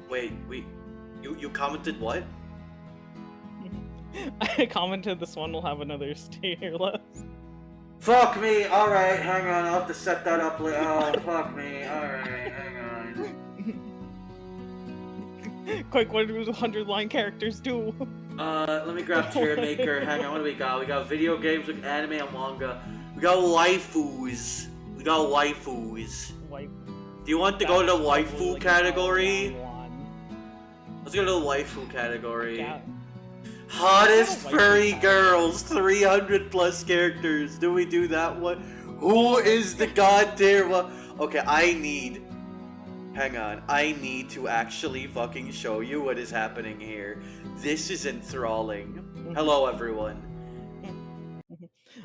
Wait, you commented what? I commented this one will have another stay here less. Fuck me! Alright, hang on, I'll have to set that up later. Oh, fuck me. Alright, hang on. Quick, what do 100-line characters do? Let me grab Tier Maker. Hang on, what do we got? We got video games with anime and manga. We got waifus. Do you want to go to the waifu category? Let's go to the waifu category. Hottest furry girls, 300 plus characters. Do we do that one? Who is the god tier one? Okay, hang on. I need to actually fucking show you what is happening here. This is enthralling. Hello, everyone.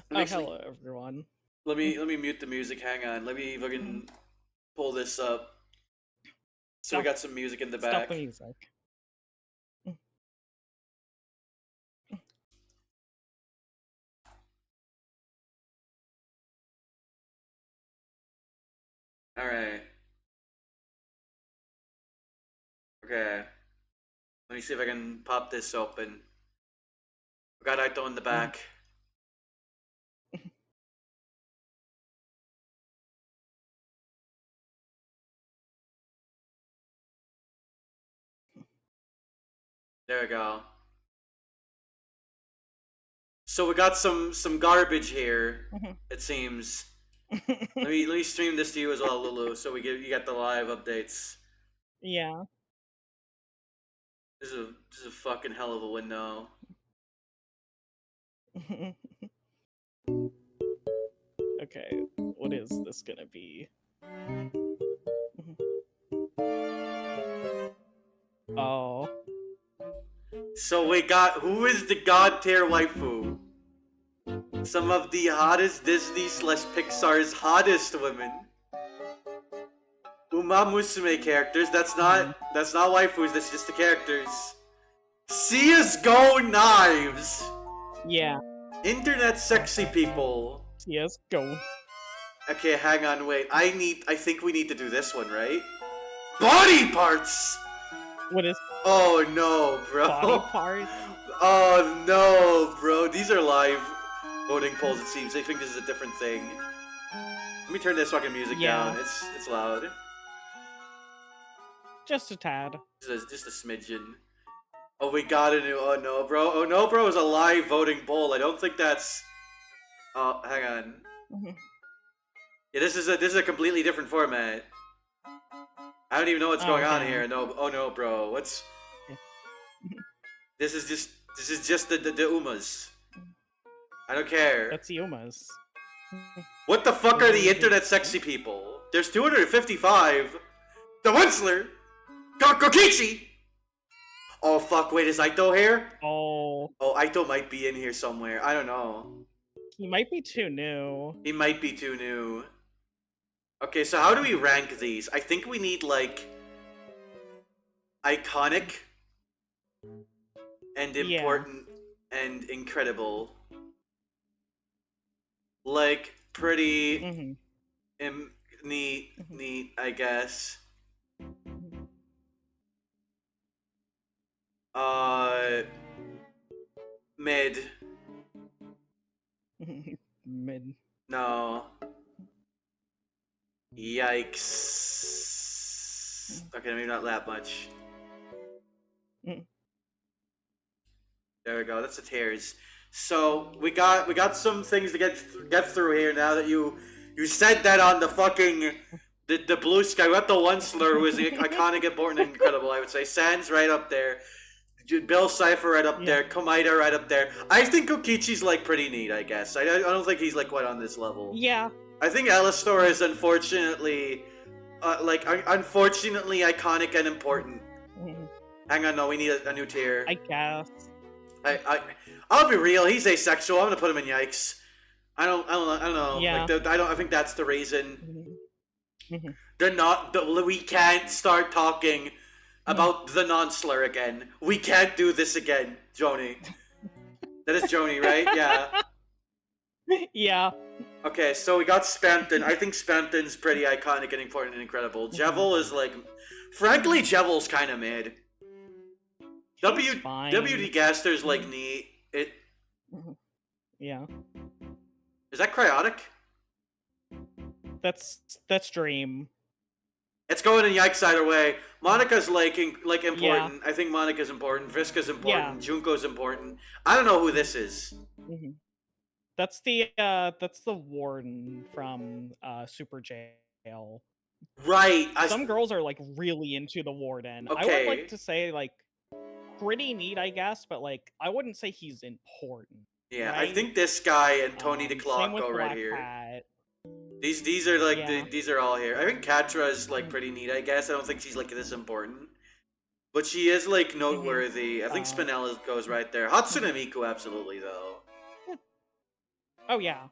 Hello, everyone. Let me mute the music. Hang on. Let me fucking pull this up. So we got some music in the back. Stop the music. Alright. Okay. Let me see if I can pop this open. We got Aito in the back. There we go. So we got some garbage here, it seems. let me stream this to you as well, Lulu, so you get the live updates. Yeah. This is a fucking hell of a window. Okay, what is this gonna be? Oh. So we got, who is the god tier waifu? Some of the hottest Disney/Pixar's hottest women. Uma Musume characters. That's not waifus. That's just the characters. CS:GO knives. Yeah. Internet sexy people. CS:GO. Okay, hang on, wait. I think we need to do this one, right? Body parts. What is? Oh no, bro. Body parts. Oh no, bro. These are live voting polls. It seems they think this is a different thing. Let me turn this fucking music down. It's loud. Just a tad. Just a smidgen. Oh, we got a new. Oh no, bro. Oh no, bro. Is a live voting poll. I don't think that's. Oh, hang on. Yeah, this is a completely different format. I don't even know what's going on here. No. Oh no, bro. What's? This is just the Umas. I don't care. That's the Umas. What the fuck are the internet sexy people? There's 255. The Winsler. Kokichi. Oh fuck! Wait, is Aito here? Oh. Oh, Aito might be in here somewhere. I don't know. He might be too new. He might be too new. Okay, so how do we rank these? I think we need like iconic and important and incredible. Like pretty neat, I guess. Mid. Mid. No. Yikes. Okay, maybe not that much. There we go. That's the tears. So we got some things to get through here. Now that you said that on the fucking the blue sky, we got the Onceler, who is iconic, important, and incredible. I would say Sans right up there. Bill Cipher right up there, Komaida right up there. I think Kokichi's like pretty neat, I guess. I don't think he's like quite on this level. Yeah. I think Alistor is unfortunately, unfortunately iconic and important. Hang on, no, we need a new tier. I guess. I'll be real. He's asexual. I'm gonna put him in yikes. I don't know. Yeah. Like, I think that's the reason. We can't start talking about the non-slur again. We can't do this again, Joni. That is Joni, right? Yeah. Yeah. Okay, so we got Spamton. I think Spamton's pretty iconic and important and incredible. Jevil is like... Frankly, Jevil's kind of mid. He's fine. WD Gaster's like neat. Yeah. Is that Cryotic? That's Dream. It's going in Yikes either way. Monica's like important. Yeah. I think Monica's important. Vriska's important. Yeah. Junko's important. I don't know who this is. That's the warden from Super Jail. Right. Some girls are like really into the warden. Okay. I would like to say like pretty neat, I guess, but like I wouldn't say he's important. Yeah, right? I think this guy and Tony the Clock go right here. Hat. These are like these are all here. I think Katra is like pretty neat, I guess. I don't think she's like this important. But she is like noteworthy. I think Spinella goes right there. Hatsune Miku absolutely though. Oh yeah.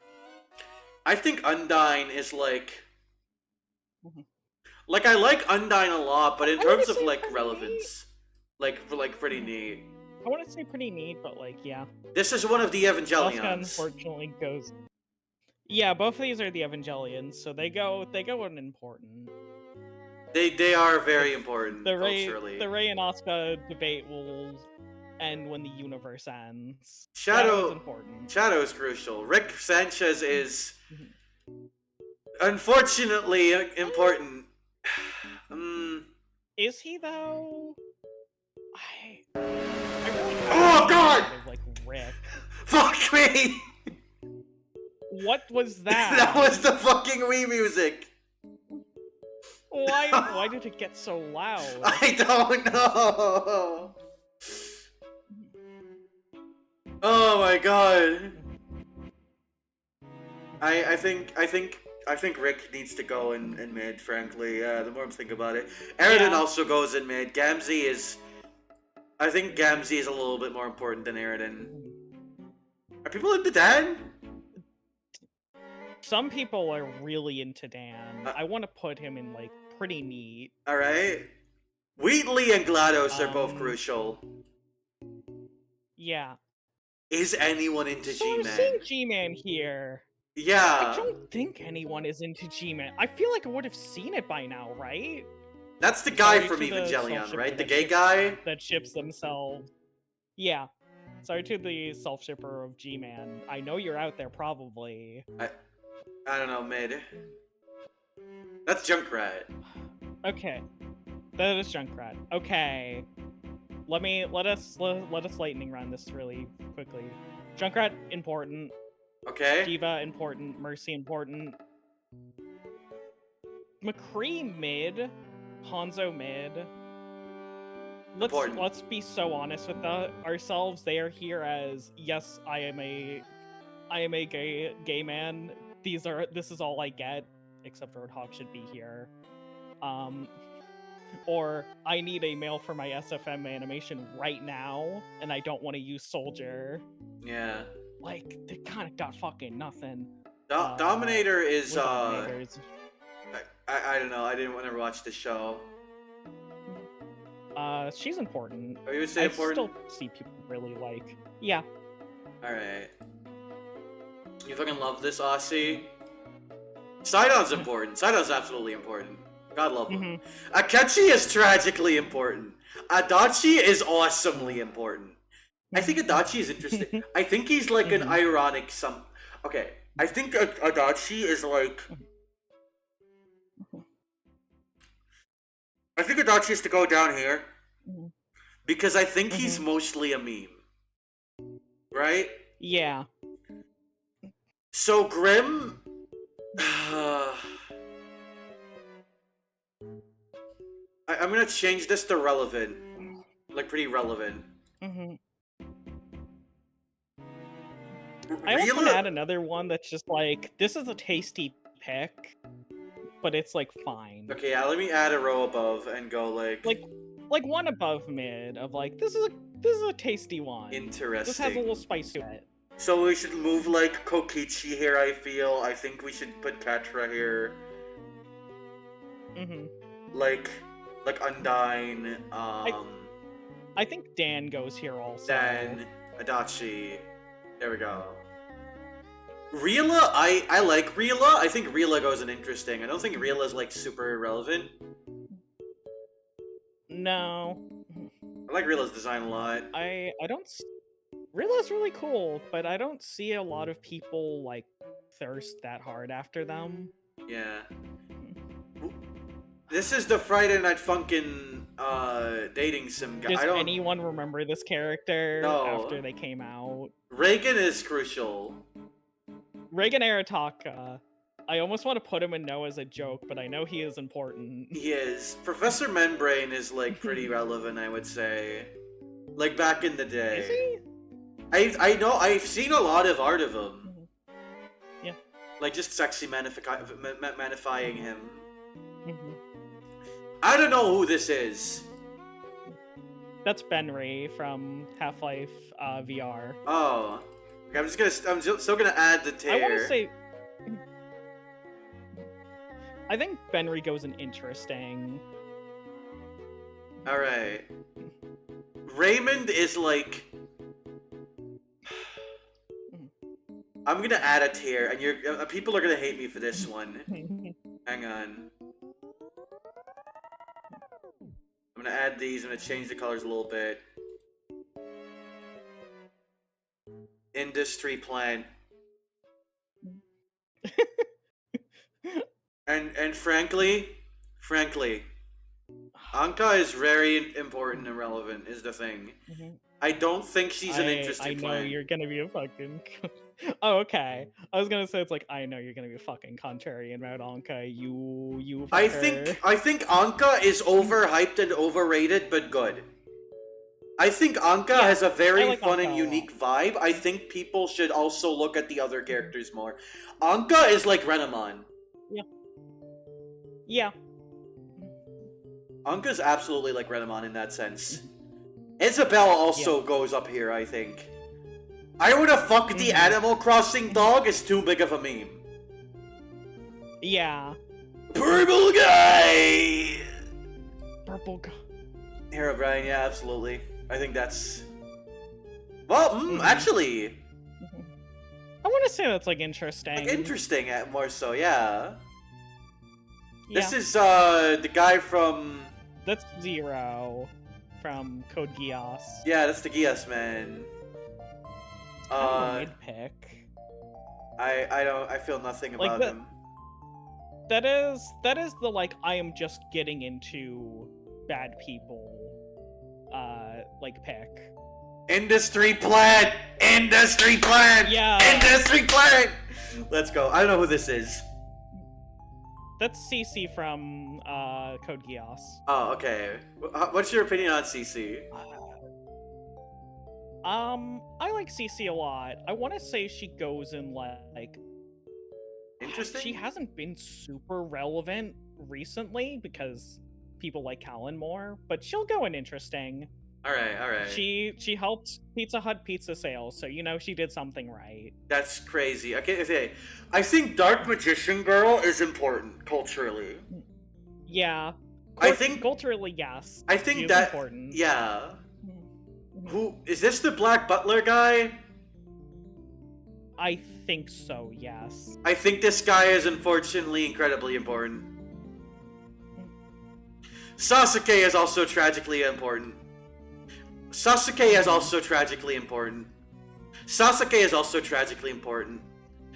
I think Undyne is like I like Undyne a lot, but in terms of like relevance, like pretty neat. I want to say pretty neat, but like yeah. This is one of the Evangelions. Asuka unfortunately goes. Yeah, both of these are the Evangelions, so they go in important. They are very important culturally. The Rei and Asuka debate will end when the universe ends. Shadow is important. Shadow is crucial. Rick Sanchez is unfortunately important. Is he though? I really oh God! Like Rick. Fuck me! What was that? That was the fucking Wii music. Why did it get so loud? I don't know. Oh my God. I think Rick needs to go in mid, frankly. The more I'm thinking about it. Eridan also goes in mid. Gamzee is... I think Gamzee is a little bit more important than Eridan. Are people into Dan? Some people are really into Dan. I want to put him in, like, pretty neat. Alright. Wheatley and GLaDOS are both crucial. Yeah. Is anyone into G-Man? I'm seeing G-Man here. Yeah. I don't think anyone is into G-Man. I feel like I would have seen it by now, right? That's the guy from Evangelion, right? The gay guy? That ships themselves. Yeah. Sorry to the self-shipper of G-Man. I know you're out there, probably. I don't know, mid. That's Junkrat. Okay. That is Junkrat. Okay. Let us lightning round this really quickly. Junkrat, important. Okay. Diva, important. Mercy, important. McCree, mid. Hanzo, mid. Let's be so honest with ourselves. They are here as, yes, I am a gay man. This is all I get, except Roadhog should be here. Or I need a male for my SFM animation right now, and I don't want to use Soldier. Yeah. Like, they kind of got fucking nothing. Dominator is, I don't know, I didn't want to watch the show. She's important. Oh, you would say important? I still see people really like. Yeah. Alright. You fucking love this, Aussie? Sidon's important. Sidon's absolutely important. God love him. Akechi is tragically important. Adachi is awesomely important. I think Adachi is interesting. I think he's like an ironic Okay, I think Adachi is like... I think Adachi has to go down here. Because I think he's mostly a meme. Right? Yeah. So Grim... I'm gonna change this to relevant. Like, pretty relevant. I also want to add another one that's just like, this is a tasty pick, but it's like fine. Okay, yeah, let me add a row above and go like one above mid of like, this is a tasty one. Interesting. This has a little spice to it. So we should move like Kokichi here, I feel. I think we should put Katra here. Like Undyne, I think Dan goes here also. Dan, Adachi. There we go. Rila, I like Rila. I think Rila goes in interesting. I don't think Rila's like super irrelevant. No. I like Rila's design a lot. I don't Rilla's really cool, but I don't see a lot of people like thirst that hard after them. Yeah. This is the Friday Night Funkin' dating sim guy. Does I don't. anyone remember this character No. after they came out? Reagan is crucial. Reagan Arataka. I almost want to put him in no as a joke, but I know he is important. He is. Professor Membrane is like pretty relevant, I would say. Like back in the day. Is he? I know, I've seen a lot of art of him. Yeah. Like just sexy manifying him. Mhm. I don't know who this is. That's Benry from Half-Life VR. Oh. Okay, I'm still gonna add the tear. I want to say... I think Benry goes in interesting. Alright. Raymond is like... I'm gonna add a tier, and people are gonna hate me for this one. Hang on. I'm gonna add these, I'm gonna change the colors a little bit. Industry plant. And frankly, Anka is very important and relevant, is the thing. I don't think she's an interesting I know plant. you're gonna be a fucking... Oh, okay. I was gonna say, it's like, I know you're gonna be a fucking contrarian about Anka, you I fucker. think Anka is overhyped and overrated, but good. I think Anka has a very like fun Anka and a unique vibe. I think people should also look at the other characters more. Anka is like Renamon. Yeah. Anka's absolutely like Renamon in that sense. Isabelle also goes up here, I think. I would have fucked the Animal Crossing dog is too big of a meme. Yeah. Purple guy! Purple guy. Hero Brian, yeah, absolutely. I think that's... Well, actually... I want to say that's, like, interesting. Like, interesting, more so, yeah. Yeah. This is, the guy from... That's Zero from Code Geass. Yeah, that's the Geass man. Mid-pick. I feel nothing about him. That is the, like, I am just getting into bad people, like, pick. Industry plant! Industry plant! Yeah! Industry plant! Let's go. I don't know who this is. That's CC from, Code Geass. Oh, okay. What's your opinion on CC? I like CC a lot. I want to say she goes in, like... Interesting? She hasn't been super relevant recently because people like Callan more, but she'll go in interesting. Alright. She helped Pizza Hut pizza sales, so you know she did something right. That's crazy. Okay. I think Dark Magician Girl is important, culturally. Yeah. I think... Culturally, yes. I think she is that... important. Yeah. Who... Is this the Black Butler guy? I think so, yes. I think this guy is unfortunately incredibly important. Sasuke is also tragically important. Sasuke is also tragically important. Sasuke is also tragically important.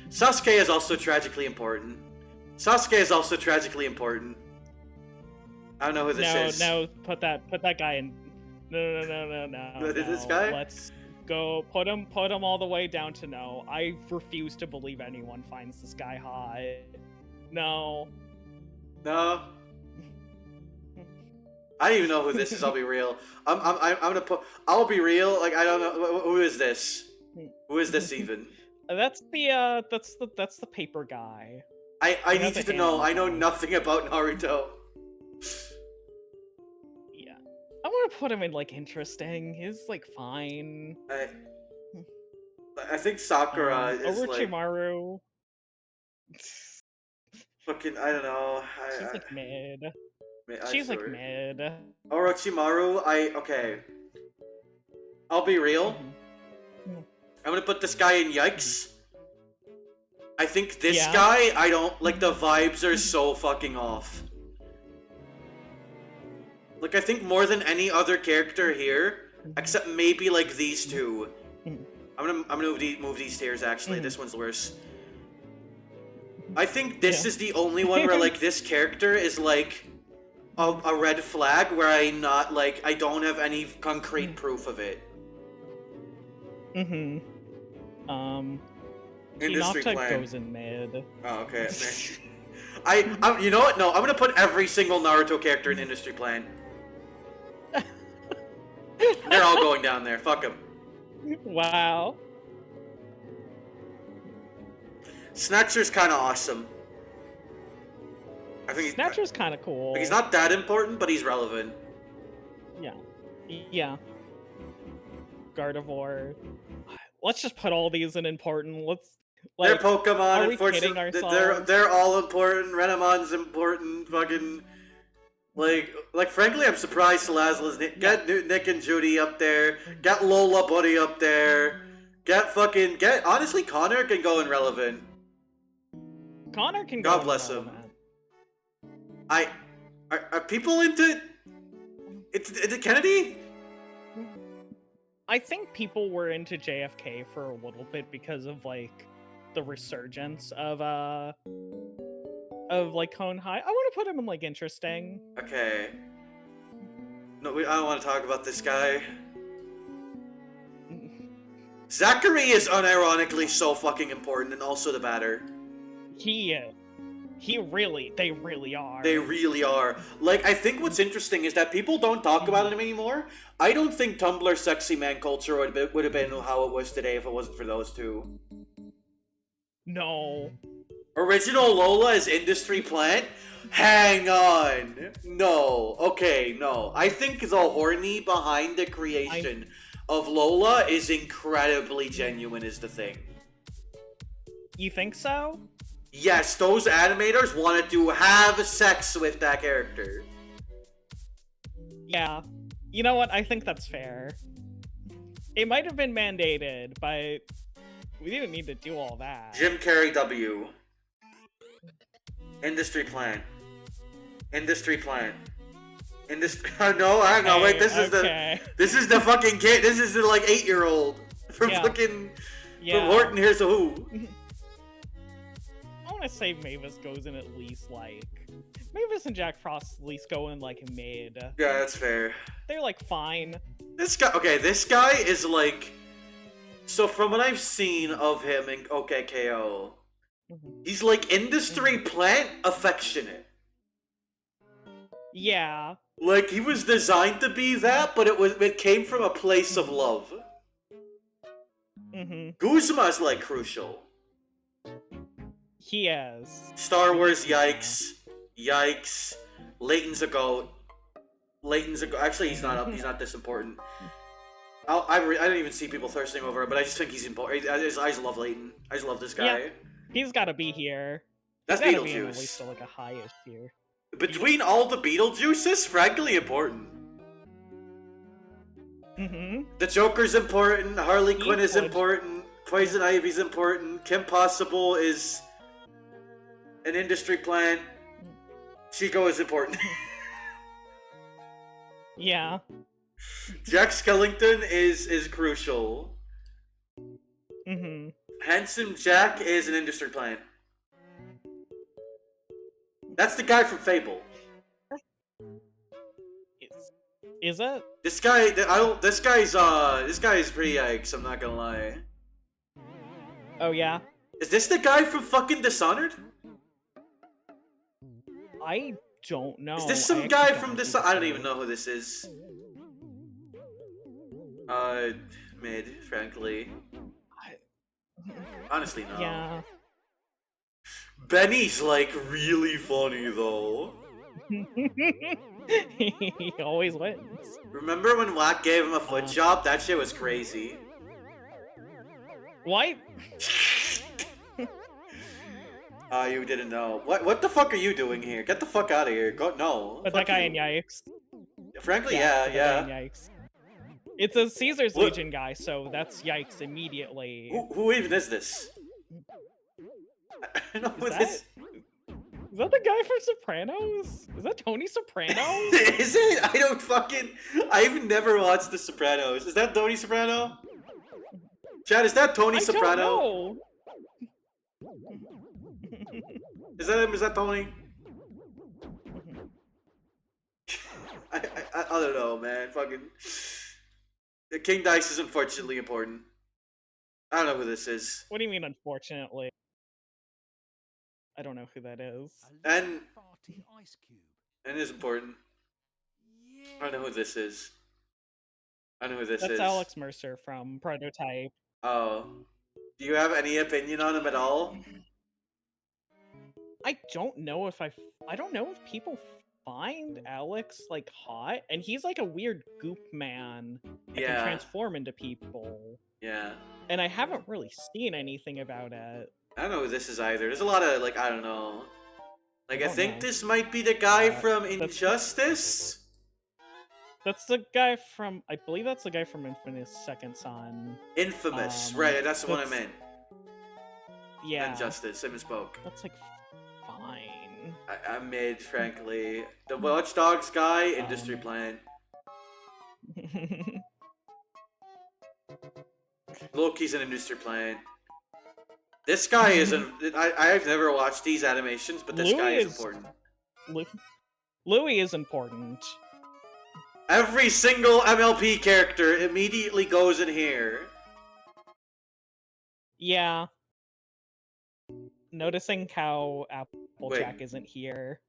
Sasuke is also tragically important. Sasuke is also tragically important. I don't know who this is. No, put that guy in. No. This guy? Let's go put him all the way down to no. I refuse to believe anyone finds this guy hot. No. I don't even know who this is. I'll be real. I'm gonna put. I'll be real. Like I don't know who is this. Who is this even? That's the paper guy. I need you to know. I know nothing about Naruto. Yeah, I want to put him in like interesting. He's like fine. I think Sakura is Orochimaru. Like fucking. I don't know. She's like mid. She's like mid. Orochimaru, okay. I'll be real. I'm gonna put this guy in yikes. I think this Yeah. guy, I don't like. The vibes are so fucking off. Like, I think more than any other character here, except maybe like these two. I'm gonna move these tiers. Actually, this one's worse. I think this is the only one where like this character is like a red flag where I don't have any concrete proof of it. Industry Hinata plan. goes in mid. Oh, okay. You know what? No, I'm gonna put every single Naruto character in industry plan. They're all going down there. Fuck them. Wow. Snatcher's kind of awesome. I think Snatcher's kind of cool. Like, he's not that important, but he's relevant. Yeah. Yeah. Gardevoir. Let's just put all these in important. Let's. Like, they're Pokemon, are we unfortunately. kidding ourselves? They're all important. Renamon's important. Fucking. Like, frankly, I'm surprised Salazzle's get Nick and Judy up there. Get Lola Buddy up there. Honestly, Connor can go irrelevant. Connor can go. God bless him. Are people into Kennedy? I think people were into JFK for a little bit because of like the resurgence of like Cone High. I want to put him in like interesting. Okay. No, I don't want to talk about this guy. Zachary is unironically so fucking important, and also the batter. They really are. They really are. Like, I think what's interesting is that people don't talk about him anymore. I don't think Tumblr sexy man culture would have been how it was today if it wasn't for those two. No. Original Lola is industry plant? Hang on. No. Okay, no. I think the horny behind the creation of Lola is incredibly genuine is the thing. You think so? Yes, those animators wanted to have sex with that character. Yeah. You know what? I think that's fair. It might have been mandated, but we didn't need to do all that. Jim Carrey W. Industry plan. Industry plan. No, hang on, wait, this is the fucking kid. This is the like 8-year-old from fucking from Horton Hears a Who. I want to say Mavis goes in at least like Mavis and Jack Frost at least go in like mid. Yeah, that's fair. They're like fine. This guy is like, so from what I've seen of him in OKKO, he's like industry plant affectionate. Yeah. Like, he was designed to be that, but it came from a place of love. Guzma's like crucial. He is. Star Wars, yikes. Yikes. Layton's a goat. Actually, he's not this important. I don't even see people thirsting over it, but I just think he's important. I just love Layton. I just love this guy. Yeah. He's gotta be here. That's He's gotta be Beetlejuice. at least like a high-ish tier. Between all the Beetlejuices, frankly important. The Joker's important, Harley Quinn is important, Poison Ivy's important, Kim Possible is an industry plant, Chico is important. Yeah. Jack Skellington is crucial. Handsome Jack is an industry plant. That's the guy from Fable. Is it? This guy's pretty yikes, I'm not gonna lie. Oh yeah? Is this the guy from fucking Dishonored? I don't know. Is this some guy from Dishonored? I don't even know who this is. Mid, frankly. Honestly, no. Yeah. Benny's like really funny though. He always wins. Remember when Wack gave him a foot job? That shit was crazy. What? You didn't know. What the fuck are you doing here? Get the fuck out of here. No. But that guy in Yikes. Frankly, yeah. Yikes. It's a Caesar's Legion guy, so that's Yikes immediately. Who even is this? I don't know who Is this. that the guy from Sopranos? Is that Tony Soprano? Is it? I don't fucking. I've never watched The Sopranos. Is that Tony Soprano? Chad, is that Tony Soprano? Don't know. Is that him? Is that Tony? I don't know, man. Fucking. King Dice is unfortunately important. I don't know who this is. What do you mean, unfortunately? I don't know who that is. And is important. I don't know who this is. I know who this is. That's Alex Mercer from Prototype. Oh. Do you have any opinion on him at all? I don't know if I don't know if people find Alex like hot, and he's like a weird goop man that can transform into people. Yeah. And I haven't really seen anything about it. I don't know who this is either. There's a lot of like I don't know. Like I think know. this might be the guy from Injustice. That's the guy from I believe that's the guy from Infamous Second Son. Infamous, right? That's the one I meant. Yeah. Injustice. I misspoke. That's like fine. I'm mid, frankly. The Watch Dogs guy, Industry Plant. Loki's an Industry Plant. This guy isn't. I've never watched these animations, but this guy is important. Louis is important. Every single MLP character immediately goes in here. Yeah. Noticing how Applejack isn't here.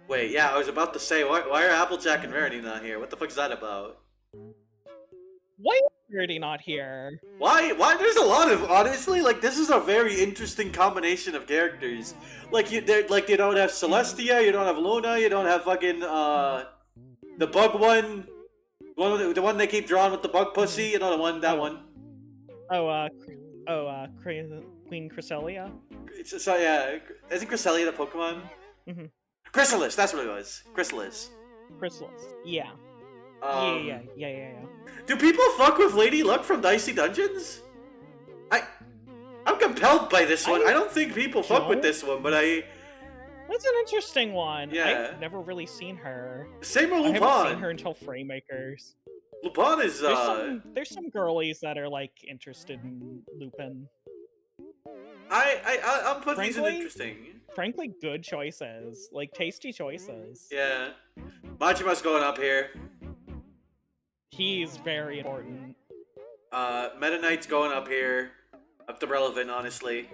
Wait, yeah, I was about to say, why are Applejack and Rarity not here? What the fuck's that about? Why is Rarity not here? Why? There's a lot of, honestly, like, this is a very interesting combination of characters. Like, you don't have Celestia, you don't have Luna, you don't have fucking, the bug one. The one they keep drawing with the bug pussy, you know, that one. Queen Cresselia? So, yeah, isn't Cresselia the Pokemon? Mm-hmm. Chrysalis, that's what it was. Chrysalis. Yeah. Yeah. Do people fuck with Lady Luck from Dicey Dungeons? I'm compelled by this one. I don't think people fuck with this one, but That's an interesting one. Yeah. I've never really seen her. Same with Lupin. I haven't seen her until Framemakers. Lupin is, There's some girlies that are, like, interested in Lupin. I'm putting these in interesting. Frankly, good choices. Like, tasty choices. Yeah. Machima's going up here. He's very important. Meta Knight's going up here. Up to relevant, honestly.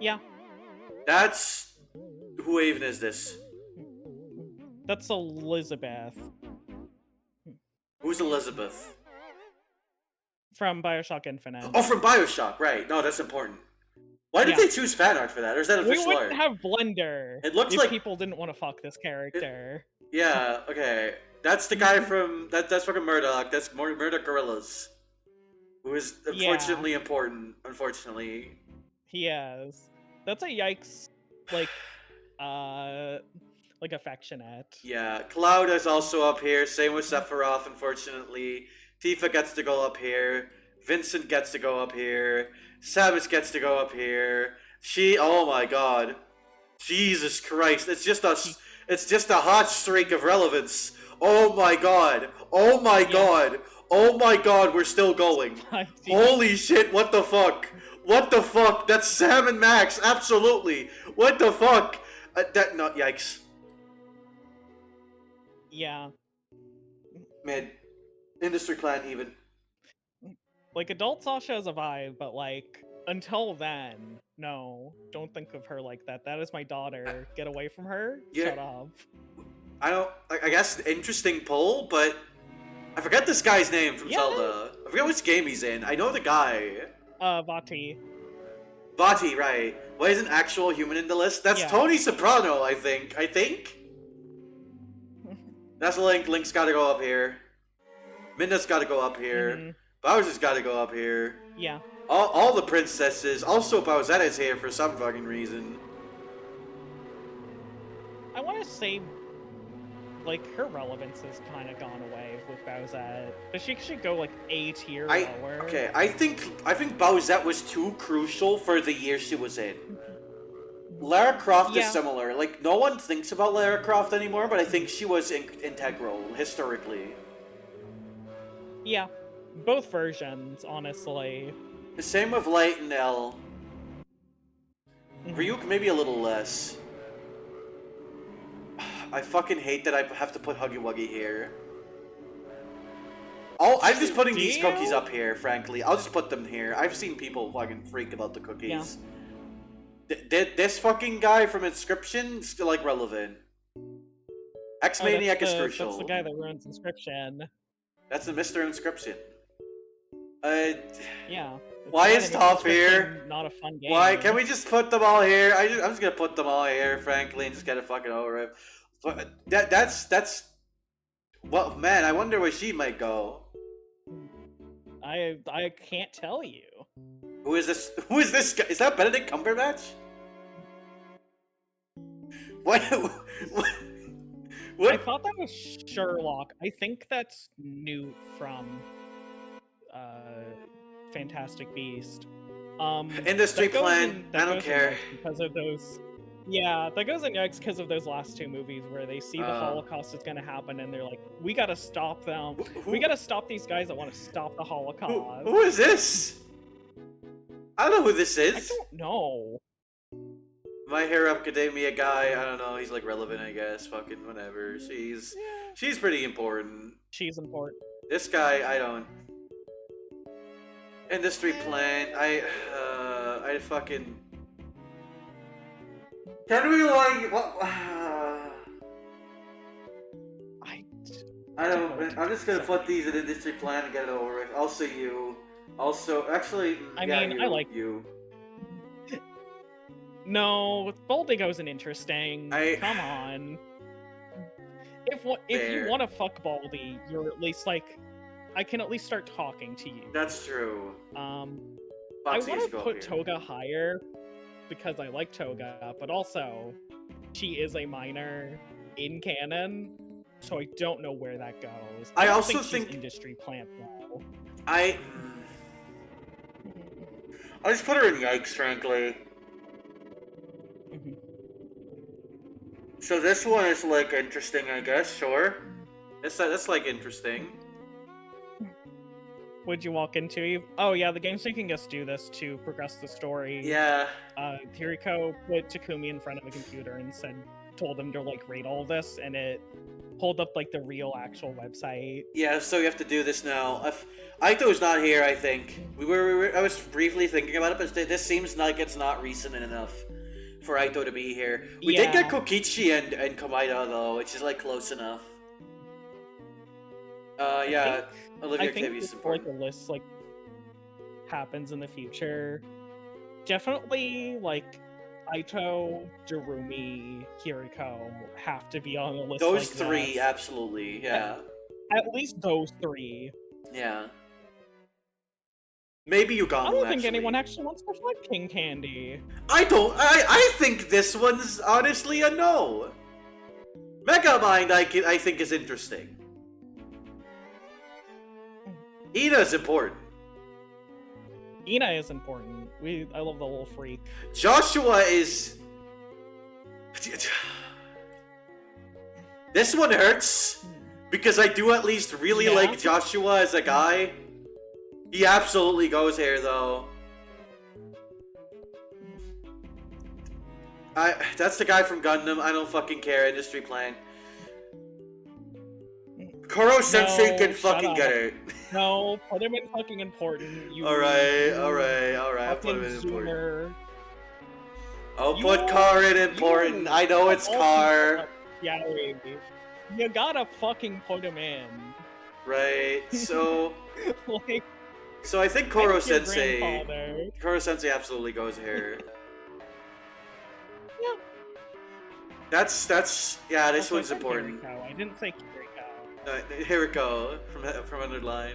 Yeah. That's... Who even is this? That's Elizabeth. Who's Elizabeth? From Bioshock Infinite. Oh, from Bioshock, right. No, that's important. Why did they choose fan art for that? Or is that official art? We wouldn't have Blender It looks if like people didn't want to fuck this character. Yeah, okay. That's the guy from... That's fucking Murdoch. That's Murdoch Gorillas. Who is unfortunately important. Unfortunately. He is. That's a yikes, like affectionate. Yeah, Cloud is also up here. Same with Sephiroth, unfortunately. Tifa gets to go up here. Vincent gets to go up here. Samus gets to go up here. Oh my god. Jesus Christ. It's just a hot streak of relevance. Oh my god. Oh my god. Oh my god, we're still going. Holy shit, what the fuck? What the fuck? That's Sam and Max, absolutely. What the fuck? Yikes. Yeah. Mid. Industry Clan even. Like, adult Sasha is a vibe, but like, until then, no. Don't think of her like that. That is my daughter. Get away from her. Yeah. Shut up. I guess interesting poll, but I forget this guy's name from Zelda. I forget which game he's in. I know the guy. Vati. Vati, right. Why isn't actual human in the list? That's Tony Soprano, I think. That's Link. Link's gotta go up here. Midna's gotta go up here. Bowser's gotta go up here. Yeah. All the princesses. Also, Bowsetta's here for some fucking reason. I want to say like her relevance has kind of gone away with Bowsette. But she should go like a tier I lower. okay. I think Bowsette was too crucial for the year she was in. Lara Croft is similar. Like, no one thinks about Lara Croft anymore, but I think she was integral historically. Yeah, both versions, honestly. The same with Light and L. Ryuk maybe a little less. I fucking hate that I have to put Huggy Wuggy here. Oh, I'm just putting these cookies up here, frankly. I'll just put them here. I've seen people fucking freak about the cookies. Yeah. This fucking guy from Inscription is still, like, relevant. X-Maniac is crucial. That's the guy that ruins Inscription. That's the Mr. Inscription. Yeah. Why is Top here? Not a fun game. Why? Can we just put them all here? I'm just gonna put them all here, frankly, and just get it fucking over it. That's... Well, man, I wonder where she might go. I can't tell you. Who is this? Who is this guy? Is that Benedict Cumberbatch? What? What? I thought that was Sherlock. I think that's Newt from Fantastic Beast. Industry Plan. I don't care. Because of those. Yeah, that goes in yikes because of those last two movies where they see the Holocaust is going to happen and they're like, we got to stop them. We got to stop these guys that want to stop the Holocaust. Who is this? I don't know who this is. I don't know. My Hero Academia guy, I don't know, he's like relevant, I guess. Fucking whatever. She's pretty important. She's important. This guy, I don't. Industry Plan, I fucking... Can we like what? I don't. I'm just gonna put these in Industry Plan and get it over with. Also you. Also, actually, I mean, I like you. No, Baldigo isn't interesting. Come on. If you want to fuck Baldi, you're at least like, I can at least start talking to you. That's true. I want to put Toga higher. Because I like Toga, but also she is a minor in canon, so I don't know where that goes. I also think she's Industry Plant though. I just put her in Yikes, frankly. So this one is like interesting, I guess. Sure, that's like interesting. Would you walk into? Oh yeah, the game's making us do this to progress the story. Yeah. Kiriko put Takumi in front of a computer and told him to like rate all this, and it pulled up like the real actual website. Yeah, so we have to do this now. If Aito's not here, I think I was briefly thinking about it, but this seems like it's not recent enough for Aito to be here. We did get Kokichi and Komaeda though, which is like close enough. Yeah. Olivia Octavius is important. Like a list like happens in the future. Definitely like Aito, Darumi, Kiriko have to be on the list. Those three, absolutely, yeah. At least those three. Yeah. Maybe Uganda. I don't think anyone actually wants to fight King Candy. I think this one's honestly a no. Megamind I think is interesting. Ina is important. Ina is important. I love the little freak. Joshua is... This one hurts, because I do at least really like Joshua as a guy. He absolutely goes here, though. That's the guy from Gundam. I don't fucking care. Industry Plan. Koro Sensei can fucking get it. No, put him in fucking important. Alright. I'll put him in important. I'll put Car in important. I know it's Car. Yeah, you gotta fucking put him in. Right, so... like, so I think Koro Sensei absolutely goes here. Yeah. That's yeah, this one's important. Kiriko. I didn't say Kiriko. Hiriko from Underline.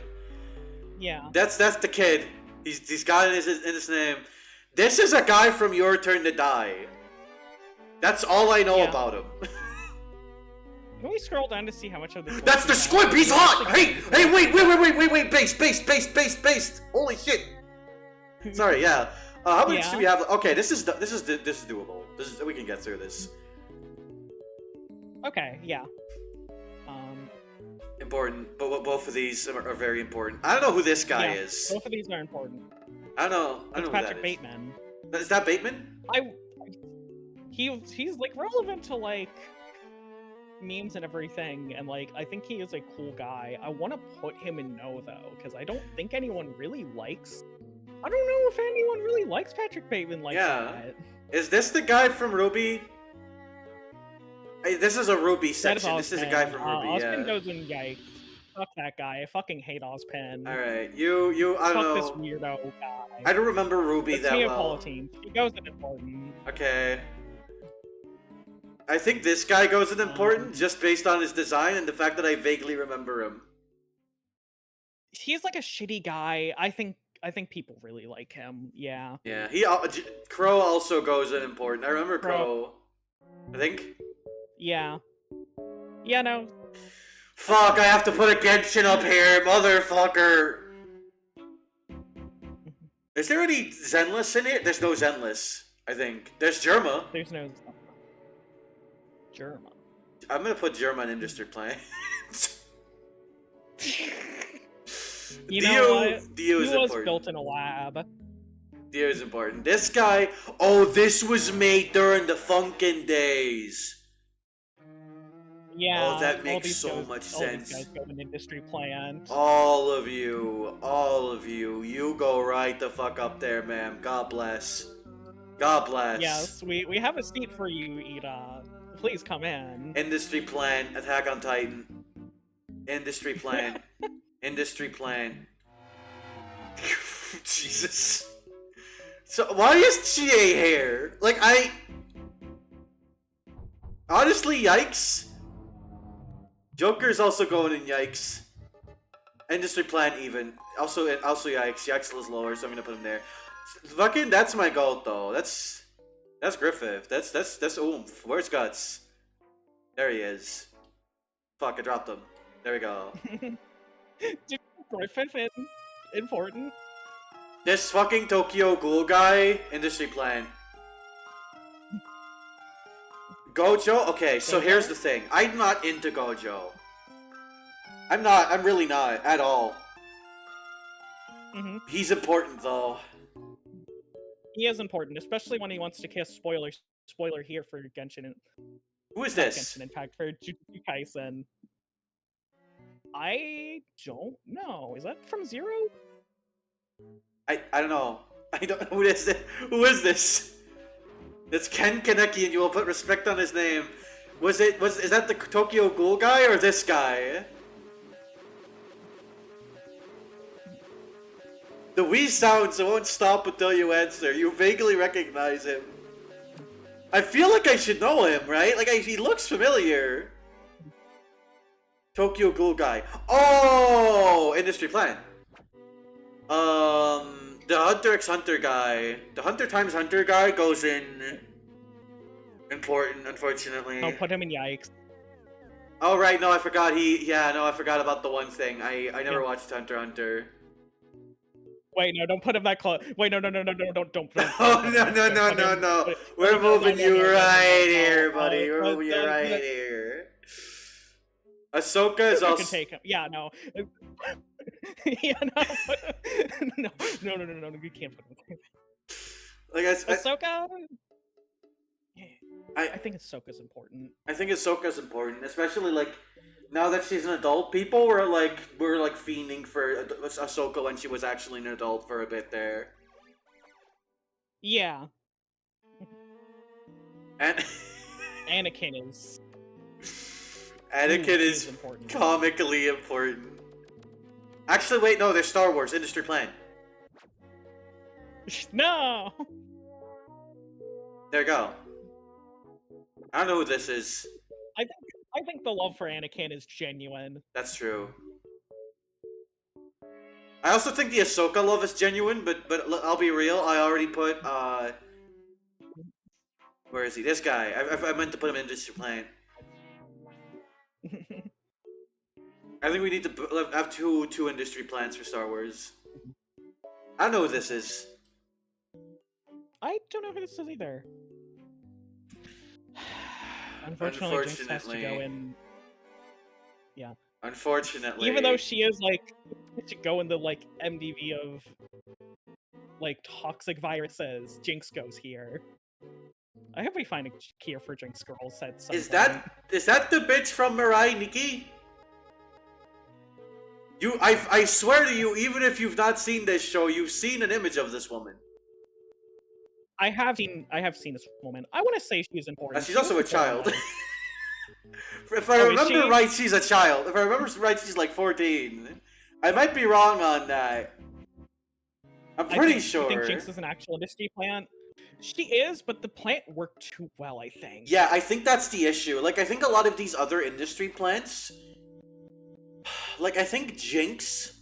Yeah. That's the kid. He's got it in his name. This is a guy from Your Turn to Die. That's all I know about him. Can we scroll down to see how much of this? That's the squib. He's hot. Hey, wait. Based. Holy shit. Sorry. Yeah. How much do we have? Okay, this is doable. We can get through this. Okay. Yeah. Important, but both of these are very important. I don't know who this guy is. Both of these are important. I don't know. I don't know Patrick Bateman. Is that Bateman? He's like relevant to like memes and everything, and like I think he is a cool guy. I want to put him in no though, because I don't think anyone really likes. I don't know if anyone really likes Patrick Bateman like that. Is this the guy from Ruby? Hey, this is a Ruby section. This is a guy from Ruby. Ozpin goes in yikes. Fuck that guy. I fucking hate Ozpin. Alright, I don't know. Fuck this weirdo guy. I don't remember Ruby that well. She goes in important. Okay. I think this guy goes in important just based on his design and the fact that I vaguely remember him. He's like a shitty guy. I think people really like him. Yeah. Yeah. Crow also goes in important. I remember Crow. I think. Yeah. Yeah. No. Fuck! I have to put a Genshin up here, motherfucker. Is there any Zenless in it? There's no Zenless. I think there's Germa. There's no Germa. I'm gonna put Germa in Industry Plan. Dio is was important. built in a lab. Dio is important. This guy. Oh, this was made during the Funkin' days. Yeah. Oh, that makes so much sense. All these guys go in Industry Plan. All of you, you go right the fuck up there, ma'am. God bless. God bless. Yes, we have a seat for you, Ida. Please come in. Industry Plan, Attack on Titan. Industry Plan. Industry Plan. Jesus. So, why is Chie here? Like, honestly, yikes. Joker's also going in yikes. Industry Plan even. Also yikes. Yikes is lower, so I'm gonna put him there. Fucking, that's my goal though. That's Griffith. That's oomph. Where's Guts? There he is. Fuck, I dropped him. There we go. Dude, Griffith is important. This fucking Tokyo Ghoul guy, Industry Plan. Gojo? Okay, so here's the thing. I'm not into Gojo. I'm really not, at all. He's important, though. He is important, especially when he wants to kiss spoiler here for Genshin. Who is this? Genshin, in fact, for Jujutsu Kaisen. I don't know. Is that from Zero? I don't know. I don't know who this is. Who is this? It's Ken Kaneki, and you will put respect on his name. Is that the Tokyo Ghoul guy or this guy? The Wii sounds won't stop until you answer. You vaguely recognize him. I feel like I should know him, right? Like, he looks familiar. Tokyo Ghoul guy. Oh! Industry Plan. The Hunter x Hunter guy. The Hunter x Hunter guy goes in important, unfortunately. I'll put him in yikes. Oh right, no, I forgot I forgot about the one thing. I never watched Hunter x Hunter. Wait, no, don't put him that close. Wait, no, don't. Oh, no. We're moving you right here, buddy. We're moving you right here. Ahsoka is also... take him. Yeah, no. Yeah, no. No, you can't put him. Like Ahsoka? I think Ahsoka's important. I think Ahsoka's important, especially like now that she's an adult. People were like fiending for Ahsoka when she was actually an adult for a bit there. Yeah. And Anakin is important. Comically important. Actually, wait, no, there's Star Wars Industry Plan. No. There you go. I don't know who this is. I think the love for Anakin is genuine. That's true. I also think the Ahsoka love is genuine, but I'll be real. I already put where is he? This guy. I meant to put him in Industry Plan. I think we need to have two industry plans for Star Wars. I don't know who this is. I don't know who this is either. Unfortunately, Jinx has to go in. Yeah. Unfortunately. Even though she is like, to go in the like MDV of like toxic viruses, Jinx goes here. I hope we find a cure for Jinx girls at some Is point. that the bitch from Mirai Nikki? I swear to you, even if you've not seen this show, you've seen an image of this woman. I have seen this woman. I want to say she's important. She's also a child. If I remember right, she's a child. If I remember right, she's like 14. I might be wrong on that. I'm pretty sure. I think Jinx is an actual industry plant. She is, but the plant worked too well, I think. Yeah, I think that's the issue. Like, I think a lot of these other industry plants... Like, I think Jinx...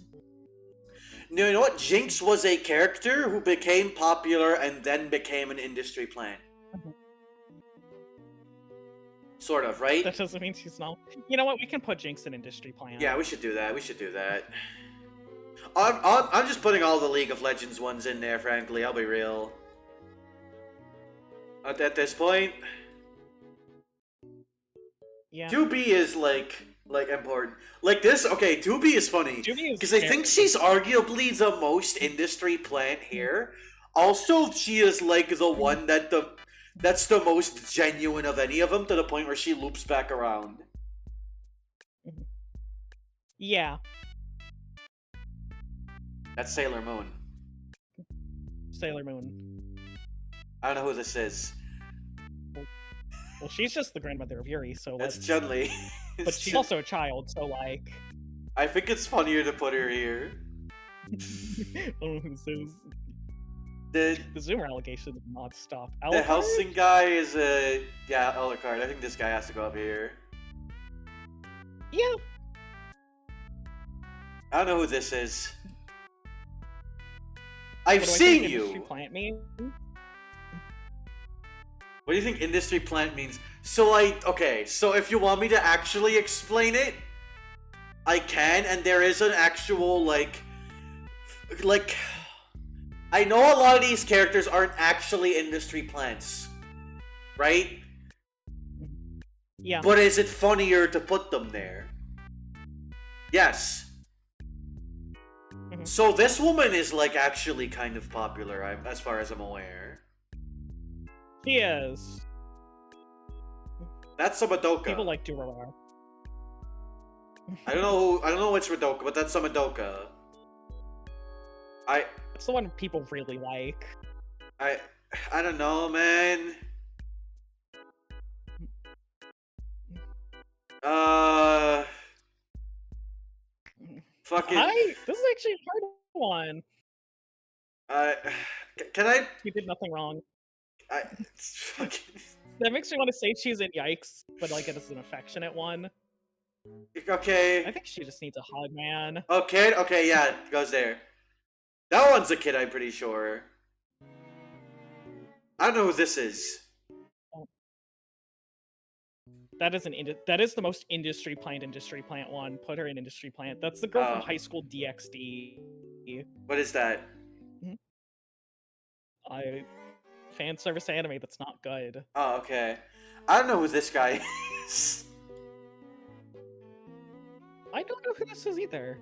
No, you know what? Jinx was a character who became popular and then became an industry plant. Sort of, right? That doesn't mean she's not... You know what? We can put Jinx in industry plant. Yeah, we should do that. We should do that. I'm just putting all the League of Legends ones in there, frankly. I'll be real. At this point... Yeah. 2B is, like important. Like this, okay, 2B is funny. Because I think she's arguably the most industry plant here. Also, she is, like, the one that's the most genuine of any of them, to the point where she loops back around. Yeah. That's Sailor Moon. Sailor Moon. I don't know who this is. Well, she's just the grandmother of Yuri, so that's Chun-Li. But she's also a child, so like... I think it's funnier to put her here. Oh, the Zoomer allegation did not stop. Alucard? The Helsing guy is a... Yeah, Alucard. I think this guy has to go up here. Yeah. I don't know who this is. I've seen you! Industry plant mean? What do you think industry plant means? So, like, okay, so if you want me to actually explain it, I can, and there is an actual, like, I know a lot of these characters aren't actually industry plants, right? Yeah. But is it funnier to put them there? Yes. So this woman is, like, actually kind of popular, as far as I'm aware. She is. That's a Madoka. People like Durarara. I don't know which Madoka, but that's a Madoka. It's the one people really like. I don't know, man. Fucking. This is actually a hard one. Can I? She did nothing wrong. Fucking. That makes me want to say she's in Yikes, but like it is an affectionate one. Okay. I think she just needs a hug, man. Okay, yeah, it goes there. That one's a kid, I'm pretty sure. I don't know who this is. That is the most industry plant one. Put her in industry plant. That's the girl from High School DxD. What is that? Fan service anime that's not good. Oh, okay. I don't know who this guy is. I don't know who this is either.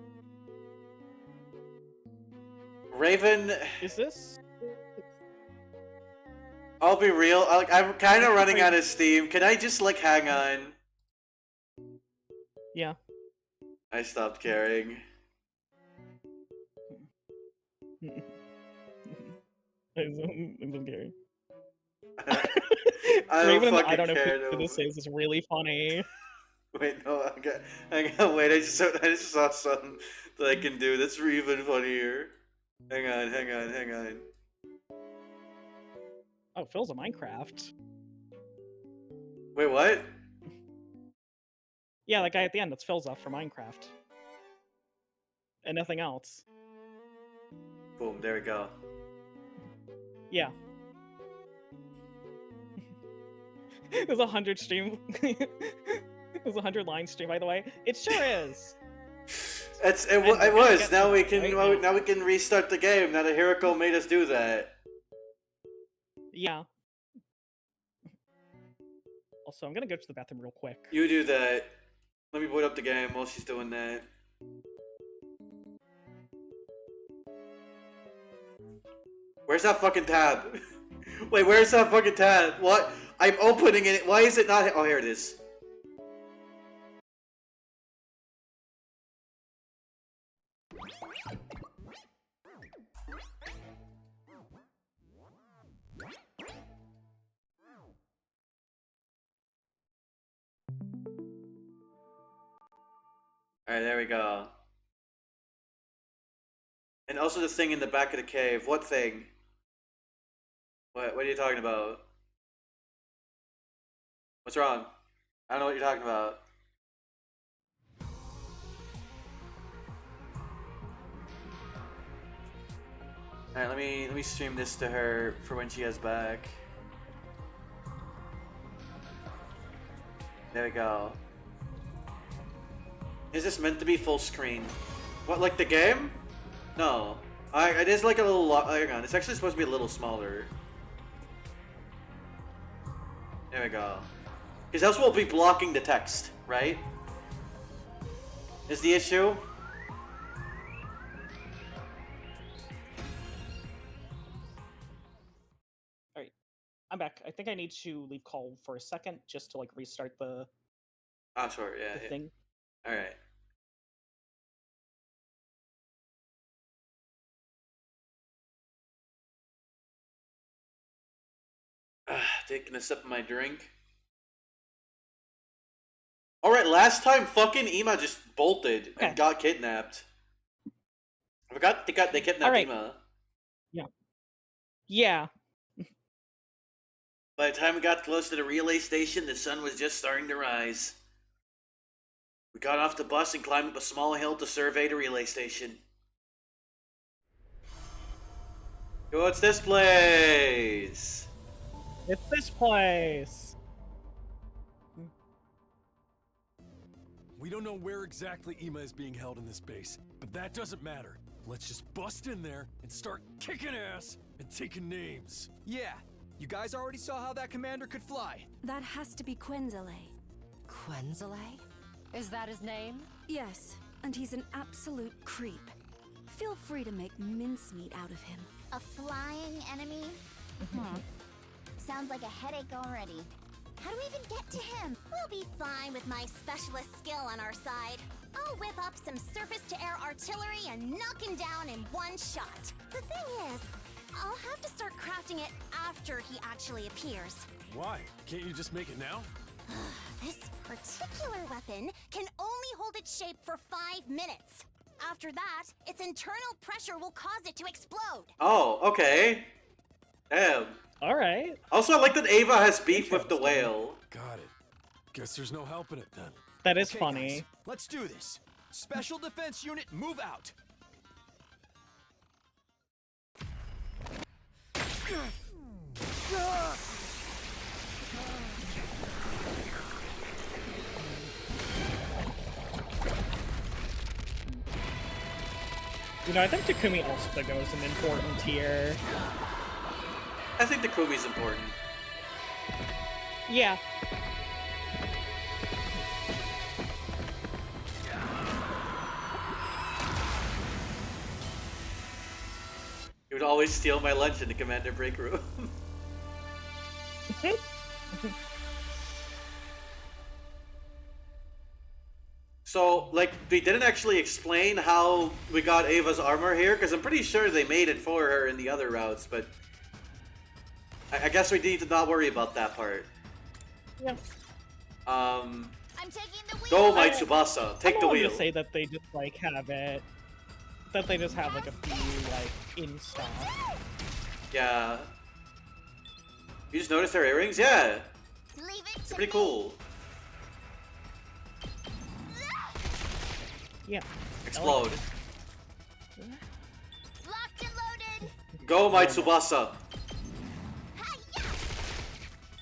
Raven... Is this... I'll be real, I'm kind of running out of steam. Can I just, like, hang on? Yeah. I stopped caring. I don't care. I don't know who this is. It's really funny. Wait, no, I got wait, I just saw something that I can do that's even funnier. Hang on. Oh, Phil's a Minecraft. Wait, what? Yeah, that guy at the end, that's Phil's up for Minecraft. And nothing else. Boom, there we go. Yeah. There's 100 stream. There's 100 line stream, by the way. It sure is. It was. Now we can restart the game. Now that Hiroko made us do that. Yeah. Also, I'm gonna go to the bathroom real quick. You do that. Let me boot up the game while she's doing that. Where's that fucking tab? Wait, where's that fucking tab? What? I'm opening it. Why is it not? Oh, here it is. Alright, there we go. And also the thing in the back of the cave. What thing? What are you talking about? What's wrong? I don't know what you're talking about. Alright, let me stream this to her for when she has back. There we go. Is this meant to be full screen? What, like the game? No. It is like a little... hang on, it's actually supposed to be a little smaller. There we go. Because else we'll be blocking the text, right? Is the issue? Alright. I'm back. I think I need to leave call for a second just to like restart the... Oh, sure, yeah. thing. Alright. Taking a sip of my drink. Alright, last time fucking Ima just bolted and got kidnapped. I forgot they kidnapped Ima. Yeah. Yeah. By the time we got close to the relay station, the sun was just starting to rise. We got off the bus and climbed up a small hill to survey the relay station. Yo, it's this place! It's this place! We don't know where exactly Ima is being held in this base, but that doesn't matter. Let's just bust in there and start kicking ass and taking names. Yeah, you guys already saw how that commander could fly. That has to be Quenzele. Quenzele? Is that his name? Yes, and he's an absolute creep. Feel free to make mincemeat out of him. A flying enemy? Sounds like a headache already. How do we even get to him? We'll be fine with my specialist skill on our side. I'll whip up some surface-to-air artillery and knock him down in one shot. The thing is, I'll have to start crafting it after he actually appears. Why? Can't you just make it now? This particular weapon can only hold its shape for 5 minutes. After that, its internal pressure will cause it to explode. Oh, okay. Damn. Alright. Also, I like that Ava has beef with the whale. Got it. Guess there's no helping it then. That is Okay, funny. guys, let's do this. Special Defense Unit, move out. You know, I think Takumi also goes an important tier. I think the Kumi's important. Yeah. He would always steal my lunch in the commander break room. So, like, they didn't actually explain how we got Ava's armor here, because I'm pretty sure they made it for her in the other routes, but I guess we need to not worry about that part. Yeah. I'm taking the wheel. Go, my Tsubasa. Take the wheel. To say that they just like have it, that they just have like a few like in stock. Yeah. You just noticed her earrings? Yeah. Leave it They're to pretty me. cool. Yeah. Explode. Locked and loaded. Go, my Tsubasa. Hi-ya!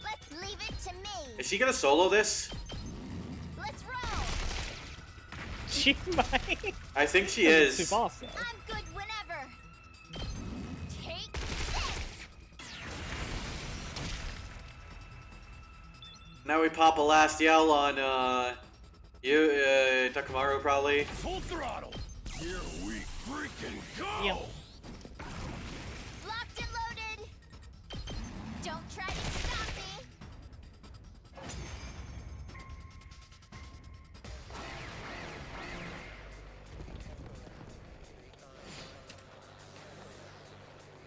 Let's leave it to me. Is she gonna solo this? Let's roll. She might. I think she is. Tsubasa. I'm good whenever. Take this. Now we pop a last yell on Takamaru probably. Full throttle. Here we freaking go. Yeah. Locked and loaded. Don't try to stop me.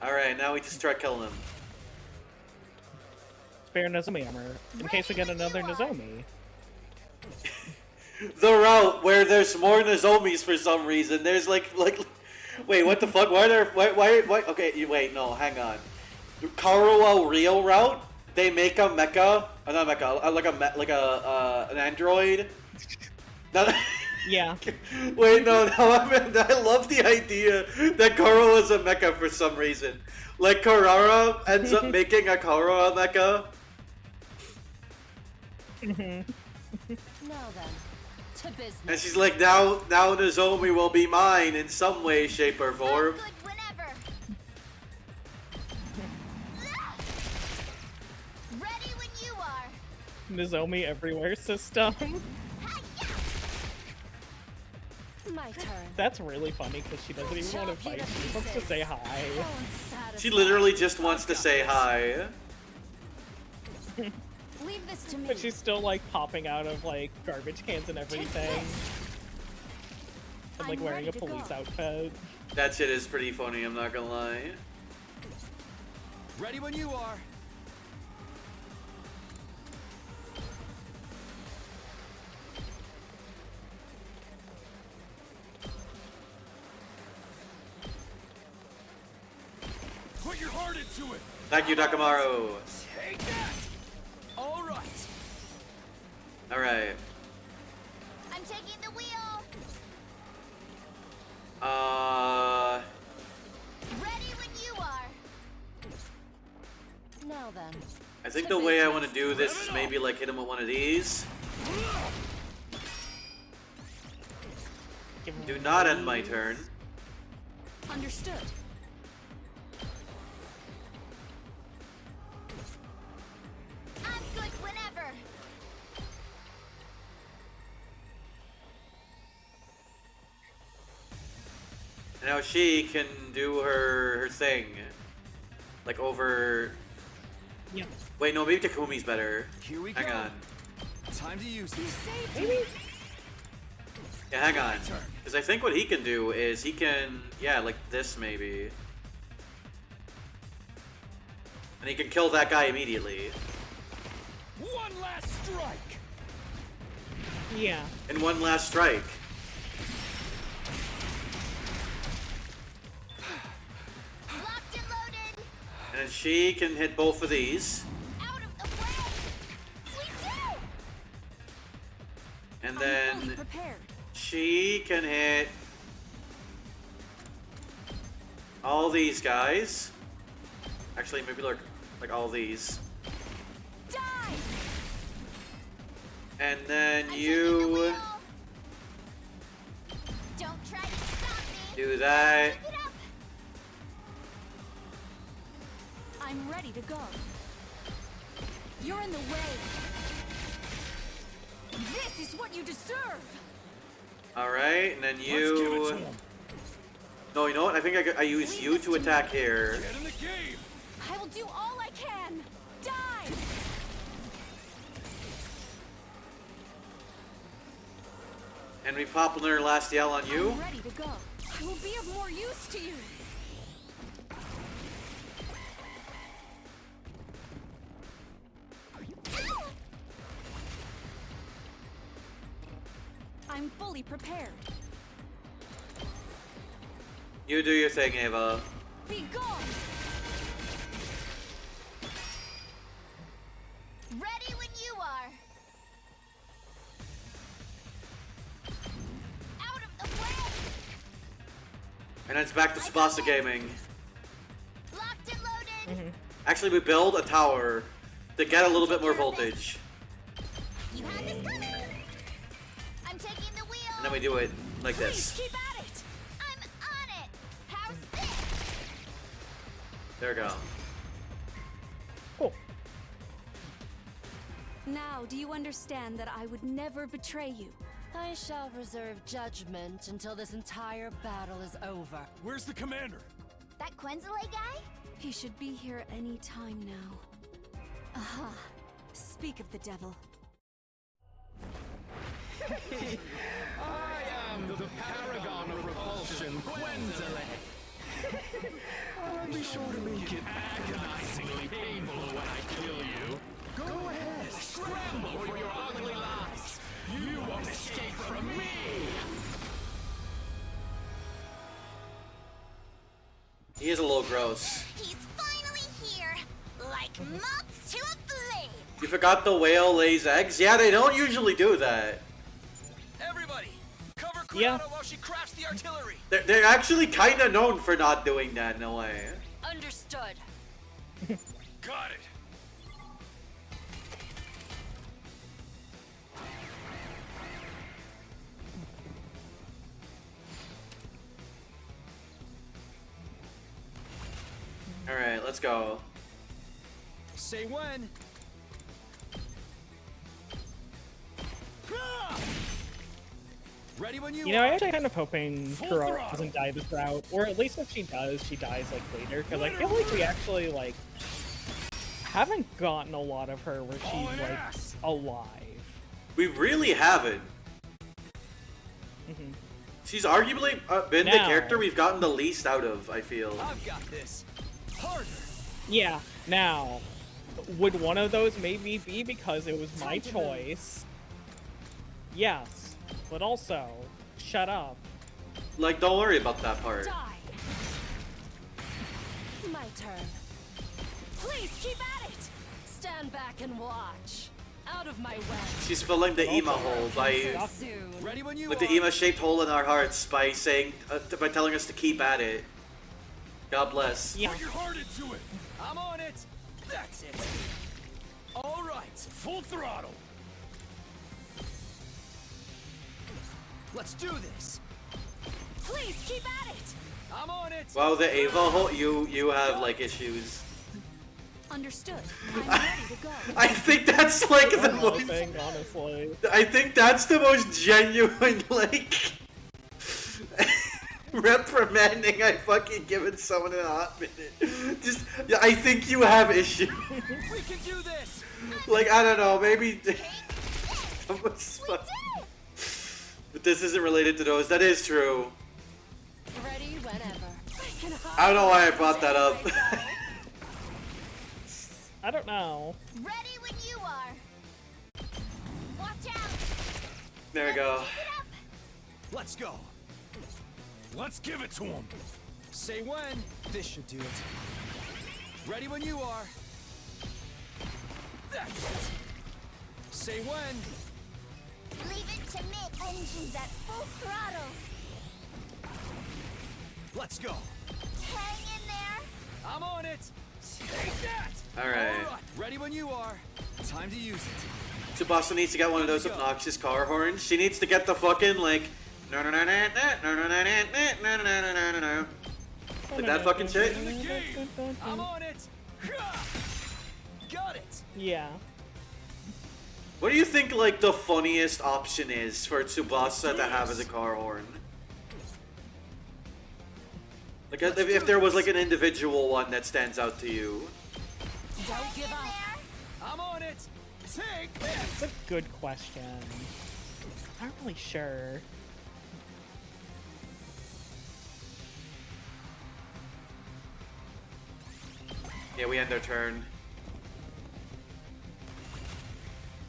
Alright, now we just start killing them. Spare Nozomi armor in case we get another Nozomi. The route where there's more Nozomis for some reason. There's like wait, what the fuck? Why are there why okay, wait, no, hang on. Karuo Rio route? They make a mecha, not mecha, like an android. Not, Yeah. wait, no, I love the idea that Karuo is a mecha for some reason. Like Karara ends up making a Karuo mecha. Now then, to business. And she's like, now Nozomi will be mine in some way, shape, or I'm form. good whenever. Ready when you are. Nozomi everywhere system. My turn. That's really funny because she doesn't even want to fight. She just wants to say hi. She literally just wants to say hi. Leave this to me. But she's still like popping out of like garbage cans and everything. And like I'm wearing a ready to police go. outfit. That shit is pretty funny, I'm not gonna lie. Ready when you are. Put your heart into it. Thank you, Takamaru. Take that. All right. Alright. I'm taking the wheel. Ready when you are. Now then. I think the way I want to do this is maybe like hit him with one of these. Give him Do not end my turn. Understood. I'm good whenever. Now she can do her thing. Like over... Yeah. Wait, no, maybe Takumi's better. Here we Hang go. on. Time to use it. Yeah, hang on. Because I think what he can do is he can... Yeah, like this maybe. And he can kill that guy immediately. One last strike. Yeah. In one last strike. Locked and loaded. And then she can hit both of these. Out of the way. We do. And I'm fully then prepared. she can hit all these guys. Actually, maybe like all these. Die. And then I'm taking the you wheel. Don't try to stop me. do that. Keep it up. I'm ready to go. You're in the way. This is what you deserve. Alright, and then Let's give it you... to him. No, you know what? I think I use you to attack here. Get in the game. I will do all I can. Die. And we pop another last yell on you. I'm ready to go. I will be of more use to you. I'm fully prepared. You do your thing, Ava. Be gone. Ready when you are. Out of the way. And it's back to Tsubasa Gaming. Locked and loaded. Actually, we build a tower to get a little bit more voltage. You had this coming. I'm taking the wheel. And then we do it like this. Please keep at it. I'm on it. How's this? There we go. Cool. Now, do you understand that I would never betray you? I shall reserve judgment until this entire battle is over. Where's the commander? That Quenzele guy? He should be here any time now. Aha. Speak of the devil. I am the paragon of repulsion, Quenzele. I'll be sure to make it agonizingly painful when I kill you. Go ahead, scramble for your ugly lives. You won't escape from me. He is a little gross. He's finally here. Like moths to a flame. You forgot the whale lays eggs? Yeah, they don't usually do that. Everybody, cover Kurata Yeah. while she crafts the artillery. They're actually kind of known for not doing that in a way. Understood. Got it. Alright, let's go. Say when. Ready when you You know, are. I'm actually kind of hoping Kurata doesn't die this route, or at least if she does, she dies like later. Because I feel like we actually like haven't gotten a lot of her where she's like alive. We really haven't. Mhm. She's arguably been the Now- character we've gotten the least out of, I feel. I've got this. Harder. Yeah. Now, would one of those maybe be because it was my choice? Yes, but also, shut up. Like, don't worry about that part. Die. My turn. Please keep at it. Stand back and watch. Out of my way. She's filling the Ema hole by Soon. Ready when you with are. the Ema-shaped hole in our hearts by saying by telling us to keep at it. God bless. Yeah. Put your heart into it. I'm on it. That's it. All right. Full throttle. Let's do this. Please keep at it. I'm on it. Wow, the Eva hole. You have like issues. Understood. I'm ready to go. I think that's like the One most. thing, honestly. I think that's the most genuine like reprimanding I've fucking given someone in a hot minute. Just, yeah, I think you have issues. We can do this. Like, I don't know, maybe. We did. But this isn't related to those. That is true. Ready whenever. I don't know why I brought that up. I don't know. Ready when you are. Watch out. There we go. Keep it up. Let's go. Let's give it to him. Say when. This should do it. Ready when you are. That's it. Say when. Leave it to me. Engines at full throttle. Let's go. Hang in there. I'm on it. Take that. All right. All right. Ready when you are. Time to use it. Tsubasa needs to get one of those obnoxious car horns. She needs to get the fucking like. No. Like that fucking shit. I'm on it. Got it. Yeah. What do you think like the funniest option is for Tsubasa to have as a car horn? Like if there was like an individual one that stands out to you. Don't give up. I'm on it. Take this. That's a good question. I'm not really sure. Yeah, we end our turn.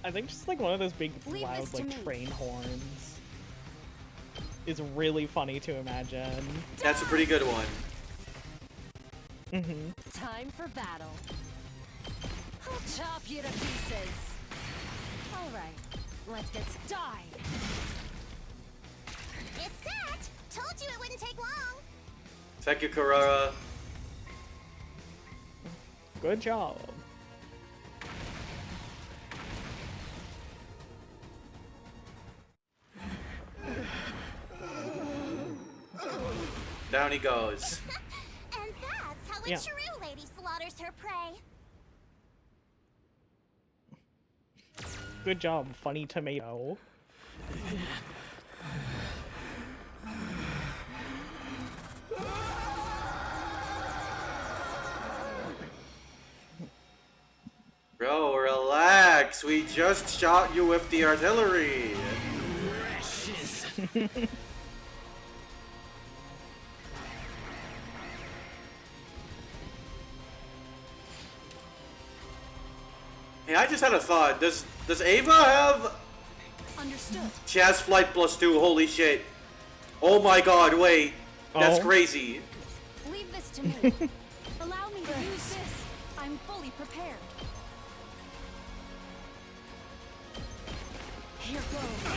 I think just like one of those big Leave loud this to me. like train horns is really funny to imagine. That's a pretty good one. Mm-hmm. Time for battle. I'll chop you to pieces. All right, let's get started. It's set. Told you it wouldn't take long. Thank you, Karara. Good job. down he goes. And that's how a Yeah. true lady slaughters her prey. Good job, funny tomato. Bro, relax. We just shot you with the artillery. Precious. Hey, I just had a thought. Does Ava have? Understood. She has flight +2. Holy shit. Oh my god. Wait. That's Oh. crazy. Leave this to me. Allow me to use this. I'm fully prepared. Here goes.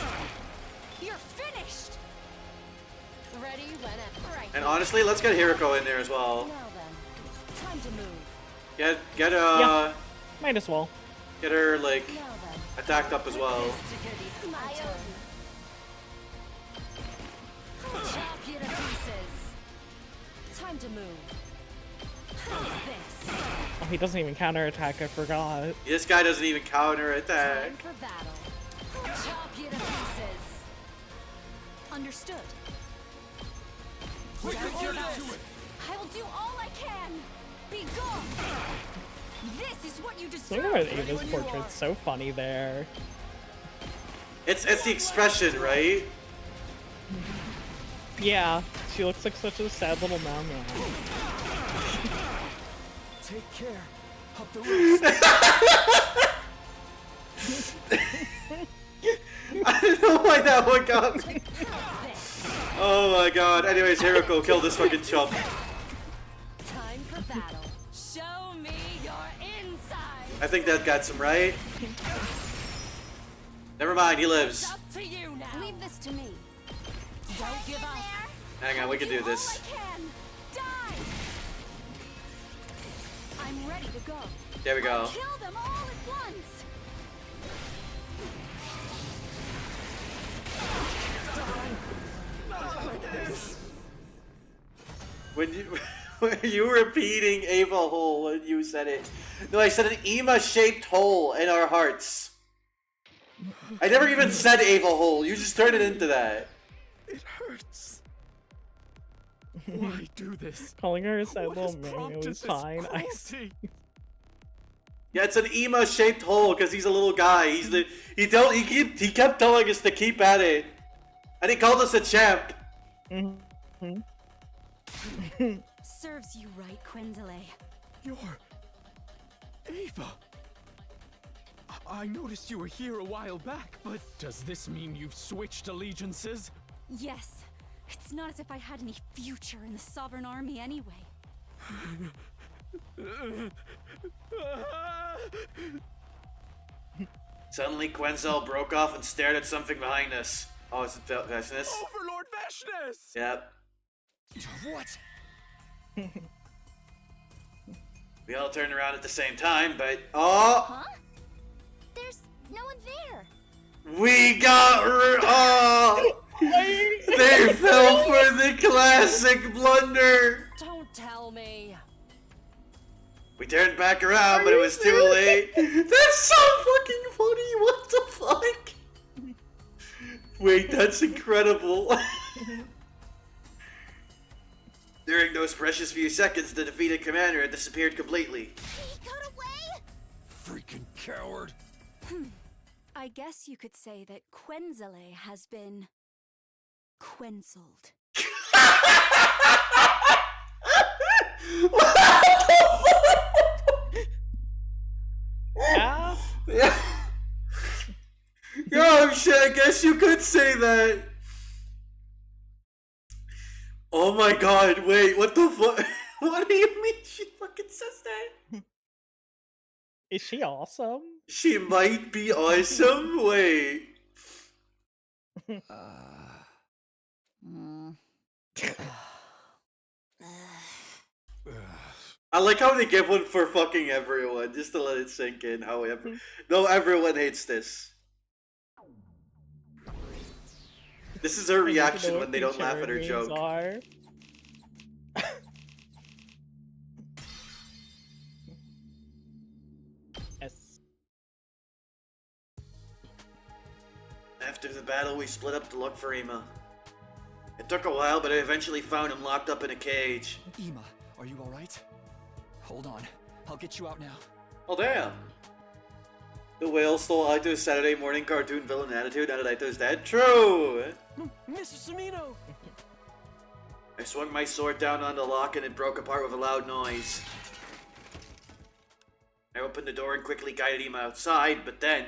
You're finished. Ready whenever. Right. And honestly, let's get Hiriko in there as well. Now then, Time to move. Get Yeah. Might as well. get her like now then. attacked up as well. My turn. Chop you to pieces. Time to move. How's this? Oh, he doesn't even counterattack, I forgot. This guy doesn't even counter attack. Time for battle. Chop you to pieces. Understood. We can get into it! I will do all I can. Be gone. This is what you Something deserve. about Ava's portrait's so funny there. It's the expression, right? Yeah, she looks like such a sad little mama. Take care of the rest. I don't know why that one got me. Oh my god. Anyways, Hiriko, kill this fucking chump. Time for battle. Show me your inside. I think that got him, right? Never mind, he lives. It's up to you now. Leave this to me. Don't give up. Hang on, we can do this. All I can. Die. I'm ready to go. There we go. Kill them all at once. When you were you repeating Ava hole when you said it? No, I said an Ema-shaped hole in our hearts. I never even said Ava hole. You just turned it into that. It hurts. Why do this? Calling her a sad What has little man prompted was this fine. cruelty? Yeah, it's an Ema-shaped hole because he's a little guy. He kept telling us to keep at it, and he called us a champ. Serves you right, Quenzele. You're... Ava. I noticed you were here a while back, but does this mean you've switched allegiances? Yes. It's not as if I had any future in the Sovereign Army anyway. Suddenly, Quenzel broke off and stared at something behind us. Oh, is it Veshness? Overlord Veshness! Yep. What? We all turned around at the same time, but oh, Huh? There's no one there. we got oh, they fell for the classic blunder. Don't tell me. We turned back around, but it was too late. That's so fucking funny. What the fuck? Wait, that's incredible. During those precious few seconds, the defeated commander had disappeared completely. He got away? Freaking coward. I guess you could say that Quenzele has been... Quenzled. Yeah. Yeah. Oh shit, I guess you could say that. Oh my god, wait, what the fuck? What do you mean she fucking says that? Is she awesome? She might be awesome? Wait. I like how they give one for fucking everyone, just to let it sink in. However, no, everyone hates this. This is her reaction when they don't laugh at her joke. battle, we split up to look for Ima. It took a while, but I eventually found him locked up in a cage. Ima, are you alright? Hold on. I'll get you out now. Oh, damn. The whale stole Aito's Saturday morning cartoon villain attitude now that Aito's dead? True! Mr. Sumino! I swung my sword down on the lock and it broke apart with a loud noise. I opened the door and quickly guided him outside, but then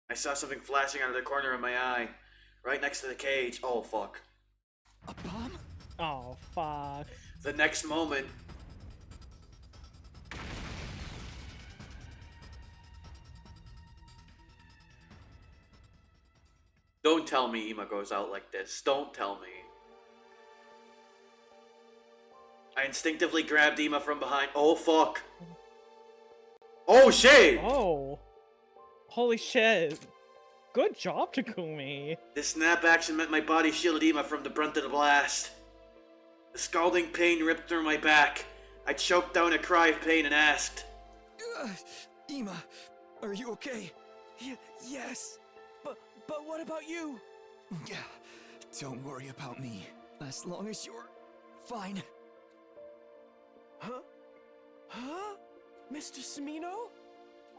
I saw something flashing out of the corner of my eye, right next to the cage. Oh, fuck. A bomb? Oh, fuck. The next moment, don't tell me Ima goes out like this. Don't tell me. I instinctively grabbed Ima from behind. Oh, fuck. Oh, shit! Oh. Holy shit. Good job, Takumi. This snap action meant my body shielded Ima from the brunt of the blast. The scalding pain ripped through my back. I choked down a cry of pain and asked, Ima, are you okay? Yes. But what about you? Yeah, don't worry about me. As long as you're fine. Huh? Huh? Mr. Sumino?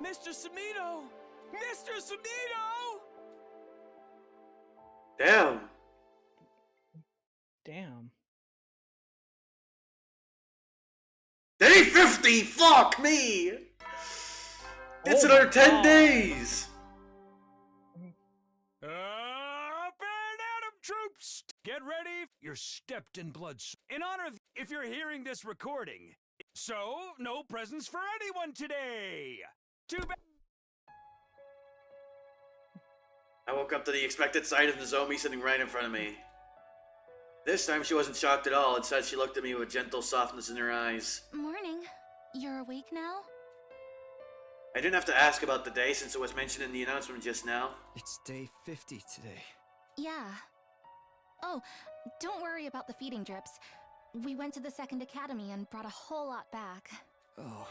Mr. Sumino! Mr. Sumino! damn. Damn. Day 50! Fuck me! It's another 10 days! Up and Adam troops! Get ready, you're stepped in blood. In honor of, if you're hearing this recording. So, no presents for anyone today! Too bad. I woke up to the expected sight of Nozomi sitting right in front of me. This time she wasn't shocked at all. Instead, she looked at me with gentle softness in her eyes. Morning. You're awake now? I didn't have to ask about the day since it was mentioned in the announcement just now. It's day 50 today. Yeah. Oh, don't worry about the feeding drips. We went to the second academy and brought a whole lot back. Oh.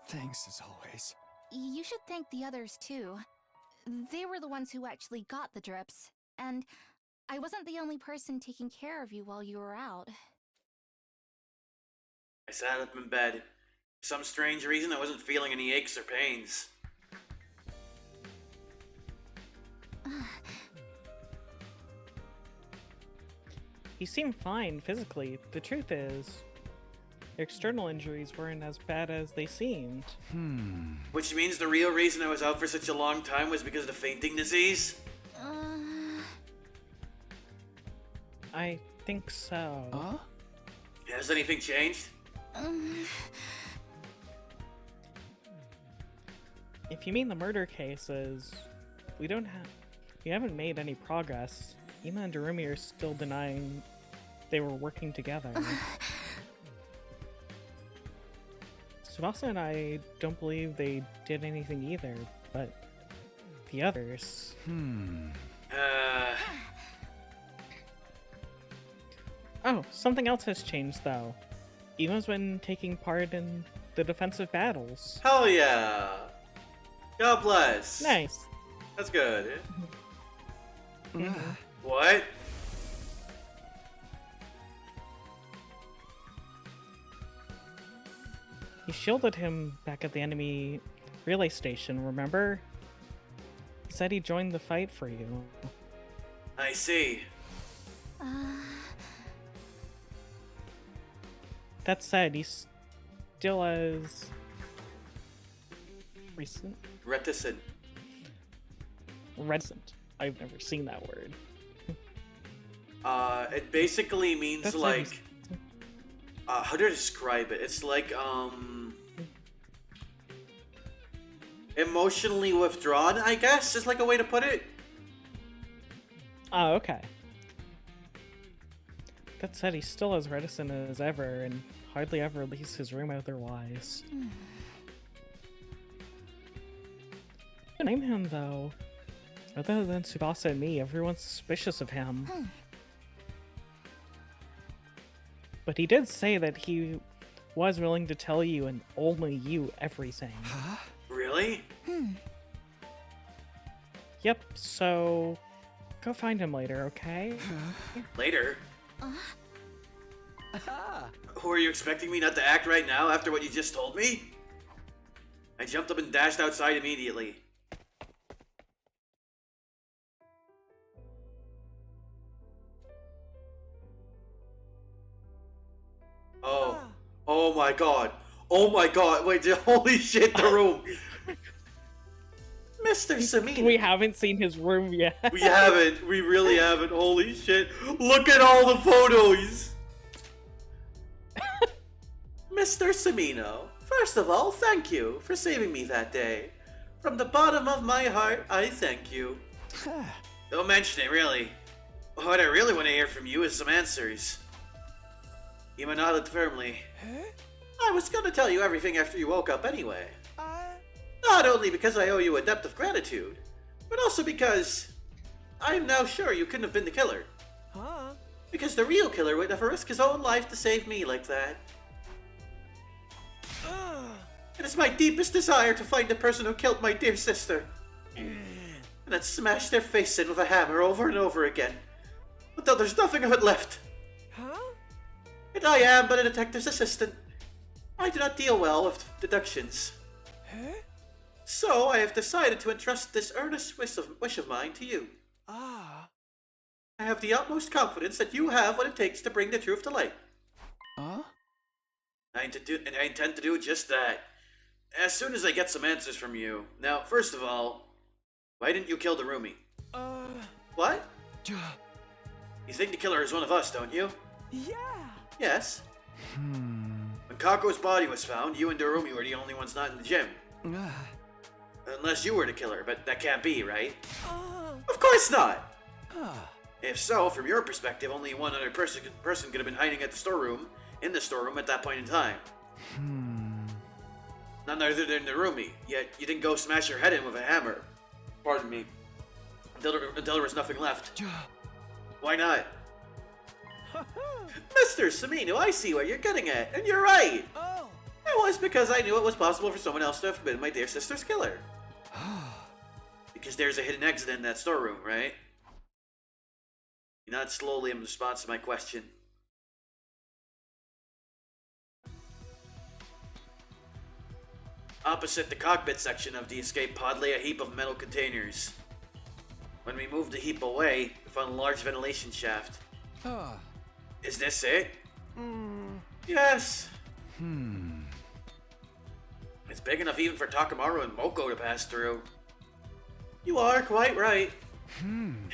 Thanks as always. You should thank the others too. They were the ones who actually got the drips, and I wasn't the only person taking care of you while you were out. I sat up in bed. For some strange reason, I wasn't feeling any aches or pains. You seem fine physically. The truth is, your external injuries weren't as bad as they seemed. Which means the real reason I was out for such a long time was because of the fainting disease? I think so. Huh? Has anything changed? If you mean the murder cases, we haven't made any progress. Ima and Darumi are still denying they were working together. Tsubasa and I don't believe they did anything either, but the others... Oh, something else has changed though. Ima's been taking part in the defensive battles. Hell yeah! God bless! Nice. That's good. What? You shielded him back at the enemy relay station, remember? He said he joined the fight for you. I see. That said, he's still as... Reticent. Reticent. I've never seen that word. It basically means That's like... how do I describe it? It's like, emotionally withdrawn, I guess, is like a way to put it. Oh, okay. That said, he's still as reticent as ever, and hardly ever leaves his room otherwise. You name him, though. Other than Tsubasa and me, everyone's suspicious of him. But he did say that he was willing to tell you and only you everything. Really? Yep, so go find him later, okay? Later? Aha! Who are you expecting me not to act right now after what you just told me? I jumped up and dashed outside immediately. Oh. Oh my god. Oh my god. Wait, holy shit, the room. Mr. Samina. We haven't seen his room yet. We haven't. We really haven't. Holy shit. Look at all the photos. Mr. Samino, first of all, thank you for saving me that day. From the bottom of my heart, I thank you. Don't mention it, really. What I really want to hear from you is some answers. Ema nodded firmly. I was gonna tell you everything after you woke up anyway. Not only because I owe you a debt of gratitude, but also because I'm now sure you couldn't have been the killer. Because the real killer would never risk his own life to save me like that. It is my deepest desire to find the person who killed my dear sister. And then smash their face in with a hammer over and over again. Until there's nothing of it left. And I am but a detective's assistant. I do not deal well with deductions. So I have decided to entrust this earnest wish of mine to you. I have the utmost confidence that you have what it takes to bring the truth to light. I intend to do just that. As soon as I get some answers from you. Now, first of all, why didn't you kill the roomie? What? You think the killer is one of us, don't you? Yeah! Yes. When Kako's body was found, you and Darumi were the only ones not in the gym. Unless you were the killer, but that can't be, right? Of course not! If so, from your perspective, only one other person could have been hiding at the storeroom, in the storeroom at that point in time. None other than Darumi, yet you didn't go smash your head in with a hammer. Pardon me. Until there was nothing left. Why not? Mr. Samino, I see what you're getting at, and you're right! It was because I knew it was possible for someone else to have been my dear sister's killer. Because there's a hidden exit in that storeroom, right? You nod slowly in response to my question. Opposite the cockpit section of the escape pod lay a heap of metal containers. When we moved the heap away, we found a large ventilation shaft. Is this it? Yes. It's big enough even for Takamaru and Moko to pass through. You are quite right.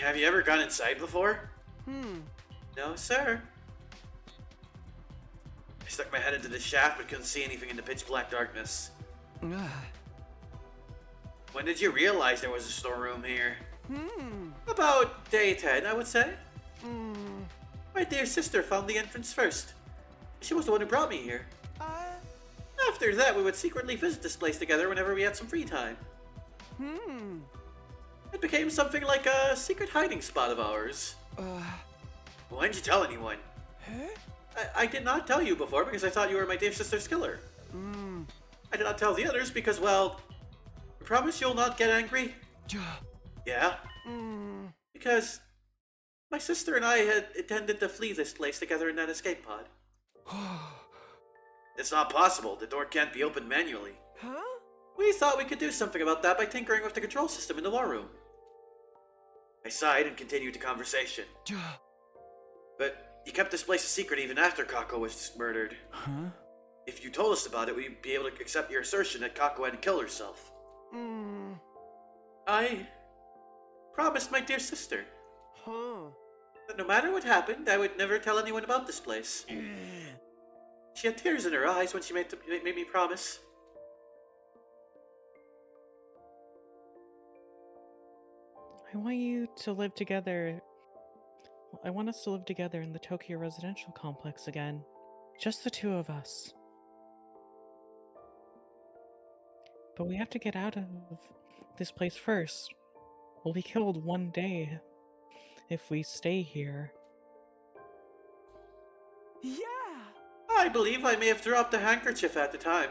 Have you ever gone inside before? No, sir. I stuck my head into the shaft but couldn't see anything in the pitch black darkness. When did you realize there was a storeroom here? About day 10, I would say. My dear sister found the entrance first. She was the one who brought me here. After that, we would secretly visit this place together whenever we had some free time. It became something like a secret hiding spot of ours. Why didn't you tell anyone? I did not tell you before because I thought you were my dear sister's killer. I did not tell the others because, well, I promise you'll not get angry. Yeah? Because my sister and I had intended to flee this place together in that escape pod. It's not possible. The door can't be opened manually. We thought we could do something about that by tinkering with the control system in the war room. I sighed and continued the conversation. But you kept this place a secret even after Kako was murdered. If you told us about it, we'd be able to accept your assertion that Kako hadn't killed herself. I promised my dear sister that no matter what happened, I would never tell anyone about this place. She had tears in her eyes when she made me promise. I want you to live together. I want us to live together in the Tokyo residential complex again. Just the two of us. But we have to get out of this place first. We'll be killed one day if we stay here. Yeah! I believe I may have dropped a handkerchief at the time.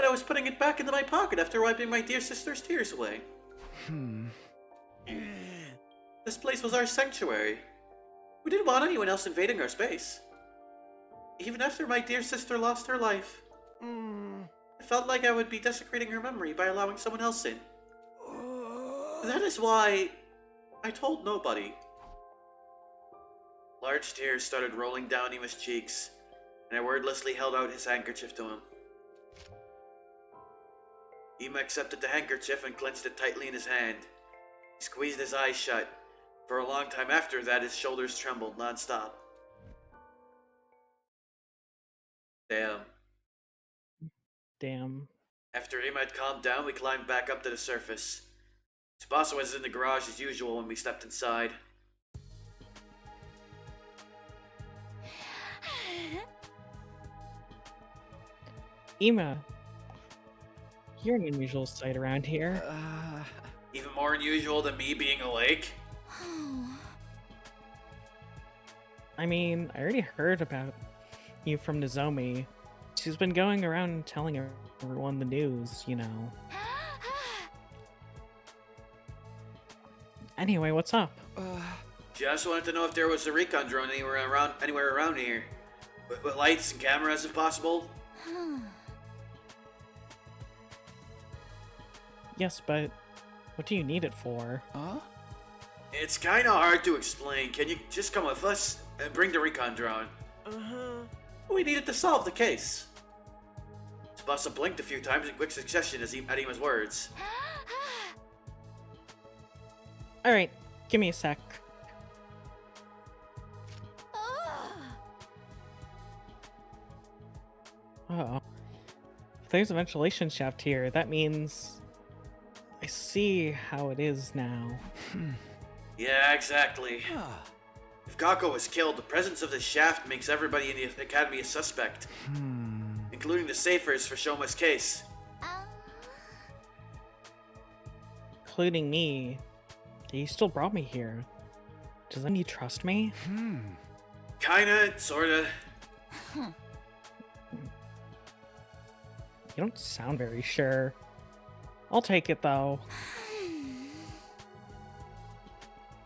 But I was putting it back into my pocket after wiping my dear sister's tears away. This place was our sanctuary. We didn't want anyone else invading our space. Even after my dear sister lost her life. I felt like I would be desecrating her memory by allowing someone else in. That is why I told nobody. Large tears started rolling down Ima's cheeks, and I wordlessly held out his handkerchief to him. Ima accepted the handkerchief and clenched it tightly in his hand. He squeezed his eyes shut. For a long time after that, his shoulders trembled non-stop. Damn. After Ima had calmed down, we climbed back up to the surface. Tsubasa was in the garage as usual when we stepped inside. Ima, you're an unusual sight around here. Even more unusual than me being awake. I mean, I already heard about you from Nozomi. She's been going around telling everyone the news, you know. Anyway, what's up? Just wanted to know if there was a recon drone anywhere around here. With lights and cameras if possible. Yes, but what do you need it for? It's kinda hard to explain. Can you just come with us and bring the recon drone? We needed to solve the case. Tsubasa blinked a few times in quick succession as at Ima's words. Alright, give me a sec. Uh-oh. If there's a ventilation shaft here, that means I see how it is now. Yeah, exactly. If Gakko was killed, the presence of the shaft makes everybody in the academy a suspect. Including the Safers for Shoma's case. Including me. You still brought me here. Doesn't he trust me? Kinda, sorta. You don't sound very sure. I'll take it, though.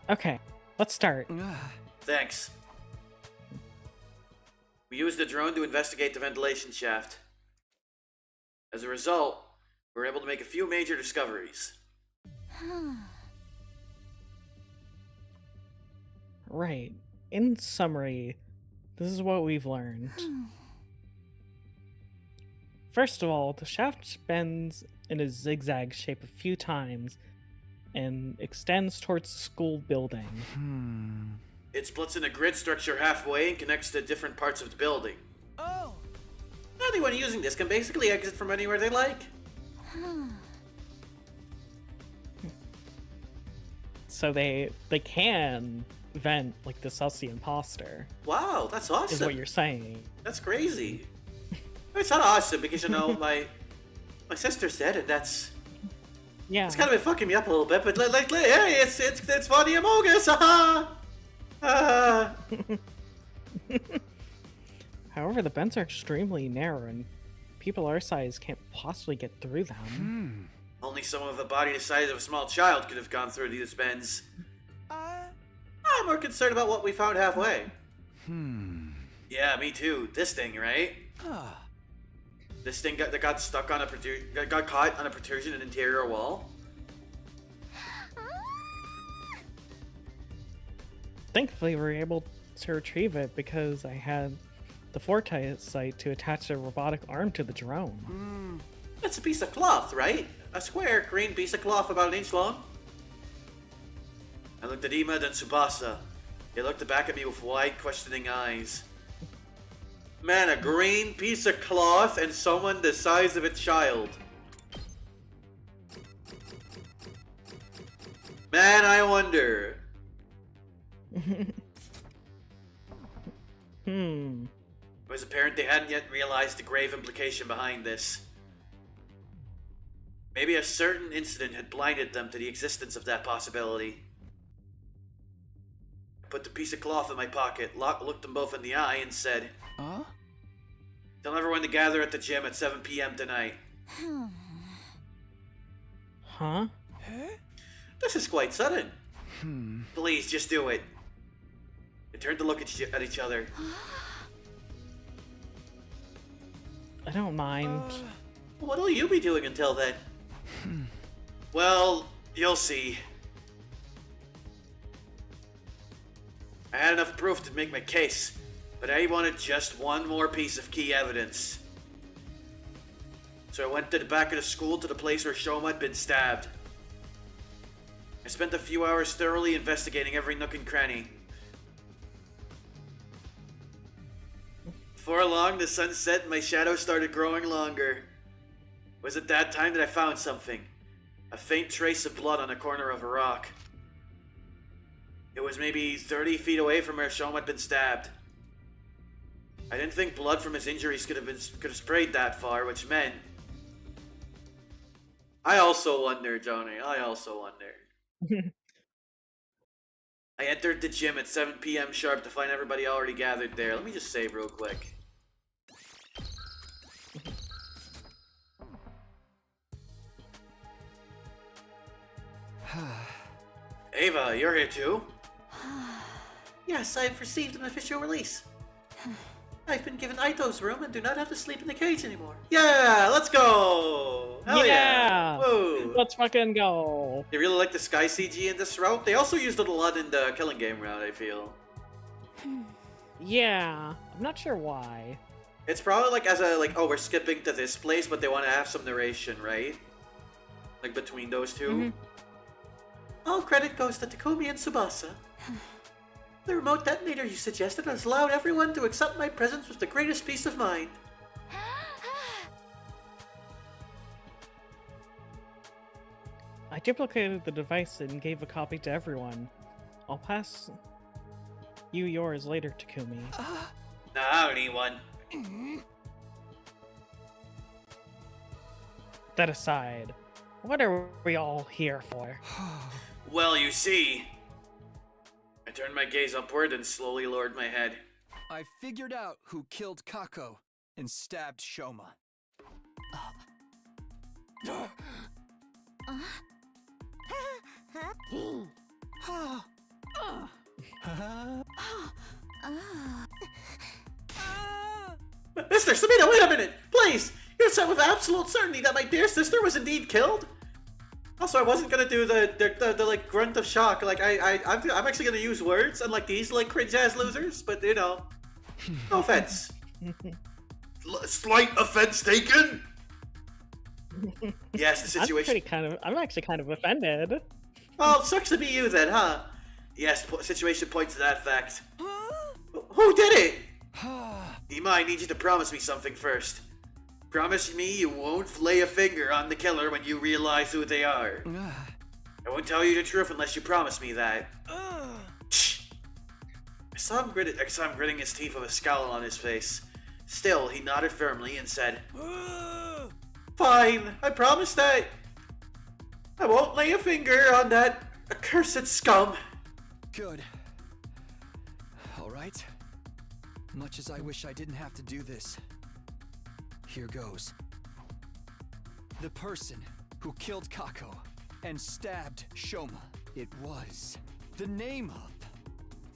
Okay, let's start. Thanks. We used the drone to investigate the ventilation shaft. As a result, we were able to make a few major discoveries. Right. In summary, this is what we've learned. First of all, the shaft bends in a zigzag shape a few times and extends towards the school building. It splits in a grid structure halfway and connects to different parts of the building. Anyone using this can basically exit from anywhere they like. So they can vent like the Sussy imposter. Wow, that's awesome. Is what you're saying. That's crazy. It's not awesome because, you know, my sister's dead and that's... Yeah. It's kind of been fucking me up a little bit, but like hey, it's funny Amogus, However, the vents are extremely narrow and people our size can't possibly get through them. Only someone with a body the size of a small child could have gone through these bends. I'm more concerned about what we found halfway. Yeah, me too. This thing, right? This thing got stuck on got caught on a protrusion in an interior wall. Thankfully, we were able to retrieve it because I had the foresight to attach a robotic arm to the drone. That's a piece of cloth, right? A square green piece of cloth about 1 inch long. I looked at Ima, then Tsubasa. They looked back at me with wide, questioning eyes. Man, a green piece of cloth and someone the size of a child. Man, I wonder. It was apparent they hadn't yet realized the grave implication behind this. Maybe a certain incident had blinded them to the existence of that possibility. I put the piece of cloth in my pocket, looked them both in the eye, and said, Tell everyone to gather at the gym at 7 p.m. tonight. Huh? This is quite sudden. Please, just do it. They turned to look at each other. I don't mind. What'll you be doing until then? Well, you'll see. I had enough proof to make my case, but I wanted just one more piece of key evidence. So I went to the back of the school to the place where Shoma had been stabbed. I spent a few hours thoroughly investigating every nook and cranny. Before long, the sun set and my shadow started growing longer. It was at that time that I found something. A faint trace of blood on a corner of a rock. It was maybe 30 feet away from where Shoma had been stabbed. I didn't think blood from his injuries could have sprayed that far, which meant... I also wonder, Johnny. I also wonder. I entered the gym at 7 p.m. sharp to find everybody already gathered there. Let me just save real quick. Ava, you're here too? Yes, I've received an official release. I've been given Aito's room and do not have to sleep in the cage anymore. Yeah, let's go! Hell yeah! Woo! Let's fucking go! They really like the sky CG in this route. They also used it a lot in the Killing Game route, I feel. Yeah, I'm not sure why. It's probably like as a, oh, we're skipping to this place, but they want to have some narration, right? Like between those two. All credit goes to Takumi and Tsubasa. The remote detonator you suggested has allowed everyone to accept my presence with the greatest peace of mind. I duplicated the device and gave a copy to everyone. I'll pass you yours later, Takumi. Nah, I don't need one. That aside, what are we all here for? Well, you see... I turned my gaze upward and slowly lowered my head. I figured out who killed Kako and stabbed Shoma. Mr. Sabino, wait a minute! Please! You said with absolute certainty that my dear sister was indeed killed? Also, I wasn't gonna do the like grunt of shock. Like I'm actually gonna use words unlike these like cringe ass losers. But you know, no offense. Slight offense taken. Yes, the situation. I'm actually kind of offended. Well, it sucks to be you then, huh? Yes, situation points to that fact. Who did it? Ima, I need you to promise me something first. Promise me you won't lay a finger on the killer when you realize who they are. I won't tell you the truth unless you promise me that. Shh. I saw him gritting his teeth with a scowl on his face. Still, he nodded firmly and said, Fine, I promise that. I won't lay a finger on that accursed scum. Good. Alright. Much as I wish I didn't have to do this. Here goes. The person who killed Kako and stabbed Shoma. It was. The name of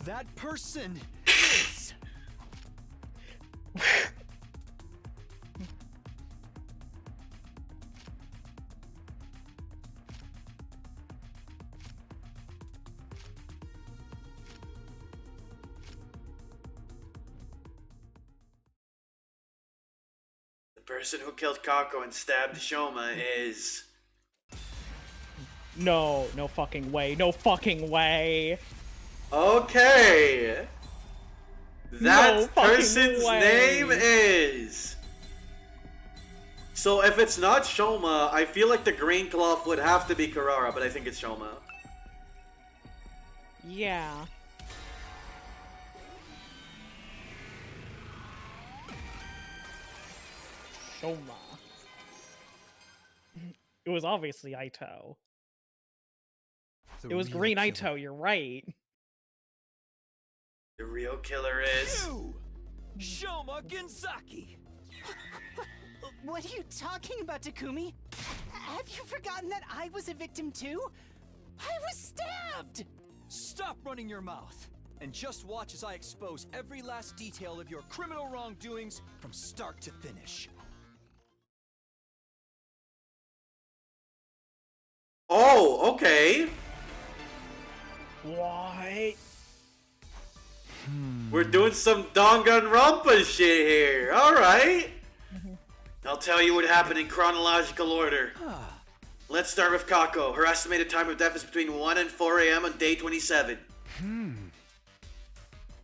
that person is... The person who killed Kako and stabbed Shoma is... No fucking way. No fucking way. Okay. That No person's way. name is... So if it's not Shoma, I feel like the green cloth would have to be Karara, but I think it's Shoma. Yeah. Shoma. It was obviously Aito. It was Green Aito, you're right. The real killer is... You! Shoma Gensaki! What are you talking about, Takumi? Have you forgotten that I was a victim too? I was stabbed! Stop running your mouth, and just watch as I expose every last detail of your criminal wrongdoings from start to finish. Oh, okay. What? We're doing some Danganronpa shit here. Alright. I'll tell you what happened in chronological order. Let's start with Kako. Her estimated time of death is between 1 and 4 a.m. on day 27.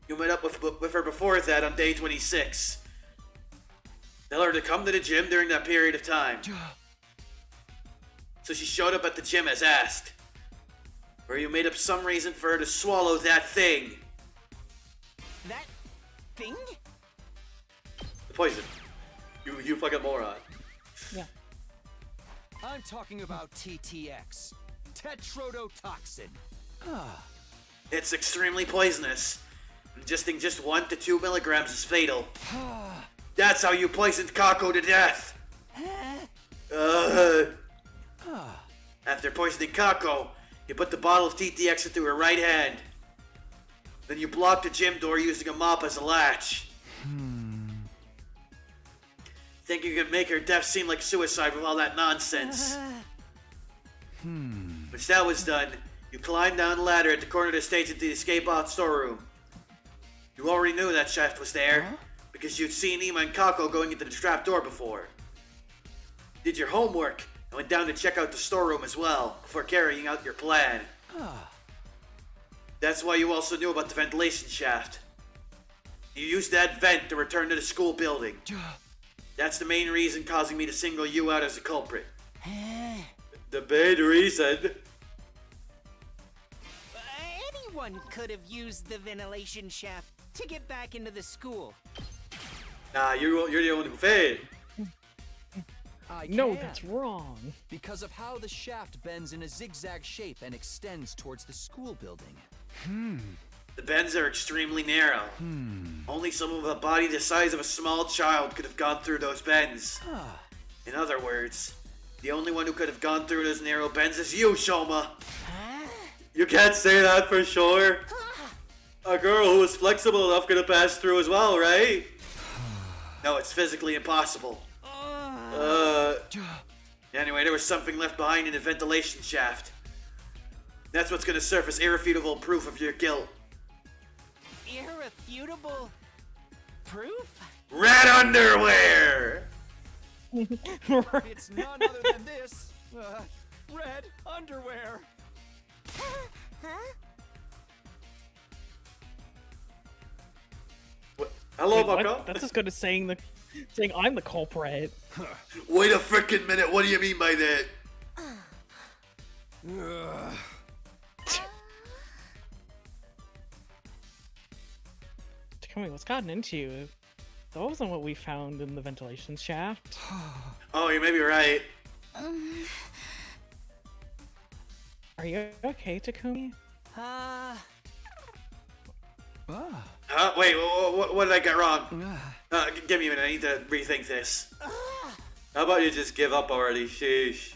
You met up with her before that on day 26. Tell her to come to the gym during that period of time. So she showed up at the gym as asked. Where you made up some reason for her to swallow that thing. That thing? The poison. You fucking moron. Yeah. I'm talking about TTX. Tetrodotoxin. It's extremely poisonous. Ingesting just 1 to 2 milligrams is fatal. That's how you poisoned Kako to death. After poisoning Kako, you put the bottle of TTX into her right hand. Then you blocked the gym door using a mop as a latch. Think you could make her death seem like suicide with all that nonsense. Once that was done, you climbed down the ladder at the corner of the stage into the escape out storeroom. You already knew that shaft was there, because you'd seen Ima and Kako going into the trapdoor before. Did your homework, and went down to check out the storeroom as well, before carrying out your plan. That's why you also knew about the ventilation shaft. You used that vent to return to the school building. That's the main reason causing me to single you out as a culprit. The main reason? Anyone could have used the ventilation shaft to get back into the school. Nah, you're the one who failed. No, that's wrong. Because of how the shaft bends in a zigzag shape and extends towards the school building. The bends are extremely narrow. Only someone with a body the size of a small child could have gone through those bends. In other words, the only one who could have gone through those narrow bends is you, Shoma. You can't say that for sure. A girl who is flexible enough could have passed through as well, right? No, it's physically impossible. Anyway, there was something left behind in the ventilation shaft. That's what's gonna serve as irrefutable proof of your guilt. Irrefutable proof? Red underwear! It's none other than this. Red underwear. What? Hello, Wait, Bucko? what? That's as good as saying I'm the culprit. Wait a frickin' minute, what do you mean by that? Takumi, what's gotten into you? That wasn't what we found in the ventilation shaft. Oh, you may be right. Are you okay, Takumi? Wait, what did I get wrong? Give me a minute, I need to rethink this. How about you just give up already? Sheesh.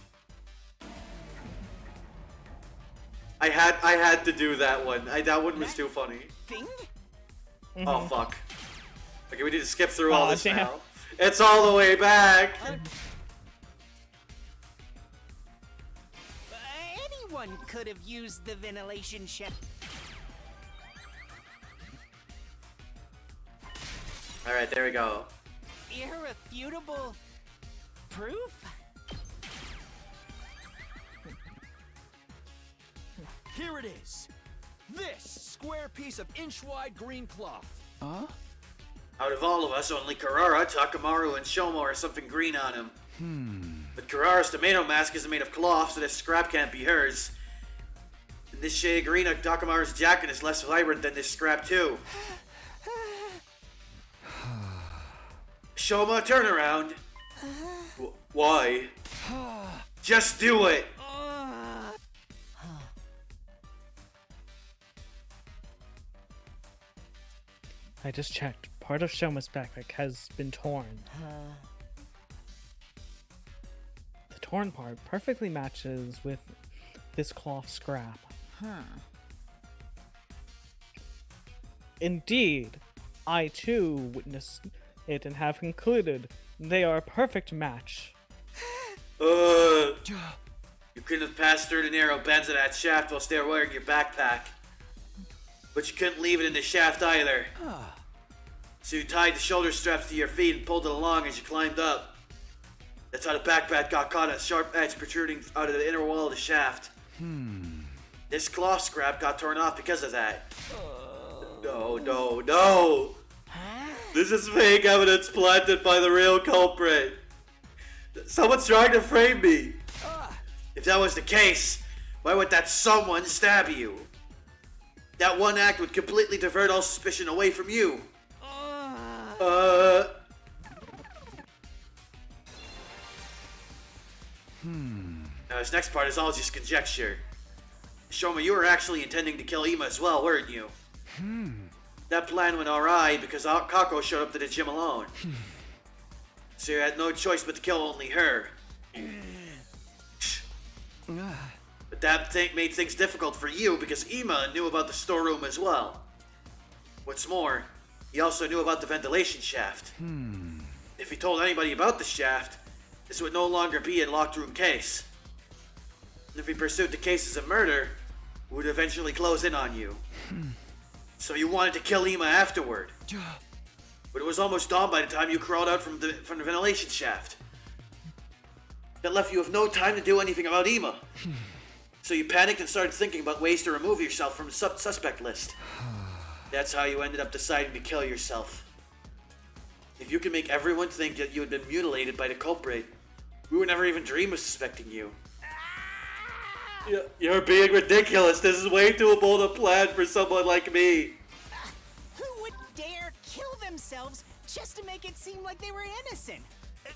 I had to do that one. That one was too funny. Thing? Oh fuck. Okay, we need to skip through all this damn. now. It's all the way back. Anyone could have used the ventilation shaft. All right, there we go. Irrefutable proof? Here it is. This square piece of inch-wide green cloth. Out of all of us, only Karara, Takamaru, and Shomo are something green on him. But Karara's tomato mask isn't made of cloth, so this scrap can't be hers. And this shade of green on Takamaru's jacket is less vibrant than this scrap too. Shoma, turn around. Why? Just do it. I just checked. Part of Shoma's backpack has been torn. torn part perfectly matches with this cloth scrap. Huh. Indeed, I too witnessed it and have concluded they are a perfect match. You couldn't have passed through the narrow bends of that shaft while still wearing your backpack. But you couldn't leave it in the shaft either. So you tied the shoulder straps to your feet and pulled it along as you climbed up. That's how the backpack got caught at a sharp edge protruding out of the inner wall of the shaft. This cloth scrap got torn off because of that. No. This is fake evidence planted by the real culprit. Someone's trying to frame me. If that was the case, why would that someone stab you? That one act would completely divert all suspicion away from you. Now this next part is all just conjecture. Shoma, you were actually intending to kill Ima as well, weren't you? That plan went awry because Kako showed up to the gym alone. So you had no choice but to kill only her. But that made things difficult for you because Ima knew about the storeroom as well. What's more, he also knew about the ventilation shaft. If he told anybody about the shaft, this would no longer be a locked room case. And if he pursued the case as a murder, it would eventually close in on you. So you wanted to kill Ima afterward. But it was almost dawn by the time you crawled out from the ventilation shaft. That left you with no time to do anything about Ima. So you panicked and started thinking about ways to remove yourself from the suspect list. That's how you ended up deciding to kill yourself. If you can make everyone think that you had been mutilated by the culprit, we would never even dream of suspecting you. You're being ridiculous. This is way too bold a plan for someone like me. Who would dare kill themselves just to make it seem like they were innocent?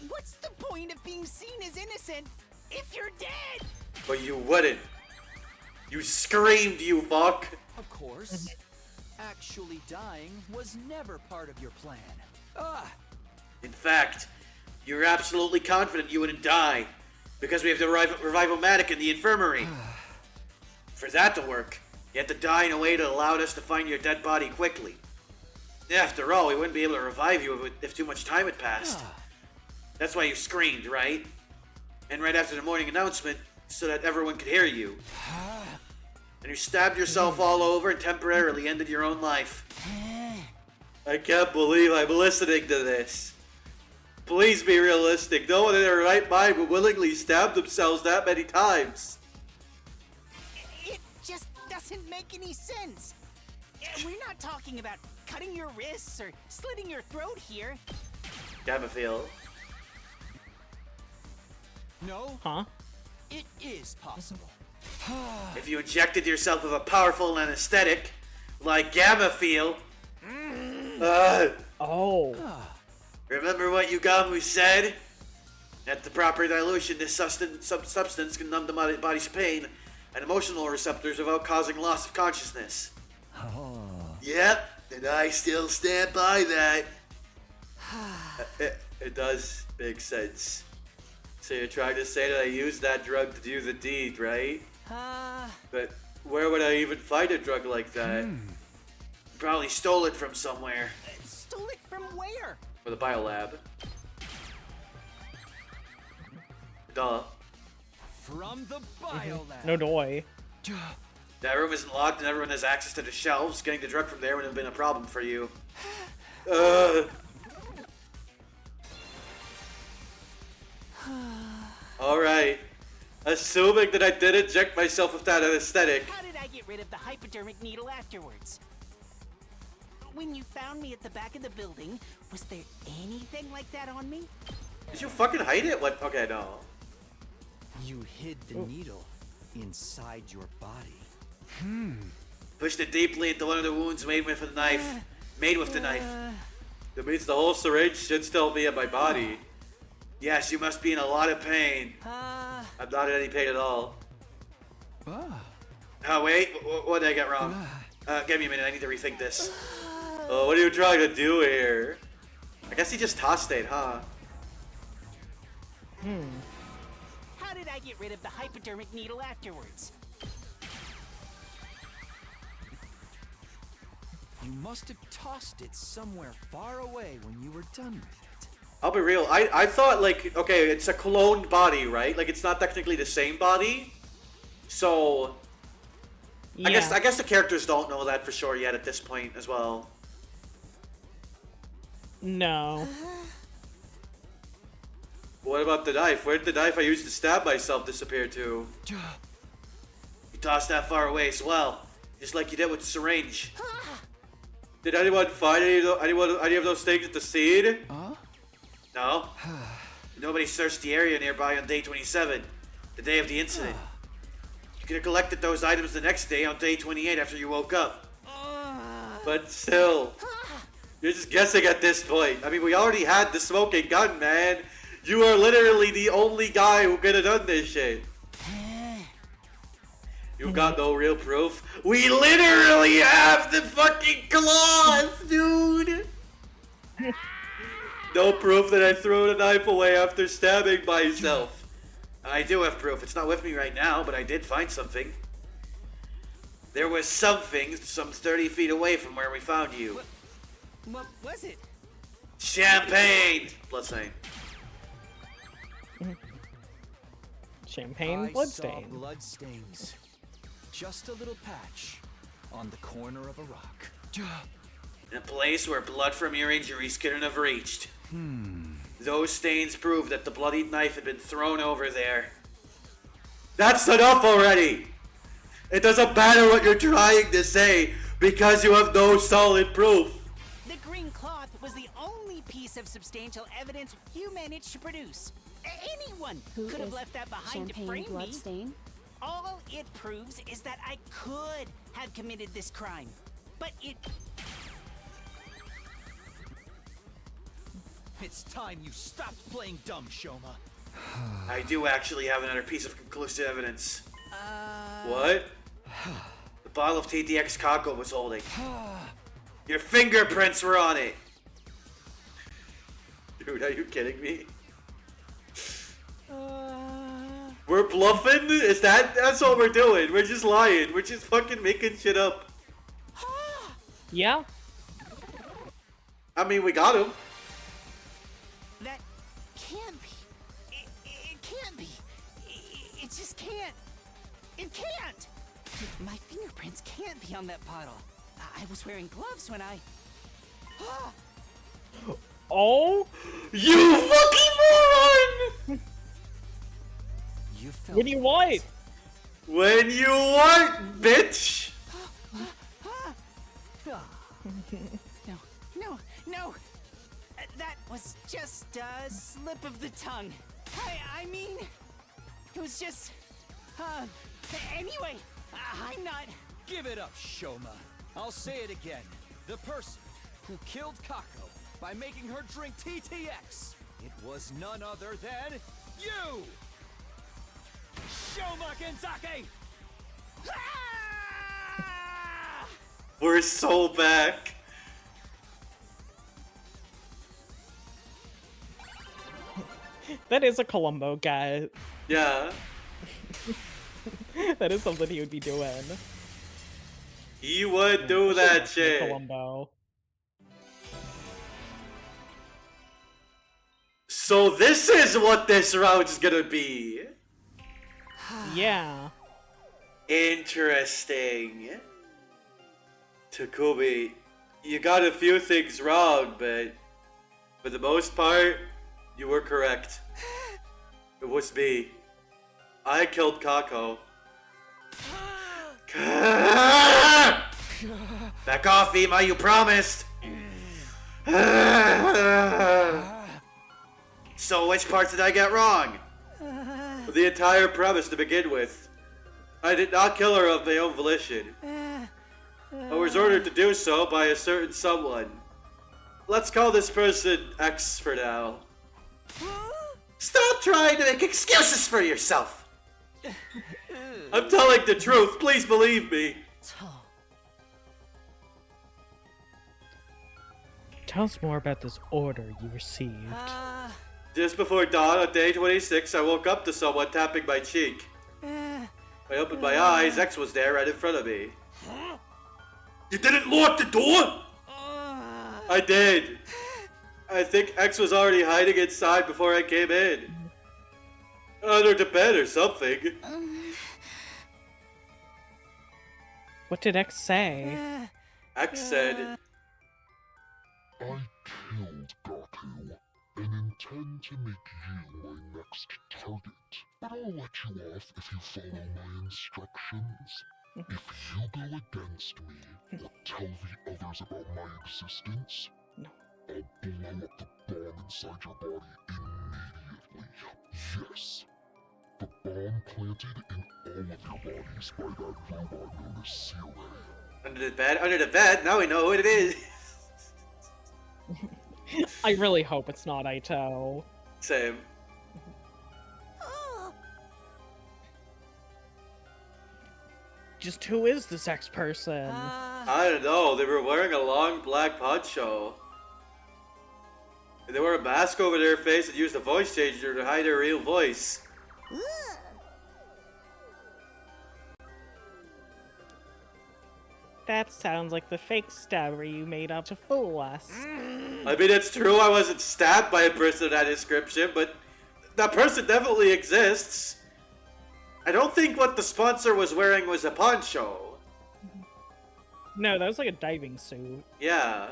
What's the point of being seen as innocent if you're dead? But you wouldn't. You screamed, you fuck. Of course. Actually dying was never part of your plan. In fact, you're absolutely confident you wouldn't die because we have to revive Omatic in the infirmary. For that to work, you had to die in a way that allowed us to find your dead body quickly. After all, we wouldn't be able to revive you if too much time had passed. That's why you screamed, right? And right after the morning announcement, so that everyone could hear you. And you stabbed yourself all over and temporarily ended your own life. I can't believe I'm listening to this. Please be realistic. No one in their right mind would willingly stab themselves that many times. It just doesn't make any sense. We're not talking about cutting your wrists or slitting your throat here. Gamma feel. No. Huh? It is possible. If you injected yourself with a powerful anesthetic, like Gamma feel. Remember what Yugamu said? At the proper dilution, this substance can numb the body's pain and emotional receptors without causing loss of consciousness. Yep, and I still stand by that. It does make sense. So you're trying to say that I used that drug to do the deed, right? But where would I even find a drug like that? Probably stole it from somewhere. Stole it from where? Or the biolab. Duh. From the biolab. No doy. That room isn't locked and everyone has access to the shelves. Getting the drug from there would have been a problem for you. Alright. Assuming that I did inject myself with that anesthetic. How did I get rid of the hypodermic needle afterwards? When you found me at the back of the building, was there anything like that on me? Did you fucking hide it? What? Okay, no. You hid the needle inside your body. Pushed it deeply into one of the wounds made with the knife. That means the whole syringe should still be in my body. Yes, you must be in a lot of pain. I'm not in any pain at all. Oh, wait. What did I get wrong? Give me a minute. I need to rethink this. Oh, what are you trying to do here? I guess he just tossed it, huh? How did I get rid of the hypodermic needle afterwards? You must have tossed it somewhere far away when you were done with it. I'll be real. I thought, like, okay, it's a cloned body, right? Like, it's not technically the same body. So, Yeah. I guess the characters don't know that for sure yet at this point as well. No. What about the knife? Where did the knife I used to stab myself disappear to? You tossed that far away as well, just like you did with the syringe. Did anyone find any of those things at the scene? Huh? No. Nobody searched the area nearby on day 27, the day of the incident. You could have collected those items the next day on day 28 after you woke up. But still, you're just guessing at this point. I mean, we already had the smoking gun, man. You are literally the only guy who could have done this shit. You've got no real proof. We literally have the fucking claws, dude! No proof that I threw the knife away after stabbing myself. I do have proof. It's not with me right now, but I did find something. There was something some 30 feet away from where we found you. What was it? Champagne! Bloodstain. Champagne I bloodstain. saw bloodstains. Just a little patch on the corner of a rock. In a place where blood from your injuries couldn't have reached. Those stains prove that the bloodied knife had been thrown over there. That's enough already! It doesn't matter what you're trying to say, because you have no solid proof. The green cloth was the only piece of substantial evidence you managed to produce. Anyone could have left that behind to frame me. Bloodstain? All it proves is that I could have committed this crime. But it... It's time you stopped playing dumb, Shoma. I do actually have another piece of conclusive evidence. What? The bottle of TTX Kako was holding. Your fingerprints were on it! Dude, are you kidding me? We're bluffing? That's what we're doing. We're just lying. We're just fucking making shit up. Yeah. I mean, we got him. That can't be. It can't be. It just can't. It can't! My fingerprints can't be on that bottle. I was wearing gloves when I... Oh? You fucking moron! You felt What do you want? When you want, bitch! No! That was just a slip of the tongue. I mean, it was just... anyway, I'm not... Give it up, Shoma. I'll say it again. The person who killed Kako by making her drink TTX, it was none other than you! Shoma Genzake! We're so back. That is a Columbo guy. Yeah. That is something he would be doing. He would do that shit. Columbo. So this is what this round's gonna be. Yeah. Interesting. Takumi, you got a few things wrong, but for the most part, you were correct. It was me. I killed Kako. Back off, Ema, you promised! So which parts did I get wrong? The entire premise to begin with. I did not kill her of my own volition. I was ordered to do so by a certain someone. Let's call this person X for now. Stop trying to make excuses for yourself! I'm telling the truth, please believe me. Tell us more about this order you received. Just before dawn on day 26, I woke up to someone tapping my cheek. I opened my eyes, X was there right in front of me. You didn't lock the door? I did. I think X was already hiding inside before I came in. Under the bed or something. What did X say? X said, I killed Gaku and intend to make you my next target. But I'll let you off if you follow my instructions. If you go against me or tell the others about my existence, I'll blow up the bomb inside your body immediately. Yes, the bomb planted in all of your bodies by that robot known as CRA. under the bed, now we know what it is. I really hope it's not Aito. Same. Just who is this X person? I don't know, they were wearing a long black poncho. They wore a mask over their face and used a voice changer to hide their real voice. That sounds like the fake stabber you made up to fool us. I mean, it's true I wasn't stabbed by a person of that description, but that person definitely exists. I don't think what the sponsor was wearing was a poncho. No, that was like a diving suit. Yeah.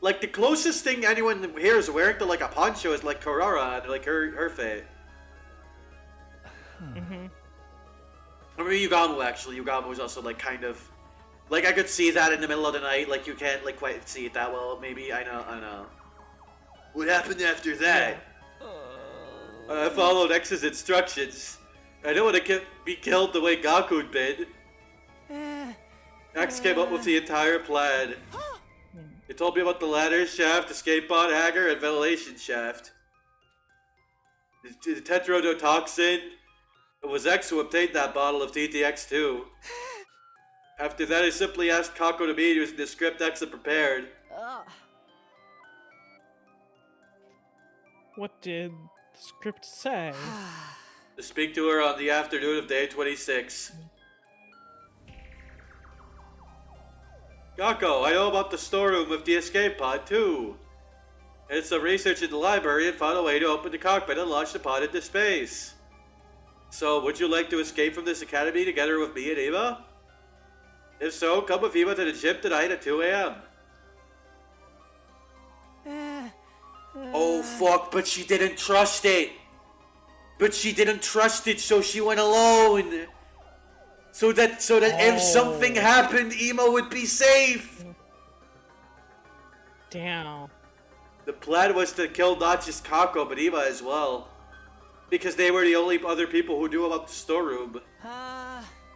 Like, the closest thing anyone here is wearing to, like, a poncho is, like, Korora and, like, her fate. Mm-hmm. I mean, Yugamu, actually. Yugamu was also, like, kind of... Like, I could see that in the middle of the night. Like, you can't, like, quite see it that well, maybe. I know. What happened after that? I followed X's instructions. I didn't want to be killed the way Gaku did. X came up with the entire plan. He told me about the ladder shaft, escape pod hanger, and ventilation shaft. The tetrodotoxin. It was X who obtained that bottle of TTX too. After that, I simply asked Kako to meet using the script X had prepared. What did the script say? To speak to her on the afternoon of day 26. Kako, I know about the storeroom with the escape pod too. I did some research in the library and found a way to open the cockpit and launch the pod into space. So, would you like to escape from this academy together with me and Eva? If so, come with Eva to the gym tonight at 2 a.m. Oh fuck, but she didn't trust it! So she went alone! So that if something happened, Ema would be safe! Damn. The plan was to kill not just Kako, but Ema as well. Because they were the only other people who knew about the storeroom.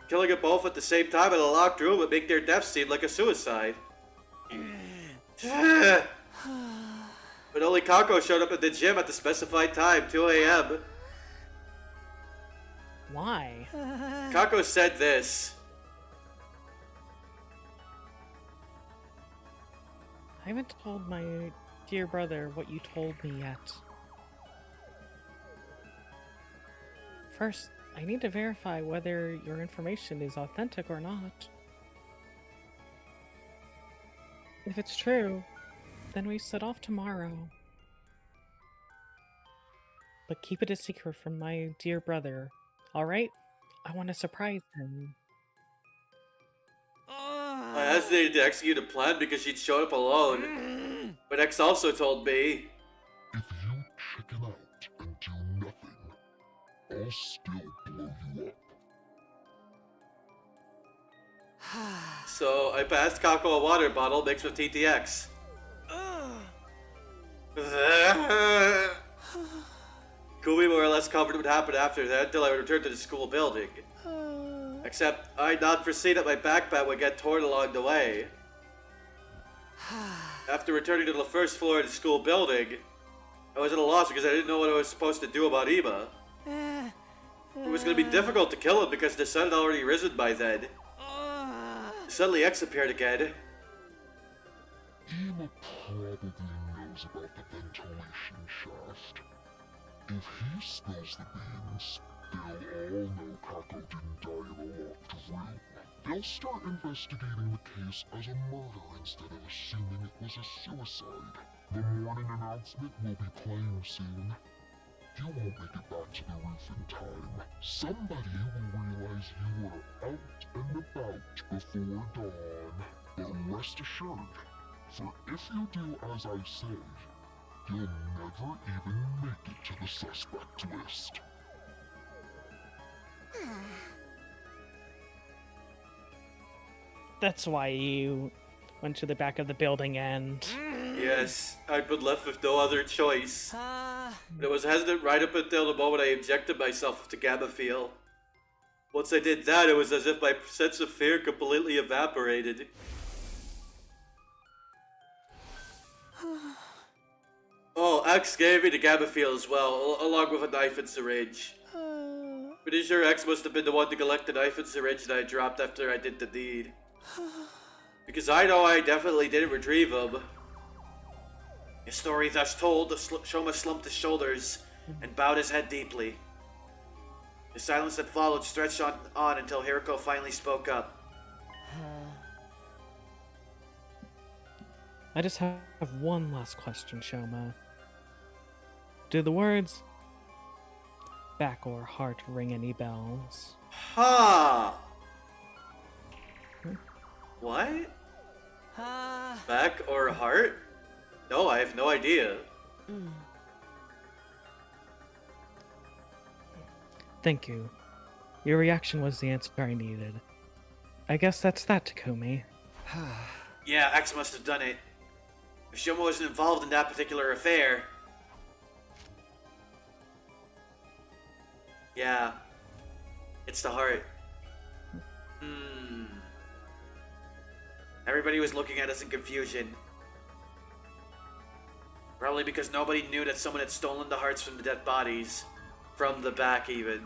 Killing them both at the same time in a locked room would make their death seem like a suicide. But only Kako showed up at the gym at the specified time, 2 a.m. Why? Kako said this. I haven't told my dear brother what you told me yet. First, I need to verify whether your information is authentic or not. If it's true, then we set off tomorrow. But keep it a secret from my dear brother, alright? I want to surprise him. I hesitated to execute a plan because she'd showed up alone. But X also told me, if you chicken out and do nothing, I'll still blow you up. So I passed Kako a water bottle mixed with TTX. Kumi more or less covered what happened after that until I returned to the school building. Except I'd not foreseen that my backpack would get torn along the way. After returning to the first floor of the school building, I was at a loss because I didn't know what I was supposed to do about Ema. It was going to be difficult to kill him because the sun had already risen by then. Suddenly X appeared again. Ema probably knows about the ventilation shaft. If he spills the beans, they'll all know Kako didn't die in a locked room. They'll start investigating the case as a murder instead of assuming it was a suicide. The morning announcement will be playing soon. You won't make it back to the roof in time. Somebody will realize you were out and about before dawn. But rest assured, for if you do as I say, you'll never even make it to the suspect list. That's why you went to the back of the building and... Yes, I'd been left with no other choice. But I was hesitant right up until the moment I injected myself with the gamma field. Once I did that, it was as if my sense of fear completely evaporated. Oh, X gave me the gamma field as well, along with a knife and syringe. Pretty sure X must have been the one to collect the knife and syringe that I dropped after I did the deed. Because I know I definitely didn't retrieve them. His story thus told, Shoma slumped his shoulders and bowed his head deeply. The silence that followed stretched on until Hiroko finally spoke up. I just have one last question, Shoma. Do the words back or heart ring any bells? Ha! What? Back or heart? No, I have no idea. Thank you. Your reaction was the answer I needed. I guess that's that, Takumi. Yeah, X must have done it. If Shoma wasn't involved in that particular affair... Yeah. It's the heart. Everybody was looking at us in confusion. Probably because nobody knew that someone had stolen the hearts from the dead bodies. From the back, even.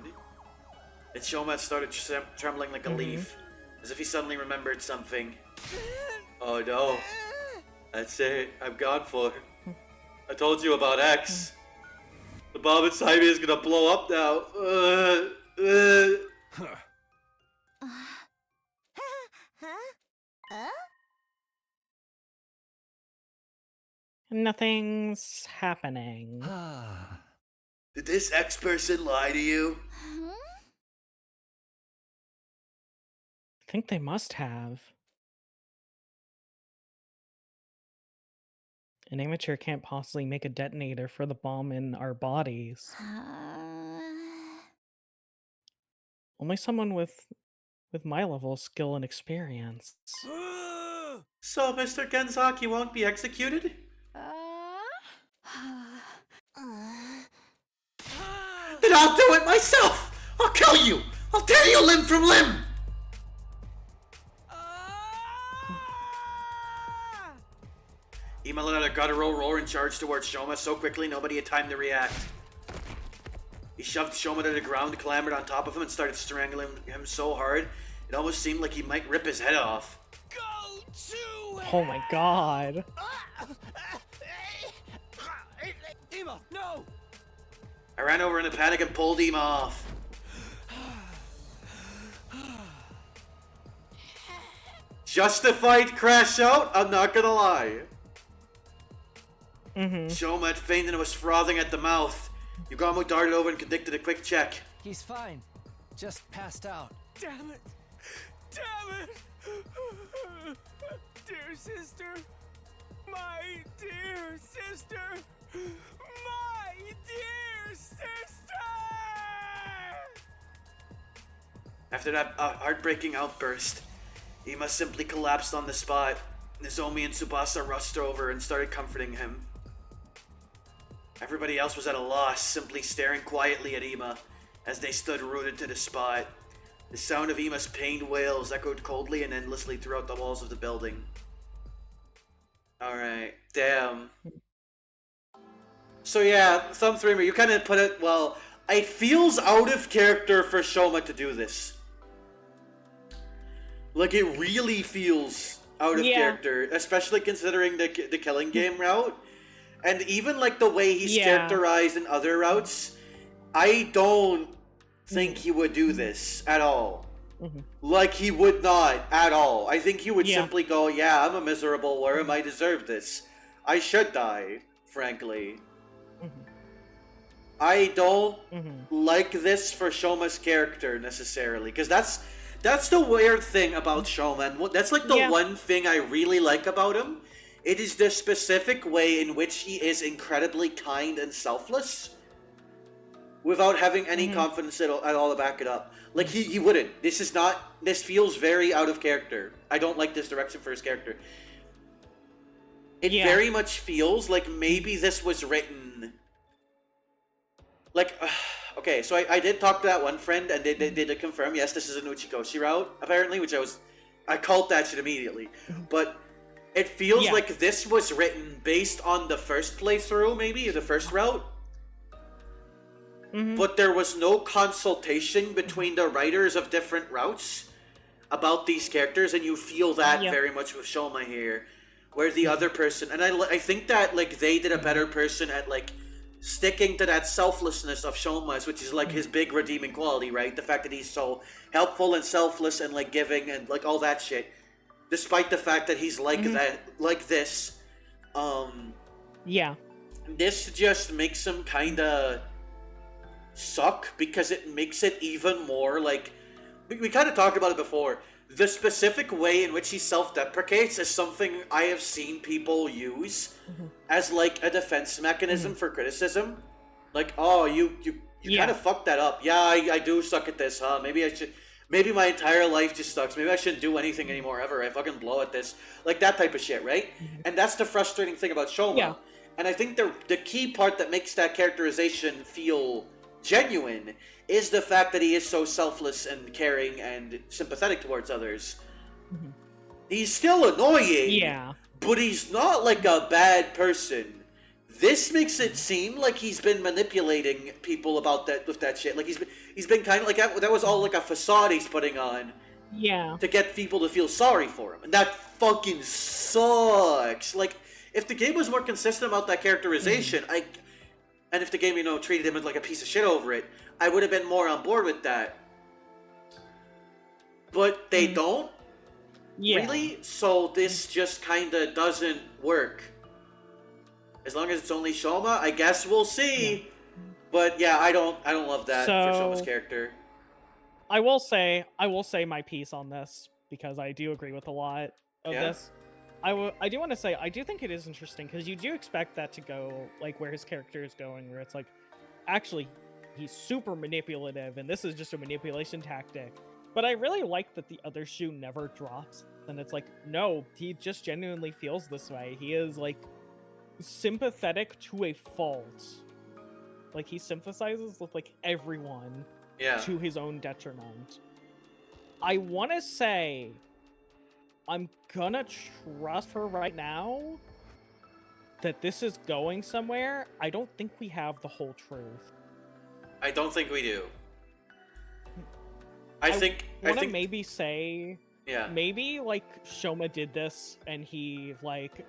And Shoma started trembling like a leaf, as if he suddenly remembered something. Oh no. That's it. I'm gone for. I told you about X. The bomb inside me is gonna blow up now. Nothing's happening. Did this X person lie to you? I think they must have. An amateur can't possibly make a detonator for the bomb in our bodies. Only someone with my level of skill and experience. So Mr. Genzaki won't be executed? Then I'll do it myself! I'll kill you! I'll tear you limb from limb! Ima let out a guttural roar and charged towards Shoma so quickly nobody had time to react. He shoved Shoma to the ground, clambered on top of him, and started strangling him so hard it almost seemed like he might rip his head off. Go to Oh my god. Ima, no! I ran over in a panic and pulled Ima off. Justified crash out? I'm not gonna lie. Shoma had fainted and was frothing at the mouth. Yugamu darted over and conducted a quick check. He's fine. Just passed out. Damn it! Damn it! Dear sister! My dear sister! My dear sister! After that heartbreaking outburst, Ima simply collapsed on the spot. Nozomi and Tsubasa rushed over and started comforting him. Everybody else was at a loss, simply staring quietly at Ima as they stood rooted to the spot. The sound of Ima's pained wails echoed coldly and endlessly throughout the walls of the building. Alright, damn. So yeah, Thumb Threamer, you kind of put it, well, it feels out of character for Shoma to do this. Like, it really feels out of character, especially considering the killing game route. And even like the way he's Yeah. characterized in other routes, I don't think he would do this at all. Like, he would not at all. I think he would simply go, yeah, I'm a miserable worm, I deserve this. I should die, frankly. I don't like this for Shoma's character, necessarily, because that's the weird thing about Shoma, and that's like the one thing I really like about him. It is the specific way in which he is incredibly kind and selfless, without having any confidence at all to back it up. Like, he wouldn't. This feels very out of character. I don't like this direction for his character. It very much feels like maybe this was written... Like, okay, so I did talk to that one friend, and they did confirm, yes, this is an Uchikoshi route, apparently, which I called that shit immediately. But it feels like this was written based on the first playthrough, maybe, or the first route. But there was no consultation between the writers of different routes about these characters, and you feel that very much with Shoma here, where the other person, and I think that, like, they did a better person at, like, sticking to that selflessness of Shoma's, which is like his big redeeming quality, right? The fact that he's so helpful and selfless and like giving and like all that shit, despite the fact that he's like that, like this. This just makes him kind of suck because it makes it even more like we kind of talked about it before. The specific way in which he self-deprecates is something I have seen people use as like a defense mechanism for criticism. Like, oh, you kind of fucked that up. Yeah, I do suck at this, huh? Maybe my entire life just sucks. Maybe I shouldn't do anything anymore ever. I fucking blow at this. Like that type of shit, right? And that's the frustrating thing about Shoma. And I think the key part that makes that characterization feel genuine is the fact that he is so selfless and caring and sympathetic towards others. He's still annoying, but he's not like a bad person. This makes it seem like he's been manipulating people about that with that shit. Like he's been kind of like that was all like a facade he's putting on. To get people to feel sorry for him, and that fucking sucks. Like if the game was more consistent about that characterization, and if the game, treated him like a piece of shit over it, I would have been more on board with that. But they don't, really, so this just kind of doesn't work. As long as it's only Shoma, I guess we'll see. But yeah, I don't love that for Shoma's character. I will say my piece on this, because I do agree with a lot of this. I do want to say, I do think it is interesting, because you do expect that to go, like, where his character is going, where it's like, actually, he's super manipulative, and this is just a manipulation tactic. But I really like that the other shoe never drops, and it's like, no, he just genuinely feels this way. He is, like, sympathetic to a fault. Like, he sympathizes with, like, everyone to his own detriment. I want to say... I'm gonna trust her right now that this is going somewhere. I don't think we have the whole truth. I don't think we do. I think maybe say maybe like Shoma did this and he like,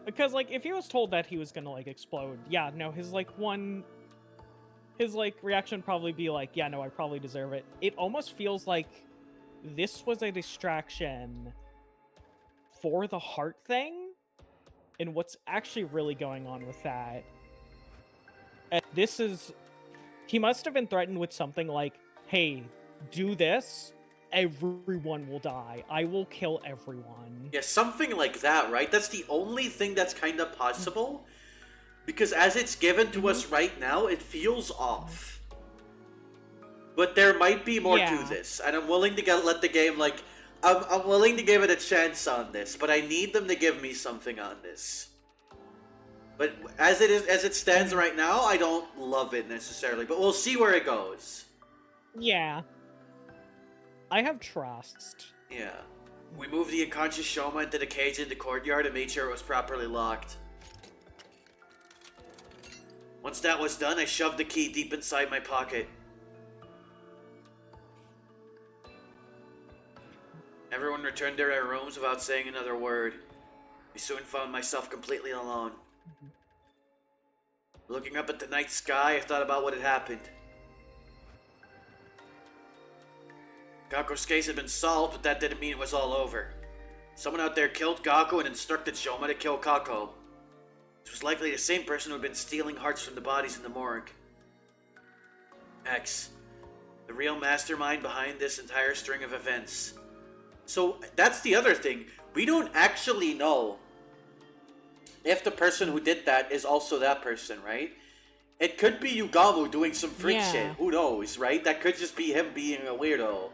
because like if he was told that he was gonna like explode, his reaction would probably be like, yeah, no, I probably deserve it. It almost feels like this was a distraction for the heart thing and what's actually really going on with that. And he must have been threatened with something like, hey, do this, everyone will die. I will kill everyone. Yeah, something like that, right? That's the only thing that's kind of possible. Because as it's given to us right now, it feels off. But there might be more to this, and I'm willing to let the game, like, I'm willing to give it a chance on this, but I need them to give me something on this. But as it stands right now, I don't love it necessarily, but we'll see where it goes. Yeah. I have trust. Yeah. We moved the unconscious Shoma into the cage in the courtyard and made sure it was properly locked. Once that was done, I shoved the key deep inside my pocket. Everyone returned to their rooms without saying another word. I soon found myself completely alone. Looking up at the night sky, I thought about what had happened. Gaku's case had been solved, but that didn't mean it was all over. Someone out there killed Gaku and instructed Shoma to kill Kako. This was likely the same person who had been stealing hearts from the bodies in the morgue. X. The real mastermind behind this entire string of events. So, that's the other thing. We don't actually know if the person who did that is also that person, right? It could be Yugamu doing some freak shit. Who knows, right? That could just be him being a weirdo.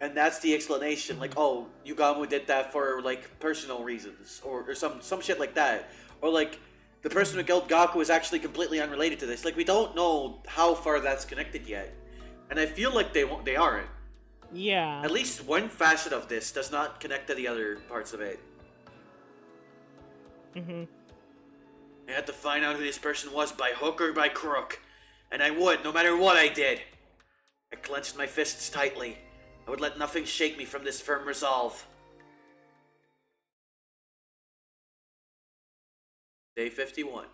And that's the explanation. Like, oh, Yugamu did that for, like, personal reasons. Or some shit like that. Or, like, the person who killed Gaku is actually completely unrelated to this. Like, we don't know how far that's connected yet. And I feel like they aren't. Yeah. At least one facet of this does not connect to the other parts of it. Mm-hmm. I had to find out who this person was by hook or by crook. And I would, no matter what I did. I clenched my fists tightly. I would let nothing shake me from this firm resolve. Day 51.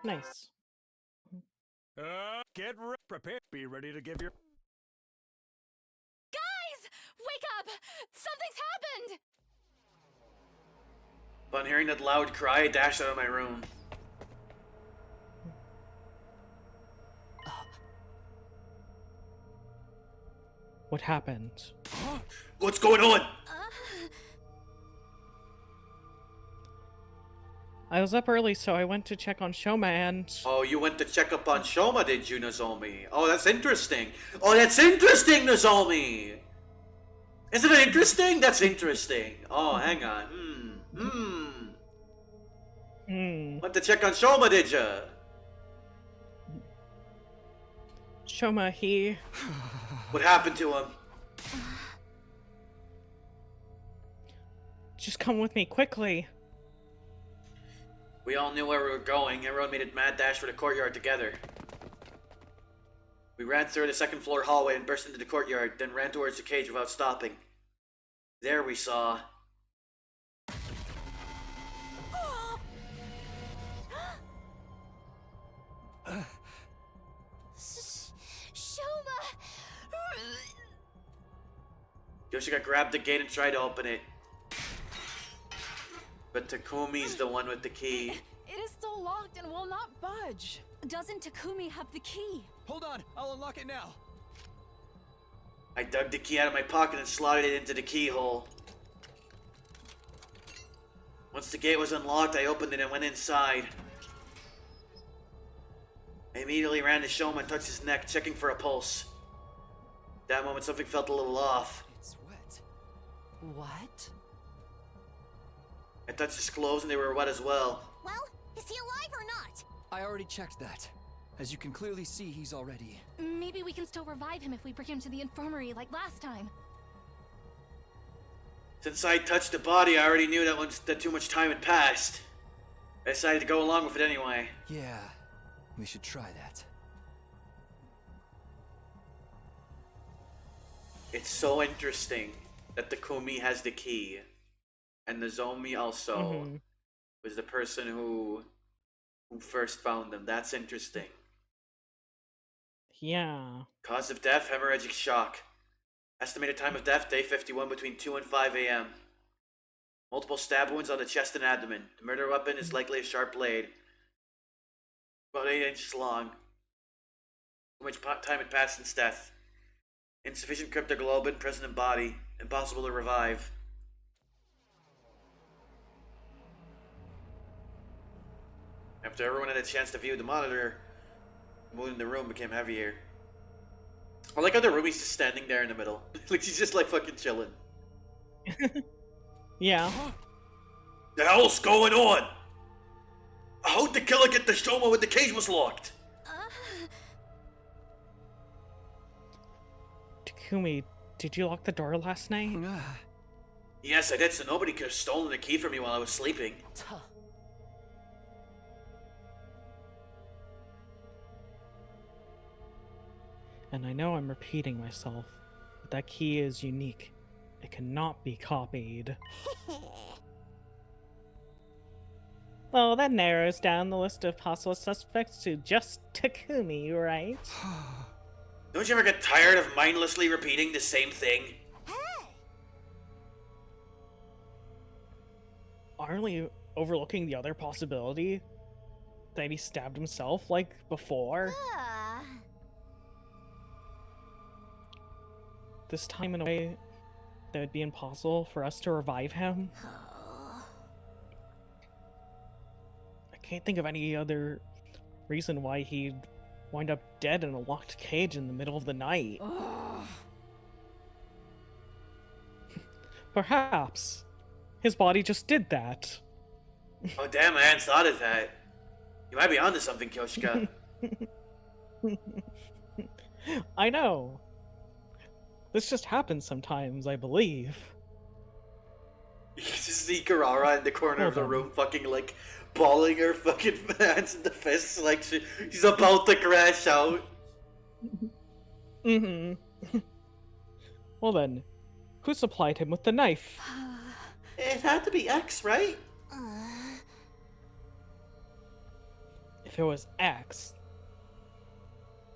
Nice. Prepare. Be ready to give your... Guys! Wake up! Something's happened! Upon hearing that loud cry, I dashed out of my room. What happened? What's going on? I was up early, so I went to check on Shoma and... Oh, you went to check up on Shoma, did you, Nozomi? Oh, that's interesting. Oh, that's interesting, Nozomi! Isn't it interesting? That's interesting. Oh, hang on. Went to check on Shoma, did ya? Shoma, he... What happened to him? Just come with me, quickly. We all knew where we were going. Everyone made a mad dash for the courtyard together. We ran through the second floor hallway and burst into the courtyard, then ran towards the cage without stopping. There we saw... Shoma! Yoshika grabbed the gate and tried to open it. But Takumi's the one with the key. It is still locked and will not budge. Doesn't Takumi have the key? Hold on, I'll unlock it now. I dug the key out of my pocket and slotted it into the keyhole. Once the gate was unlocked, I opened it and went inside. I immediately ran to Shoma and touched his neck, checking for a pulse. At that moment, something felt a little off. It's wet. What? I touched his clothes and they were wet as well. Well, is he alive or not? I already checked that. As you can clearly see, he's already... Maybe we can still revive him if we bring him to the infirmary like last time. Since I touched the body, I already knew that too much time had passed. I decided to go along with it anyway. Yeah, we should try that. It's so interesting that Takumi has the key. And Nozomi also was the person who first found them. That's interesting. Yeah. Cause of death, hemorrhagic shock. Estimated time of death, day 51, between 2 and 5 a.m. Multiple stab wounds on the chest and abdomen. The murder weapon is likely a sharp blade. About 8 inches long. Too much time had passed since death. Insufficient cryptoglobin present in body. Impossible to revive. After everyone had a chance to view the monitor, the mood in the room became heavier. I like how the roomie's just standing there in the middle. Like she's just like fucking chilling. Yeah. The hell's going on? How'd the killer get the Shoma when the cage was locked? Takumi, did you lock the door last night? Yes, I did, so nobody could have stolen the key from me while I was sleeping. And I know I'm repeating myself, but that key is unique. It cannot be copied. Well, that narrows down the list of possible suspects to just Takumi, right? Don't you ever get tired of mindlessly repeating the same thing? Aren't we overlooking the other possibility? That he stabbed himself like before? This time in a way that would be impossible for us to revive him? I can't think of any other reason why he'd wind up dead in a locked cage in the middle of the night. Perhaps his body just did that. Oh damn, I hadn't thought of that. You might be onto something, Kyoshika. I know. This just happens sometimes, I believe. You just see Karara in the corner of the room fucking like balling her fucking hands in the fists like she's about to crash out. Well then, who supplied him with the knife? It had to be X, right? If it was X,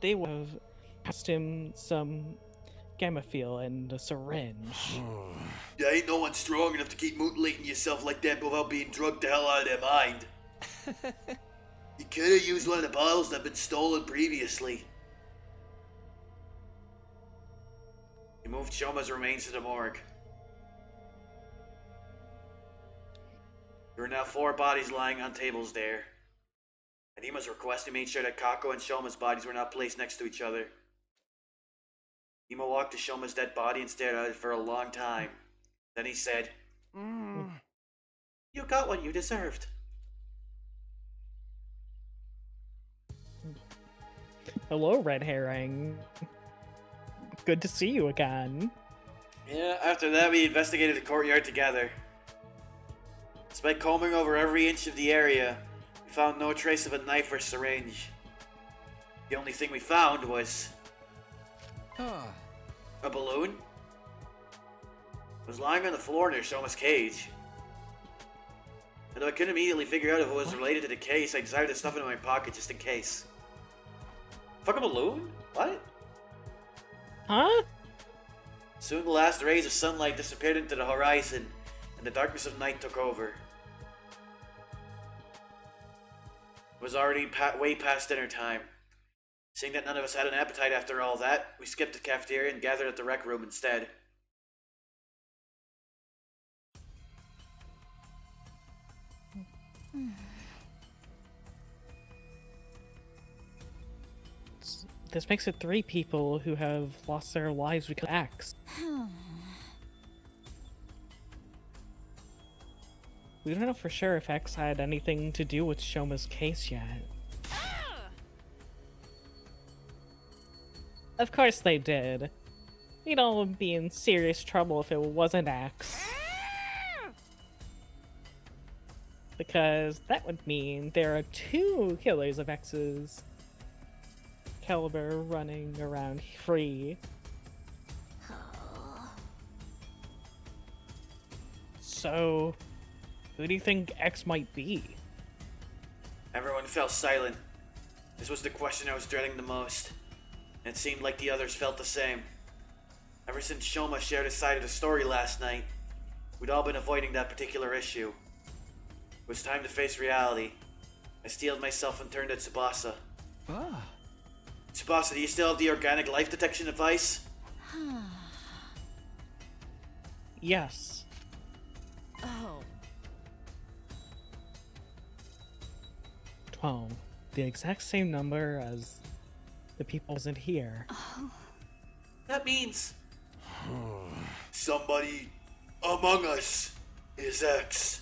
they would have passed him some Gammafiel and a syringe. There ain't no one strong enough to keep mutilating yourself like that without being drugged the hell out of their mind. You could have used one of the bottles that had been stolen previously. He moved Shoma's remains to the morgue. There are now 4 bodies lying on tables there. Anima's requested made sure that Kako and Shoma's bodies were not placed next to each other. Ima walked to Shoma's dead body and stared at it for a long time. Then he said, You got what you deserved. Hello, Red Herring. Good to see you again. Yeah, after that we investigated the courtyard together. Despite combing over every inch of the area, we found no trace of a knife or syringe. The only thing we found was... a balloon? It was lying on the floor near Shoma's cage. Although I couldn't immediately figure out if it was related to the case, I decided to stuff it in my pocket just in case. Fuck a balloon? What? Huh? Soon the last rays of sunlight disappeared into the horizon, and the darkness of night took over. It was already way past dinner time. Seeing that none of us had an appetite after all that, we skipped the cafeteria and gathered at the rec room instead. This makes it 3 people who have lost their lives because of X. We don't know for sure if X had anything to do with Shoma's case yet. Of course they did. We'd all be in serious trouble if it wasn't X. Because that would mean there are 2 killers of X's caliber running around free. So, who do you think X might be? Everyone fell silent. This was the question I was dreading the most. And it seemed like the others felt the same. Ever since Shoma shared his side of the story last night, we'd all been avoiding that particular issue. It was time to face reality. I steeled myself and turned at Tsubasa. Tsubasa, do you still have the organic life detection device? Yes. Oh. 12. The exact same number as the people wasn't here. That means... somebody among us is X.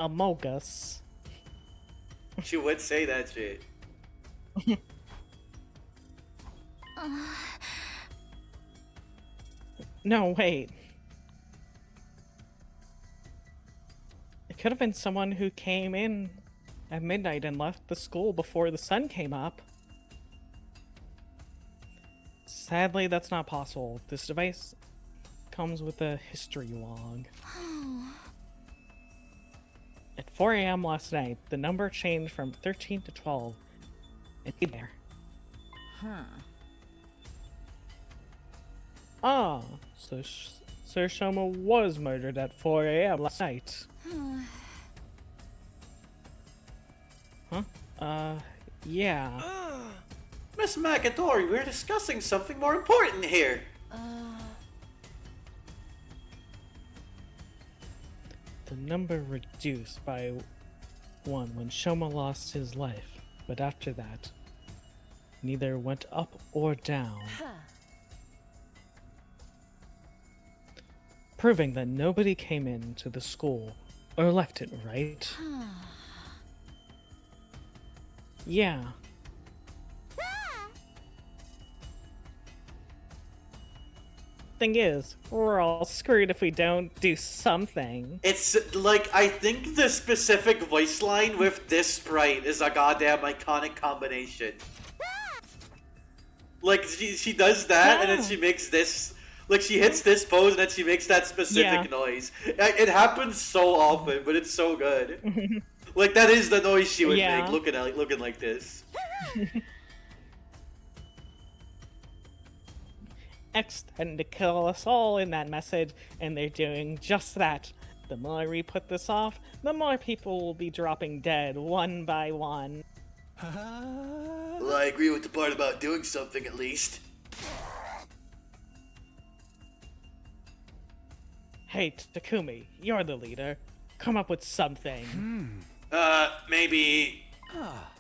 Among us. She would say that shit. No, wait. It could have been someone who came in at midnight and left the school before the sun came up. Sadly, that's not possible. This device comes with a history log. At 4 a.m. last night, the number changed from 13 to 12. It's there. Ah, so Sir Shoma was murdered at 4 a.m. last night. Huh? Yeah. Miss McAdory, we're discussing something more important here. The number reduced by 1 when Shoma lost his life, but after that, neither went up or down. Proving that nobody came into the school or left it, right? Yeah. Thing is, we're all screwed if we don't do something. It's like, I think the specific voice line with this sprite is a goddamn iconic combination. Like, she does that, and then she makes this, like, she hits this pose, and then she makes that specific noise. It happens so often, but it's so good. Like, that is the noise she would make, looking like this. X threatened to kill us all in that message, and they're doing just that. The more we put this off, the more people will be dropping dead one by one. Well, I agree with the part about doing something, at least. Hey, Takumi, you're the leader. Come up with something. Maybe... How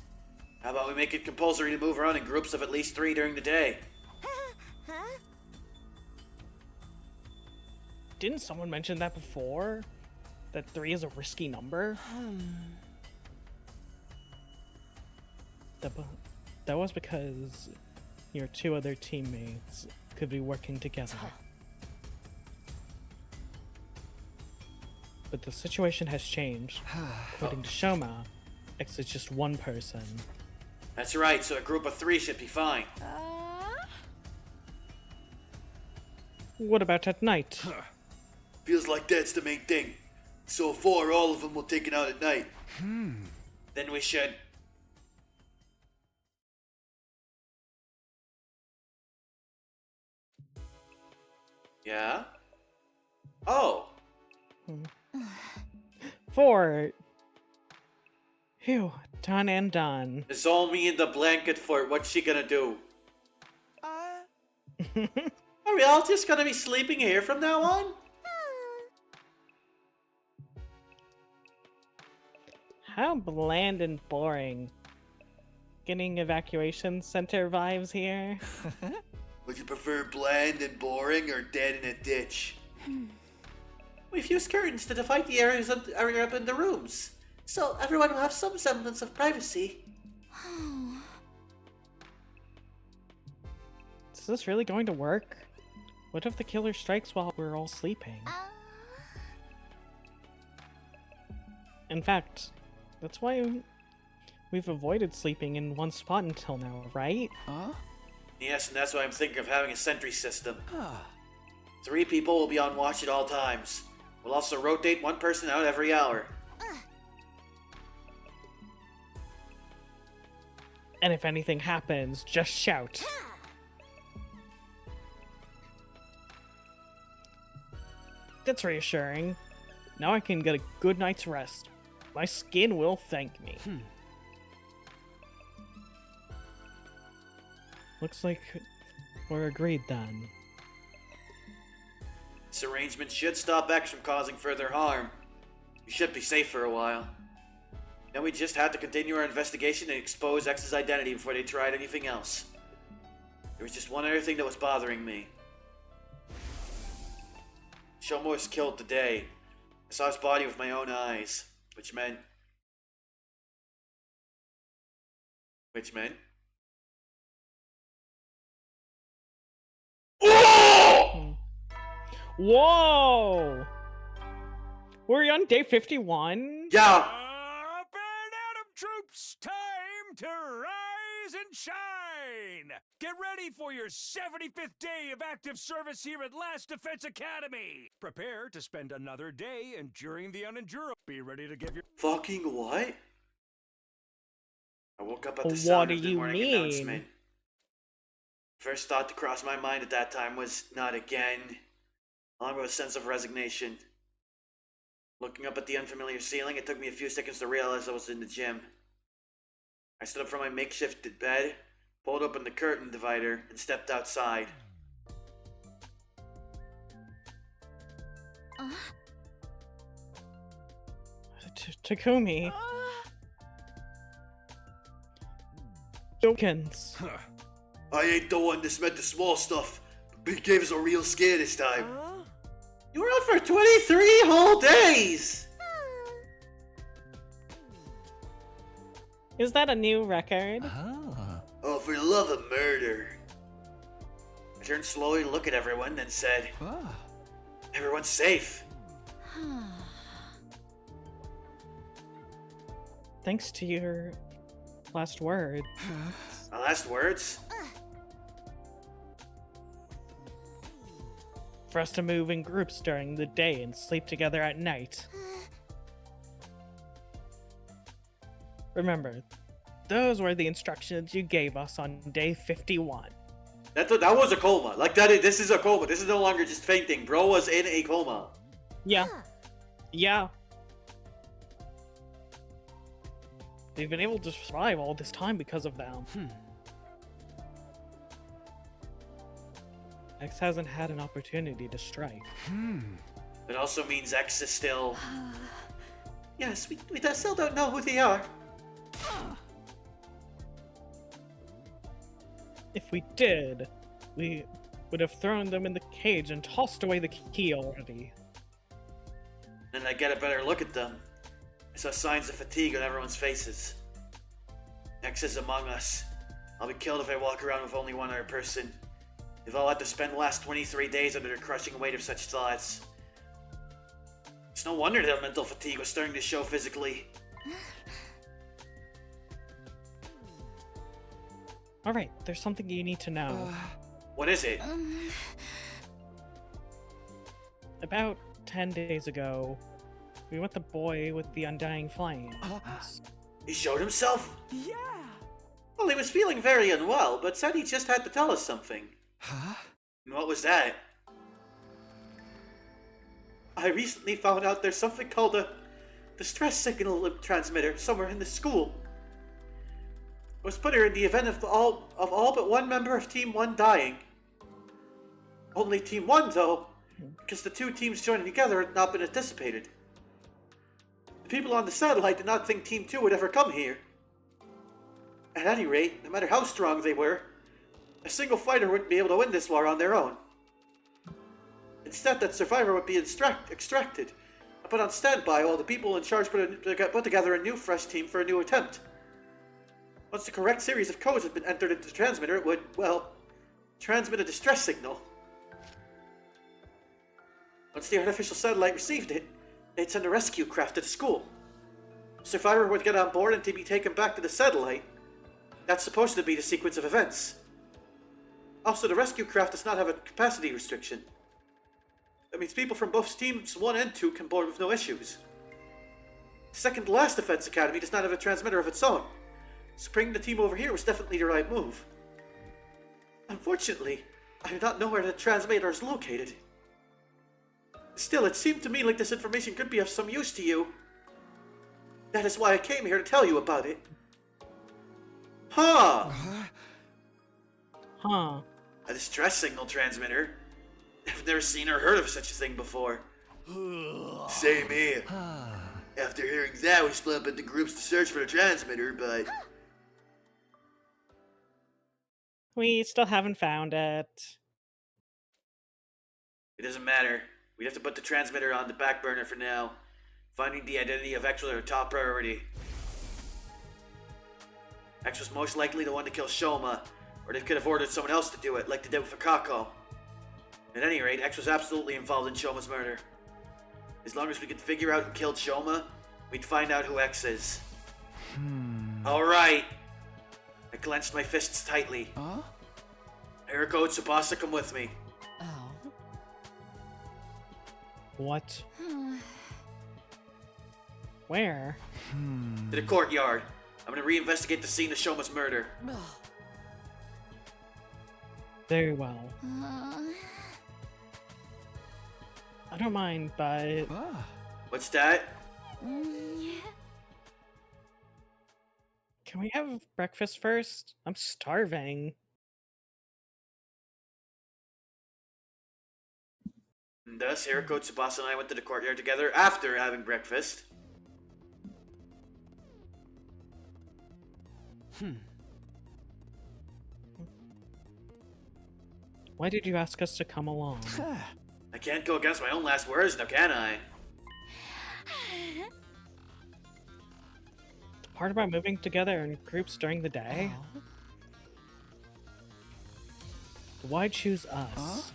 about we make it compulsory to move around in groups of at least 3 during the day? Didn't someone mention that before? That 3 is a risky number? That was because your 2 other teammates could be working together. But the situation has changed. According to Shoma, X is just 1 person. That's right, so a group of 3 should be fine. What about at night? Feels like that's the main thing. So far, all of them will take it out at night. Then we should... Yeah? Oh! 4. Phew, done and done. It's all me in the blanket fort. What's she gonna do? Are we all just gonna be sleeping here from now on? How bland and boring. Getting evacuation center vibes here. Would you prefer bland and boring or dead in a ditch? We've used curtains to divide the areas up in the rooms, so everyone will have some semblance of privacy. Is this really going to work? What if the killer strikes while we're all sleeping? In fact, that's why we've avoided sleeping in one spot until now, right? Yes, and that's why I'm thinking of having a sentry system. 3 people will be on watch at all times. We'll also rotate 1 person out every hour. And if anything happens, just shout. That's reassuring. Now I can get a good night's rest. My skin will thank me. Looks like we're agreed then. This arrangement should stop X from causing further harm. We should be safe for a while. Then we just had to continue our investigation and expose X's identity before they tried anything else. There was just one other thing that was bothering me. Shoma was killed today. I saw his body with my own eyes, which meant... Oh! Whoa! Were we on day 51? Yeah! Up and at 'em, troops! Time to rise and shine! line! Get ready for your 75th day of active service here at Last Defense Academy! Prepare to spend another day enduring the unendurable. Be ready to give your— Fucking what? I woke up at the sound of the morning announcement. First thought to cross my mind at that time was, not again, along with a sense of resignation. Looking up at the unfamiliar ceiling, it took me a few seconds to realize I was in the gym. I stood up from my makeshift bed, pulled open the curtain divider, and stepped outside. Takumi. Jokins. I ain't the one that meant the small stuff, but he gave us a real scare this time. You were out for 23 whole days! Is that a new record? Oh, for the love of murder. I turned slowly to look at everyone, then said, everyone's safe. Thanks to your last word. My last words? For us to move in groups during the day and sleep together at night. Remember, those were the instructions you gave us on day 51. That was a coma. Like, this is a coma. This is no longer just fainting. Bro was in a coma. Yeah. Yeah. We've been able to survive all this time because of them. X hasn't had an opportunity to strike. It also means X is still... Yes, we still don't know who they are. If we did, we would have thrown them in the cage and tossed away the key already. Then I get a better look at them. I saw signs of fatigue on everyone's faces. X is among us. I'll be killed if I walk around with only one other person. They've all had to spend the last 23 days under the crushing weight of such thoughts. It's no wonder their mental fatigue was starting to show physically. Alright, there's something you need to know. What is it? About 10 days ago, we met the boy with the undying flame. He showed himself? Yeah! Well, he was feeling very unwell, but said he just had to tell us something. And what was that? I recently found out there's something called a distress signal transmitter somewhere in the school. It was put here in the event of all but one member of Team 1 dying. Only Team 1, though, because the two teams joining together had not been anticipated. The people on the satellite did not think Team 2 would ever come here. At any rate, no matter how strong they were, a single fighter wouldn't be able to win this war on their own. Instead, that survivor would be extracted and put on standby while the people in charge put together a new fresh team for a new attempt. Once the correct series of codes had been entered into the transmitter, it would, well, transmit a distress signal. Once the artificial satellite received it, they'd send a rescue craft to the school. The survivor would get on board and to be taken back to the satellite. That's supposed to be the sequence of events. Also, the rescue craft does not have a capacity restriction. That means people from both teams 1 and 2 can board with no issues. The second to last defense academy does not have a transmitter of its own, so bringing the team over here was definitely the right move. Unfortunately, I do not know where the transmitter is located. Still, it seemed to me like this information could be of some use to you. That is why I came here to tell you about it. Huh! Huh. A distress signal transmitter? I've never seen or heard of such a thing before. Same here. After hearing that, we split up into groups to search for the transmitter, but... We still haven't found it. It doesn't matter. We'd have to put the transmitter on the back burner for now. Finding the identity of X was our top priority. X was most likely the one to kill Shoma, or they could have ordered someone else to do it, like they did with Akako. At any rate, X was absolutely involved in Shoma's murder. As long as we could figure out who killed Shoma, we'd find out who X is. Alright. I clenched my fists tightly. Huh? Eriko and Tsubasa, come with me. Oh. What? Where? To the courtyard. I'm gonna reinvestigate the scene of Shoma's murder. Very well. I don't mind, but... What's that? Can we have breakfast first? I'm starving. And thus, Eriko, Tsubasa, and I went to the courtyard together after having breakfast. Why did you ask us to come along? I can't go against my own last words now, can I? Part about moving together in groups during the day? Why choose us?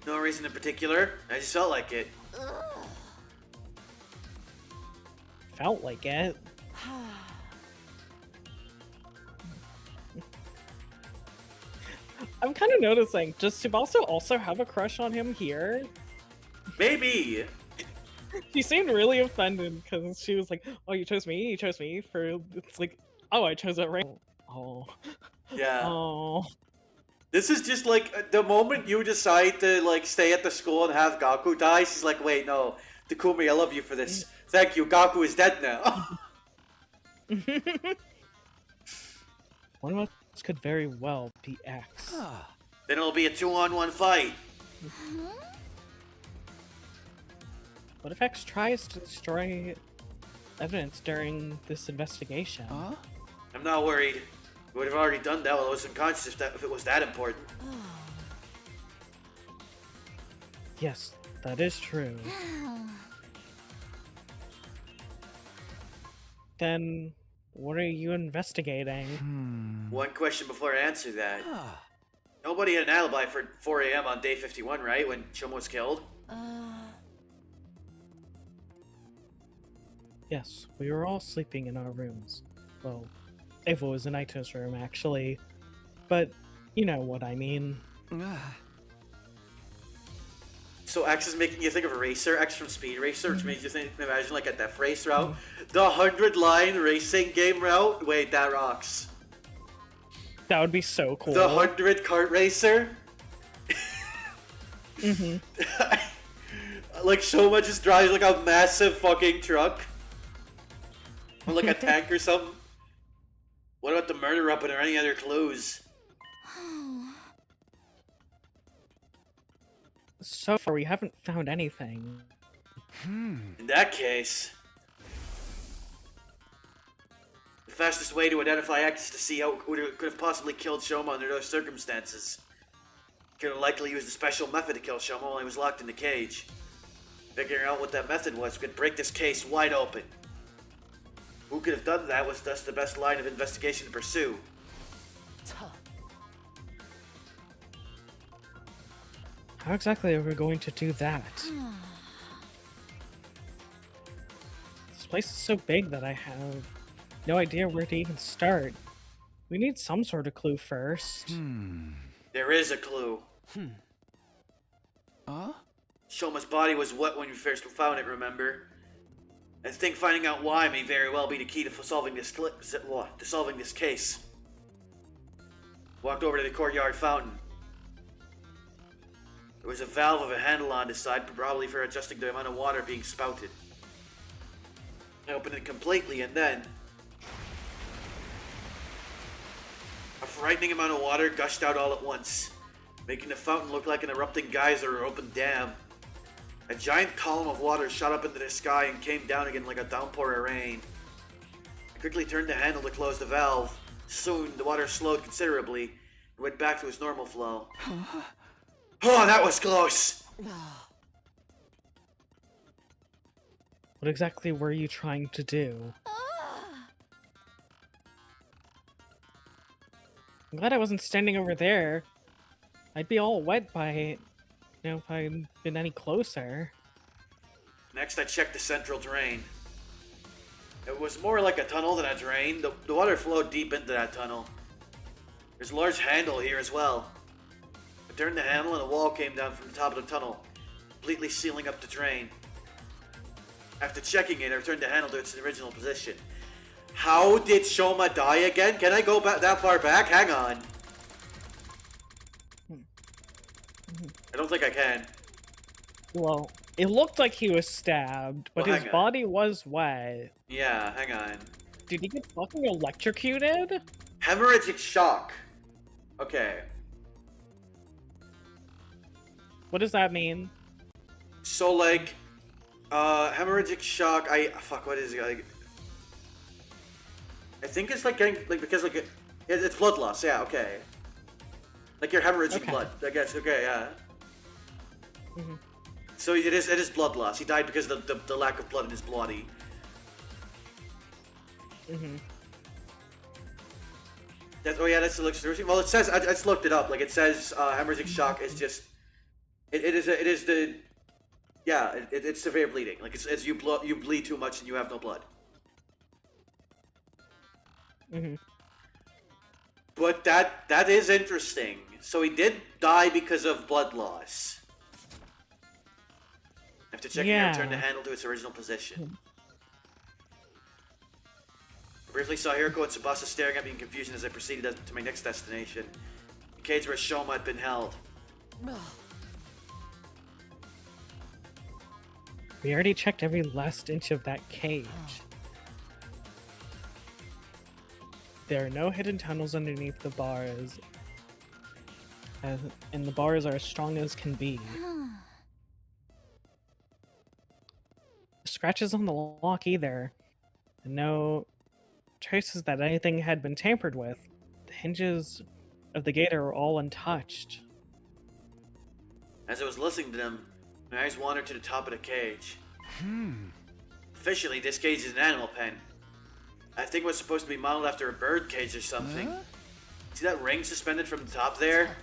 No reason in particular. I just felt like it. Felt like it. I'm kind of noticing, does Tsubasa also have a crush on him here? Maybe! She seemed really offended because she was like, oh, you chose me for... It's like, oh, I chose it right. Oh. Yeah. Oh. This is just like, the moment you decide to like stay at the school and have Gaku die, she's like, wait, no. Takumi, I love you for this. Thank you, Gaku is dead now. One of us could very well be X. Then it'll be a 2-on-1 fight. What if X tries to destroy evidence during this investigation? I'm not worried. We would have already done that while I was unconscious if it was that important. Yes, that is true. Then, what are you investigating? One question before I answer that. Nobody had an alibi for 4 a.m. on day 51, right? When Shoma was killed? Yes, we were all sleeping in our rooms. Well, Ava was in Naito's room, actually. But, you know what I mean. So X is making you think of a racer, X from Speed Racer, which makes you imagine like a death race route. The 100-line racing game route? Wait, that rocks. That would be so cool. The 100 kart racer? Like Shoma just drives like a massive fucking truck. Or like a tank or something. What about the murder weapon or any other clues? So far, we haven't found anything. In that case... The fastest way to identify X is to see how it could have possibly killed Shoma under those circumstances. Could have likely used a special method to kill Shoma while he was locked in the cage. Figuring out what that method was could break this case wide open. Who could have done that was thus the best line of investigation to pursue. How exactly are we going to do that? This place is so big that I have no idea where to even start. We need some sort of clue first. There is a clue. Shoma's body was wet when we first found it, remember? I think finding out why may very well be the key to solving this case. Walked over to the courtyard fountain. There was a valve of a handle on the side, probably for adjusting the amount of water being spouted. I opened it completely and then... a frightening amount of water gushed out all at once, making the fountain look like an erupting geyser or open dam. A giant column of water shot up into the sky and came down again like a downpour of rain. I quickly turned the handle to close the valve. Soon, the water slowed considerably and went back to its normal flow. Oh, that was close! What exactly were you trying to do? I'm glad I wasn't standing over there. I'd be all wet by it, you know, if I'd been any closer. Next, I checked the central drain. It was more like a tunnel than a drain. The water flowed deep into that tunnel. There's a large handle here as well. I turned the handle and a wall came down from the top of the tunnel, completely sealing up the drain. After checking it, I returned the handle to its original position. How did Shoma die again? Can I go back that far back? Hang on. I don't think I can. Well, it looked like he was stabbed, but his body was wet. Yeah, hang on. Did he get fucking electrocuted? Hemorrhagic shock. Okay. What does that mean? So, like, hemorrhagic shock, fuck, what is it? Like, I think it's like getting, like, because, like, it's blood loss, yeah, okay. Like, you're hemorrhaging blood, I guess, okay, yeah. Mm-hmm. So it is blood loss. He died because of the lack of blood in his body. Mm-hmm. Oh yeah, that's the electricity. Well, it says, I just looked it up, like, it says, hemorrhagic shock is just, it's severe bleeding. Like, it's you bleed too much and you have no blood. Mm-hmm. But that is interesting. So he did die because of blood loss. After checking, I returned the handle to its original position. I briefly saw Hiroko and Tsubasa staring at me in confusion as I proceeded to my next destination. The cage where Shoma had been held. We already checked every last inch of that cage. There are no hidden tunnels underneath the bars, and the bars are as strong as can be. Scratches on the lock either, and no traces that anything had been tampered with. The hinges of the gate are all untouched. As I was listening to them, my eyes wandered to the top of the cage. Officially, this cage is an animal pen. I think it was supposed to be modeled after a bird cage or something. See that ring suspended from the top there?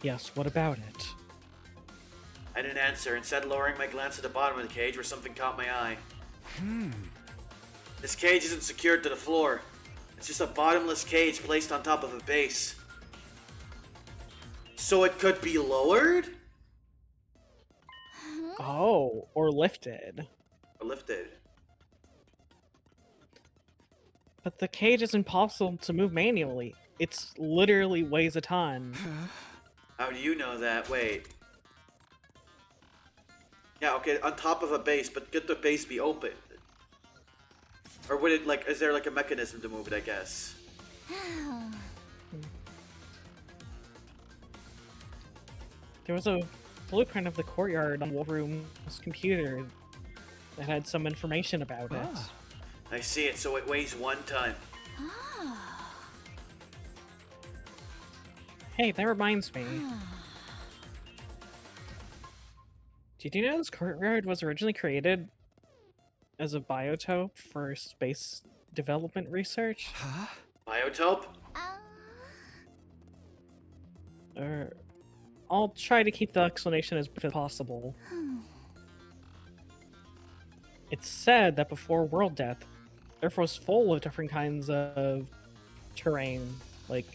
Yes, what about it? I didn't answer, instead lowering my glance at the bottom of the cage where something caught my eye. This cage isn't secured to the floor. It's just a bottomless cage placed on top of a base. So it could be lowered? Oh, or lifted. Or lifted. But the cage is impossible to move manually. It's literally weighs a ton. How do you know that? Wait. Yeah, okay, on top of a base, but could the base be open? Or would it, like, is there like a mechanism to move it, I guess? There was a blueprint of the courtyard on Wolveroom's computer that had some information about it. I see it, so it weighs 1 ton. Hey, that reminds me. Did you know this courtyard was originally created as a biotope for space development research? Biotope? I'll try to keep the explanation as brief as possible. It's said that before world death, Earth was full of different kinds of terrain, like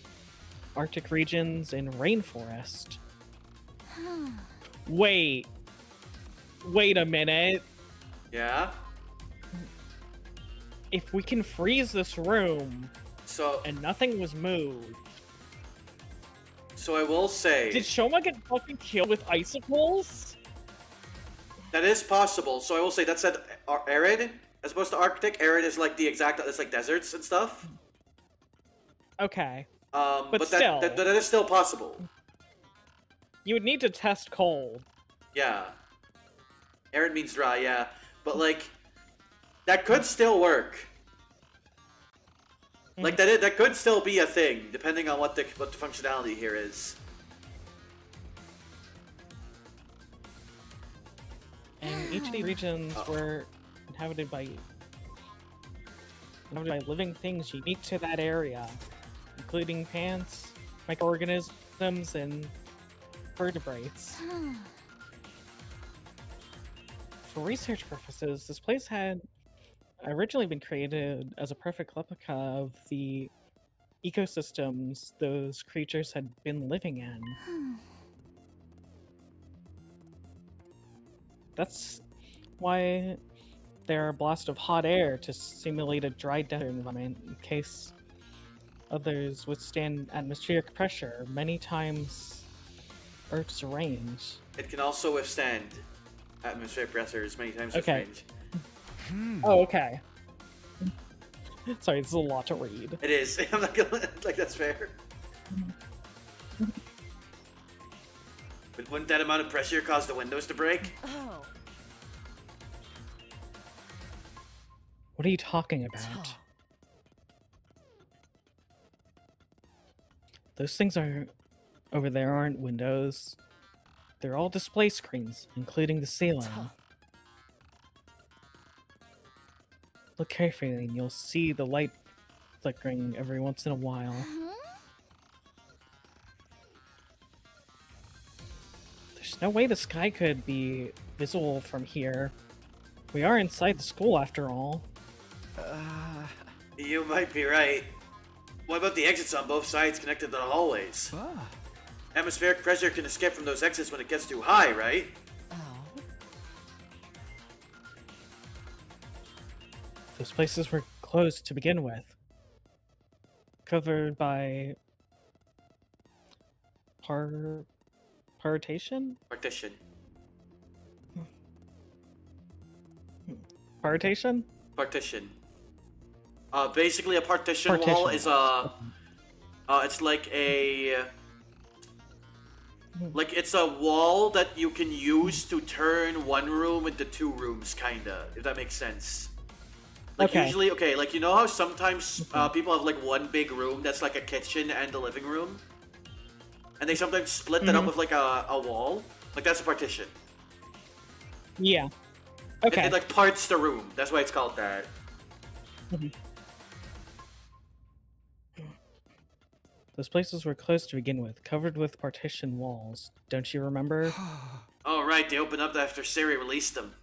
Arctic regions and rainforest. Wait a minute. Yeah? If we can freeze this room, and nothing was moved. So I will say... Did Shoma get fucking killed with icicles? That is possible. So I will say that said arid, as opposed to Arctic. Arid is like the exact, it's like deserts and stuff. Okay. But still. that is still possible. You would need to test cold. Yeah. Arid means dry, yeah. But like, that could still work. Like that could still be a thing, depending on what the functionality here is. And each of these regions were inhabited by living things unique to that area, including plants, microorganisms, and vertebrates. For research purposes, this place had originally been created as a perfect replica of the ecosystems those creatures had been living in. That's why there are blasts of hot air to simulate a dry desert environment in case others withstand atmospheric pressure many times Earth's range. It can also withstand atmospheric pressures many times its Okay. range. Oh, okay. Sorry, this is a lot to read. It is. I'm not gonna like that's fair. But wouldn't that amount of pressure cause the windows to break? Oh. What are you talking about? Those things are over there aren't windows. They're all display screens, including the ceiling. Look carefully and you'll see the light flickering every once in a while. There's no way the sky could be visible from here. We are inside the school after all. You might be right. What about the exits on both sides connected to the hallways? Atmospheric pressure can escape from those exits when it gets too high, right? Those places were closed to begin with. Covered by... Partition? Partition. Partition? Partition. Basically a partition wall is it's like a... Like, it's a wall that you can use to turn one room into two rooms, kinda, if that makes sense. Like, usually, like, you know how sometimes people have, like, one big room that's like a kitchen and a living room? And they sometimes split that up with, like, a wall? Like, that's a partition. Yeah. Okay. It like, parts the room. That's why it's called that. Those places were closed to begin with, covered with partition walls. Don't you remember? Oh, right, they opened up after Siri released them.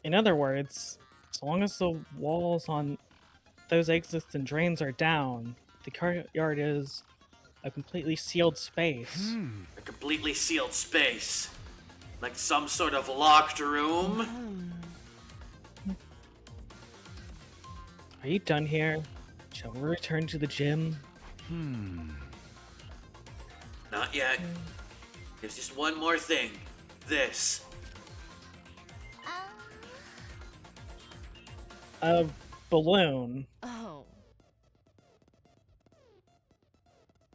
In other words, as long as the walls on those exits and drains are down, the courtyard is a completely sealed space. A completely sealed space. Like some sort of locked room? Are you done here? Shall we return to the gym? Not yet. There's just one more thing. This. A balloon. Oh.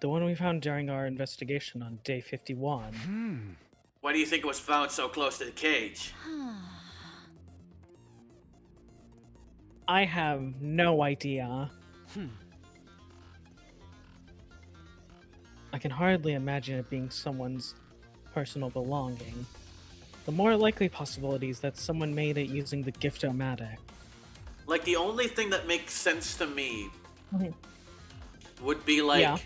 The one we found during our investigation on day 51. Why do you think it was found so close to the cage? I have no idea. I can hardly imagine it being someone's personal belonging. The more likely possibility is that someone made it using the Gift-O-Matic. Like, the only thing that makes sense to me would be like,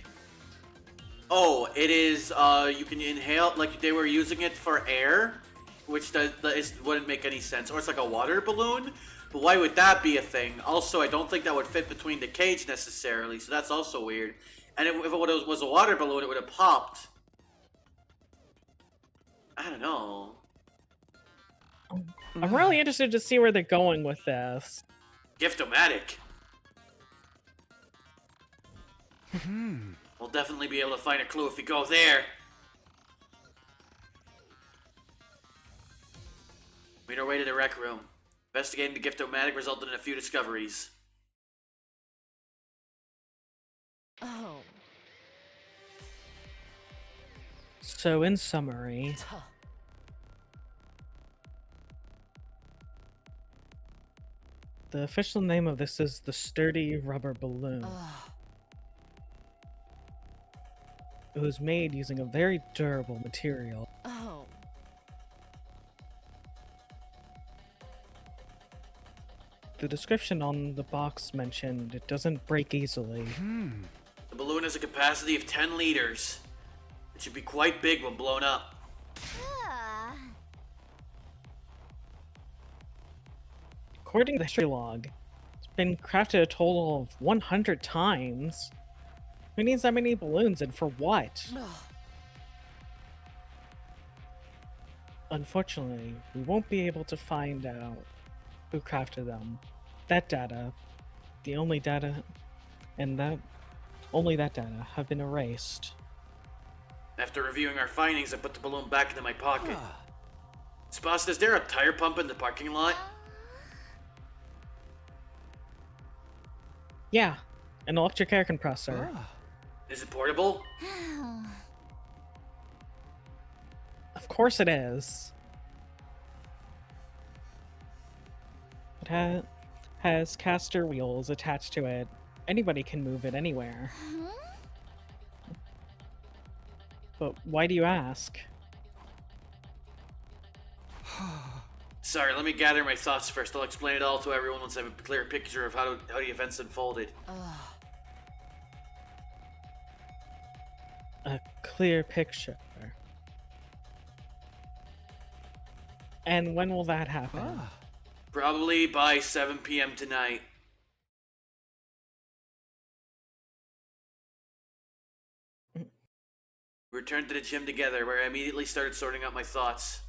oh, it is, you can inhale, like, they were using it for air, which wouldn't make any sense. Or it's like a water balloon, but why would that be a thing? Also, I don't think that would fit between the cage necessarily, so that's also weird. And if it was a water balloon, it would have popped. I don't know. I'm really interested to see where they're going with this. Gift-O-Matic. We'll definitely be able to find a clue if we go there. Made our way to the rec room. Investigating the Gift-O-Matic resulted in a few discoveries. Oh. So, in summary, the official name of this is the Sturdy Rubber Balloon. It was made using a very durable material. Oh. The description on the box mentioned it doesn't break easily. The balloon has a capacity of 10 liters. It should be quite big when blown up. According to the history log, it's been crafted a total of 100 times. Who needs that many balloons and for what? Unfortunately, we won't be able to find out who crafted them. That data, the only data, and only that data have been erased. After reviewing our findings, I put the balloon back into my pocket. Boss, is there a tire pump in the parking lot? Yeah, an electric air compressor. Is it portable? Of course it is. It has caster wheels attached to it. Anybody can move it anywhere. But why do you ask? Sorry, let me gather my thoughts first. I'll explain it all to everyone once I have a clear picture of how the events unfolded. A clear picture. And when will that happen? Probably by 7 p.m. tonight. We returned to the gym together, where I immediately started sorting out my thoughts.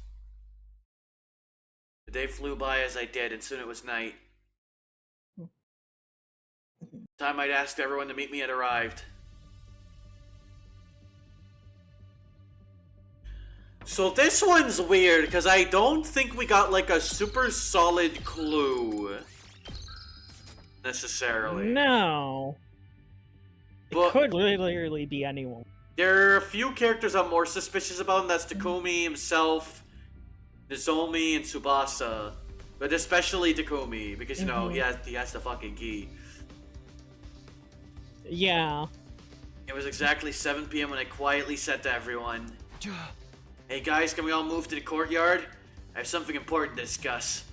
The day flew by as I did, and soon it was night. The time I'd asked everyone to meet me had arrived. So this one's weird, because I don't think we got like a super solid clue. Necessarily. No. It could literally be anyone. There are a few characters I'm more suspicious about, and that's Takumi himself, Nozomi, and Tsubasa. But especially Takumi, because, you know, he has the fucking key. Yeah. It was exactly 7 p.m. when I quietly said to everyone, "Hey guys, can we all move to the courtyard? I have something important to discuss."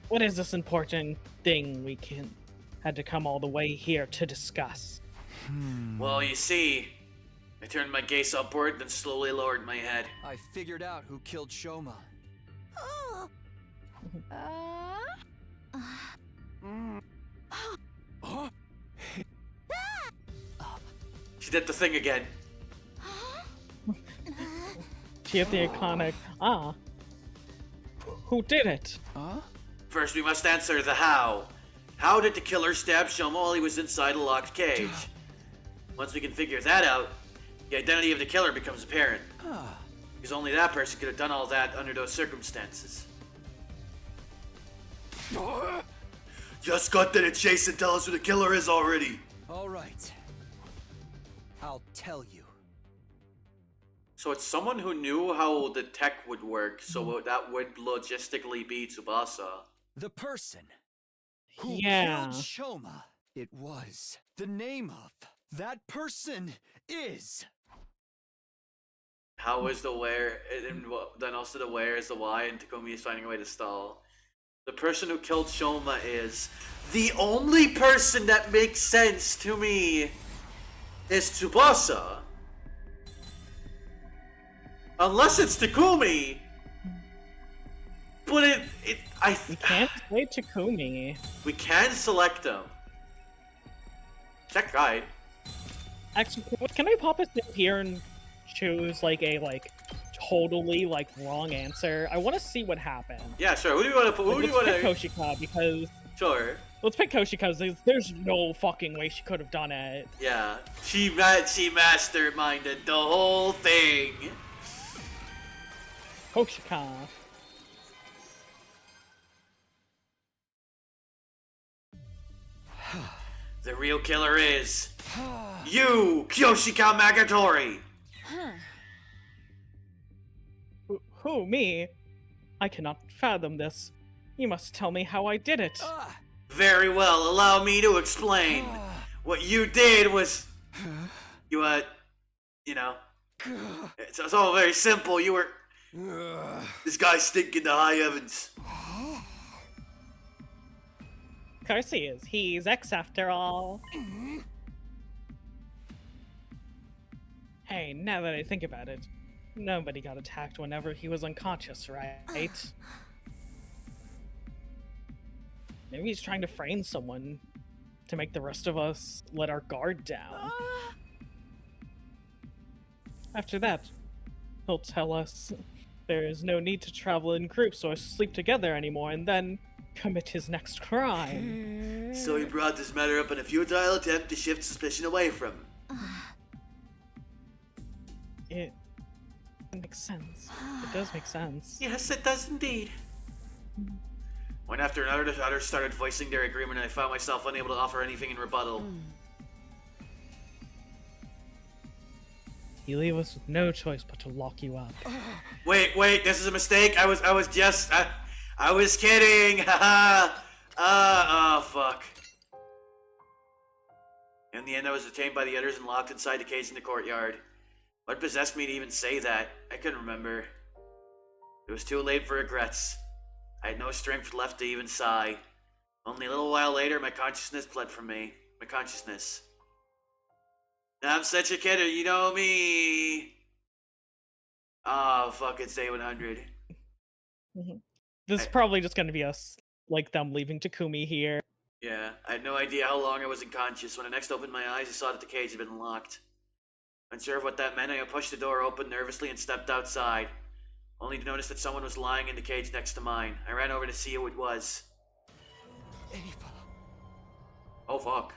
What is this important thing we had to come all the way here to discuss? Well, you see, I turned my gaze upward, then slowly lowered my head. I figured out who killed Shoma. She did the thing again. She had the iconic, who did it? First, we must answer the how. How did the killer stab Shoma while he was inside a locked cage? Once we can figure that out, the identity of the killer becomes apparent. Because only that person could have done all that under those circumstances. Just cut to the chase and tell us who the killer is already. All right. I'll tell you. So it's someone who knew how the tech would work, so that would logistically be Tsubasa. The person who Yeah. killed Shoma. It was. The name of that person is. How is the where, and then also the where is the why, and Takumi is finding a way to stall. The person who killed Shoma is the only person that makes sense to me is Tsubasa. Unless it's Takumi. But We can't play Takumi. We can select him. Check guide. Actually, can I pop a thing here and choose like a totally wrong answer? I want to see what happens. Yeah, sure. Who do you want to put? Let's pick Koshika because. Sure. Let's pick Koshika because there's no fucking way she could have done it. Yeah, she masterminded the whole thing. Koshika. The real killer is you, Kyoshika Magatori. Who, me? I cannot fathom this. You must tell me how I did it. Very well, allow me to explain. What you did was, you know, it's all very simple. You were, this guy's stinking to high heavens. Of course he is. He's X after all. Hey, now that I think about it, nobody got attacked whenever he was unconscious, right? Maybe he's trying to frame someone to make the rest of us let our guard down. After that, he'll tell us there is no need to travel in groups or sleep together anymore, and then commit his next crime. So he brought this matter up in a futile attempt to shift suspicion away from him. It makes sense. It does make sense. Yes, it does indeed. One after another, the others started voicing their agreement, and I found myself unable to offer anything in rebuttal. You leave us with no choice but to lock you up. Wait, this is a mistake. I was kidding. Haha. Oh fuck. In the end, I was detained by the others and locked inside the cage in the courtyard. What possessed me to even say that? I couldn't remember. It was too late for regrets. I had no strength left to even sigh. Only a little while later, my consciousness fled from me. My consciousness. I'm such a kidder, you know me. Oh, fuck, it's day 100. This is probably just gonna be us, like, them leaving Takumi here. Yeah, I had no idea how long I was unconscious. When I next opened my eyes, I saw that the cage had been locked. Unsure of what that meant, I pushed the door open nervously and stepped outside, only to notice that someone was lying in the cage next to mine. I ran over to see who it was. Ava. Oh, fuck.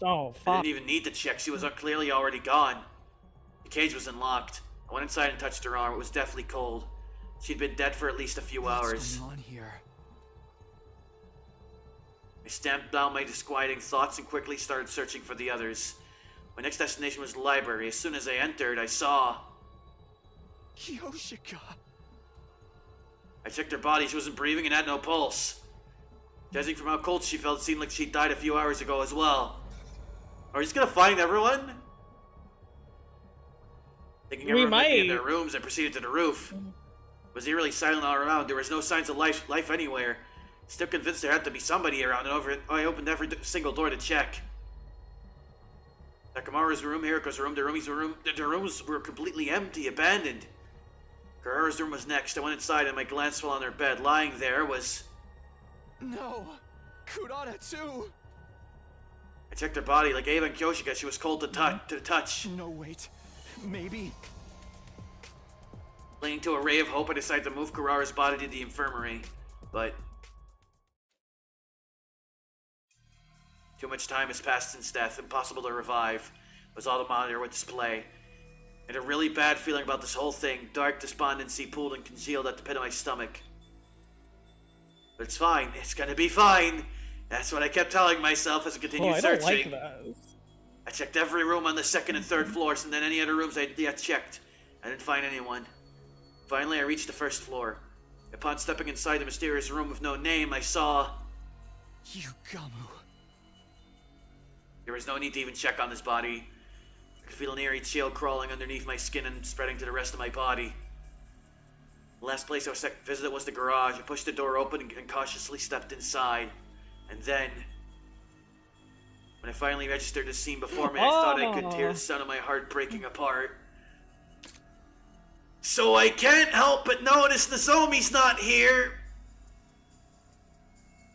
Oh, fuck. I didn't even need to check. She was clearly already gone. The cage was unlocked. I went inside and touched her arm. It was deathly cold. She'd been dead for at least a few hours. What's going on here? I stamped down my disquieting thoughts and quickly started searching for the others. My next destination was the library. As soon as I entered, I saw... Yoshika! I checked her body. She wasn't breathing and had no pulse. Judging from how cold she felt, it seemed like she died a few hours ago as well. Are we just gonna find everyone? Thinking everyone might be in their rooms, I proceeded to the roof. It was eerily silent all around. There was no signs of life anywhere. Still convinced there had to be somebody around, and I opened every single door to check. Takamaru's room, Hiriko's room, Darumi's room, the rooms were completely empty, abandoned. Kurara's room was next. I went inside and my glance fell on her bed. Lying there was... No! Kurara too! I checked her body. Like Ava and Kyoshika, she was cold to touch. No, wait. Maybe... Clinging to a ray of hope, I decided to move Kurara's body to the infirmary. But... too much time has passed since death. Impossible to revive. Was all the monitor would display. I had a really bad feeling about this whole thing. Dark despondency pooled and concealed at the pit of my stomach. But it's fine. It's gonna be fine. That's what I kept telling myself as I continued searching. I don't like those. I checked every room on the second and third floors, and then any other rooms I'd yet checked. I didn't find anyone. Finally, I reached the first floor. Upon stepping inside the mysterious room with no name, I saw... Yugamu. There was no need to even check on his body. I could feel an eerie chill crawling underneath my skin and spreading to the rest of my body. The last place I visited was the garage. I pushed the door open and cautiously stepped inside. And then... when I finally registered the scene before me, I thought I could hear the sound of my heart breaking apart. So I can't help but notice Nozomi's not here!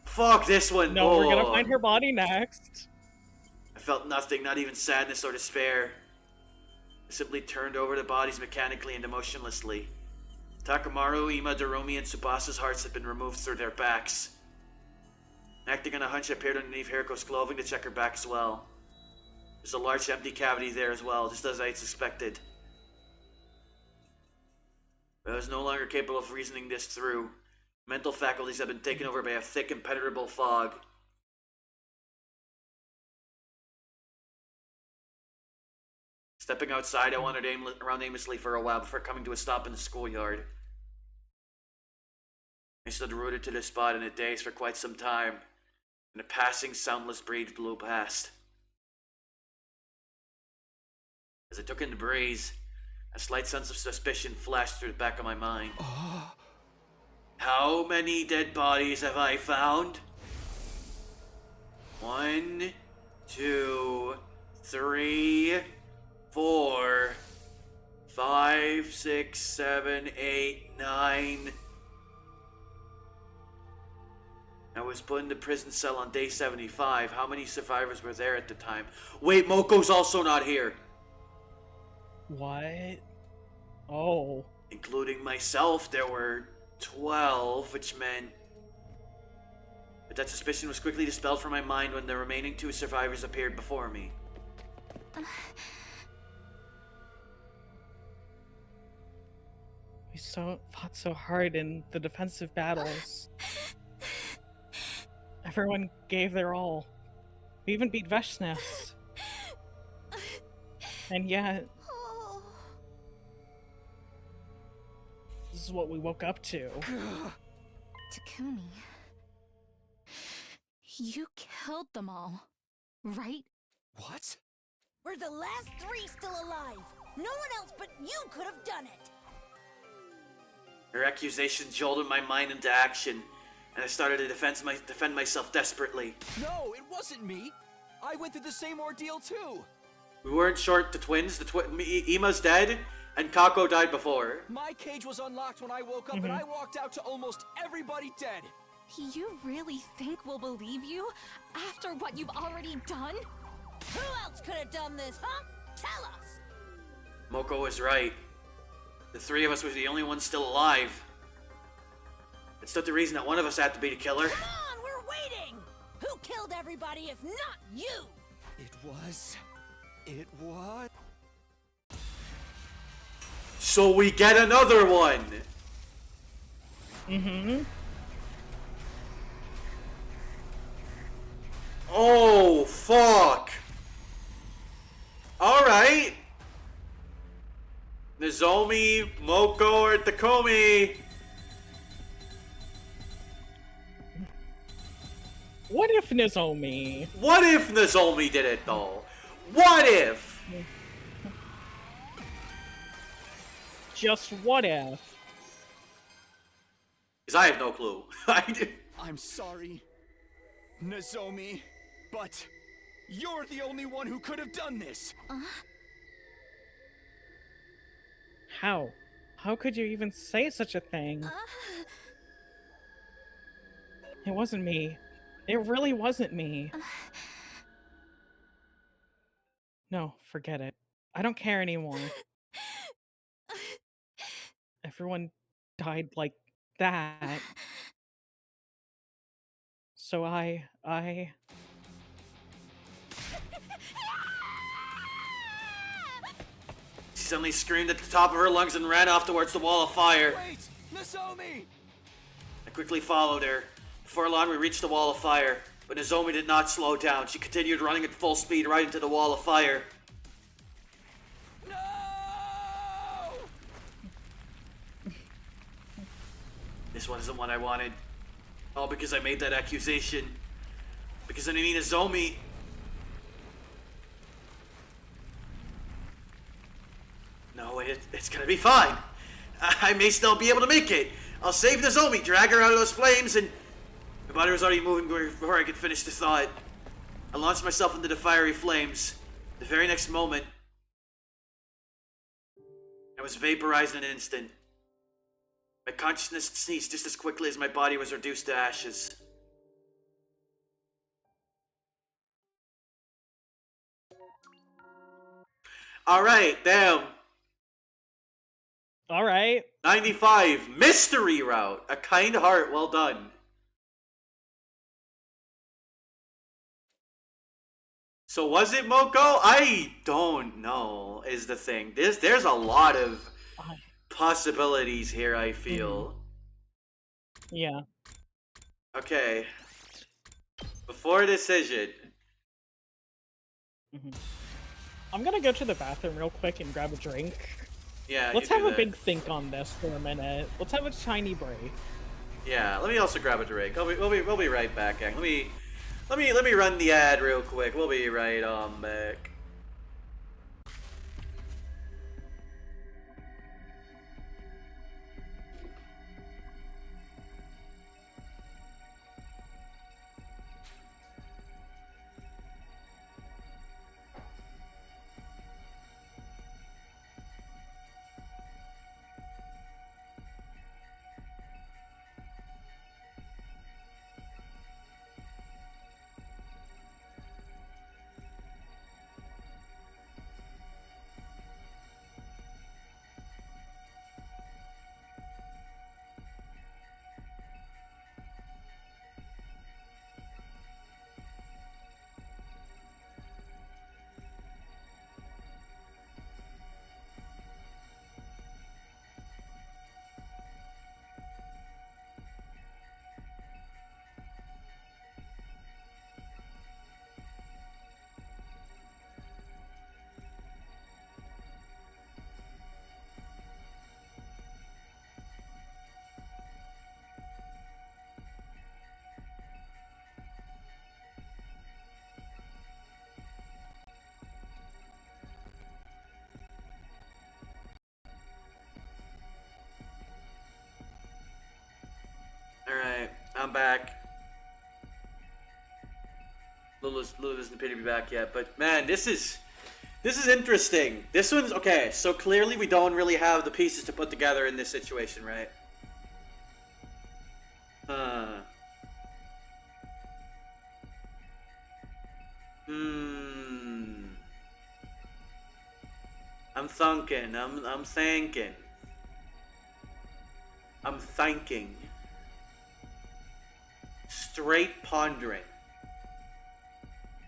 Fuck this one. No, we're gonna find her body next. I felt nothing, not even sadness or despair. I simply turned over the bodies mechanically and emotionlessly. Takamaru, Ima, Darumi, and Tsubasa's hearts had been removed through their backs. Acting on a hunch, I peered underneath Hiriko's clothing to check her back as well. There's a large empty cavity there as well, just as I had suspected. But I was no longer capable of reasoning this through. Mental faculties had been taken over by a thick, impenetrable fog. Stepping outside, I wandered around aimlessly for a while before coming to a stop in the schoolyard. I stood rooted to the spot in a daze for quite some time, and a passing, soundless breeze blew past. As I took in the breeze, a slight sense of suspicion flashed through the back of my mind. How many dead bodies have I found? 1, 2, 3, 4, 5, 6, 7, 8, 9. I was put in the prison cell on day 75. How many survivors were there at the time? Wait, Moko's also not here. What? Oh. Including myself, there were 12, which meant... But that suspicion was quickly dispelled from my mind when the remaining 2 survivors appeared before me. We fought so hard in the defensive battles. Everyone gave their all. We even beat Veshnes. And yet... This is what we woke up to. Takumi... You killed them all, right? What? We're the last 3 still alive. No one else but you could have done it. Her accusation jolted my mind into action, and I started to defend myself desperately. No, it wasn't me. I went through the same ordeal too. We weren't short the twins. Ima's dead, and Kako died before. My cage was unlocked when I woke up, and I walked out to almost everybody dead. You really think we'll believe you after what you've already done? Who else could have done this, huh? Tell us! Moko was right. The 3 of us were the only ones still alive. It stood to reason that one of us had to be the killer. Come on, we're waiting! Who killed everybody if not you? It was... So we get another one! Mm-hmm. Oh, fuck! Alright! Nozomi, Moko, or Takumi! What if Nozomi? What if Nozomi did it, though? What if? Just what if? Because I have no clue. I'm sorry, Nozomi, but you're the only one who could have done this. How? How could you even say such a thing? It wasn't me. It really wasn't me. No, forget it. I don't care anymore. Everyone died like that. So I... She suddenly screamed at the top of her lungs and ran off towards the wall of fire. Wait, Nozomi! I quickly followed her. Before long, we reached the wall of fire, but Nozomi did not slow down. She continued running at full speed right into the wall of fire. No! This one isn't what I wanted. All because I made that accusation. Because I mean Nozomi... No, it's gonna be fine. I may still be able to make it. I'll save Nozomi, drag her out of those flames, and... My body was already moving before I could finish the thought. I launched myself into the fiery flames. The very next moment, I was vaporized in an instant. My consciousness ceased just as quickly as my body was reduced to ashes. Alright, damn. Alright. 95, mystery route. A kind heart, well done. So was it Moko? I don't know, is the thing. There's a lot of possibilities here, I feel. Yeah. Okay. Before decision. I'm gonna go to the bathroom real quick and grab a drink. Yeah, Let's have a big think on this for a minute. Let's have a tiny break. Yeah, let me also grab a drink. We'll be right back, gang. Let me run the ad real quick. We'll be right on back. back. Lulu doesn't appear to be back yet, but man, this is interesting. This one's okay. So clearly, we don't really have the pieces to put together in this situation, right? I'm thinking. I'm thinking. I'm thinking. Straight pondering.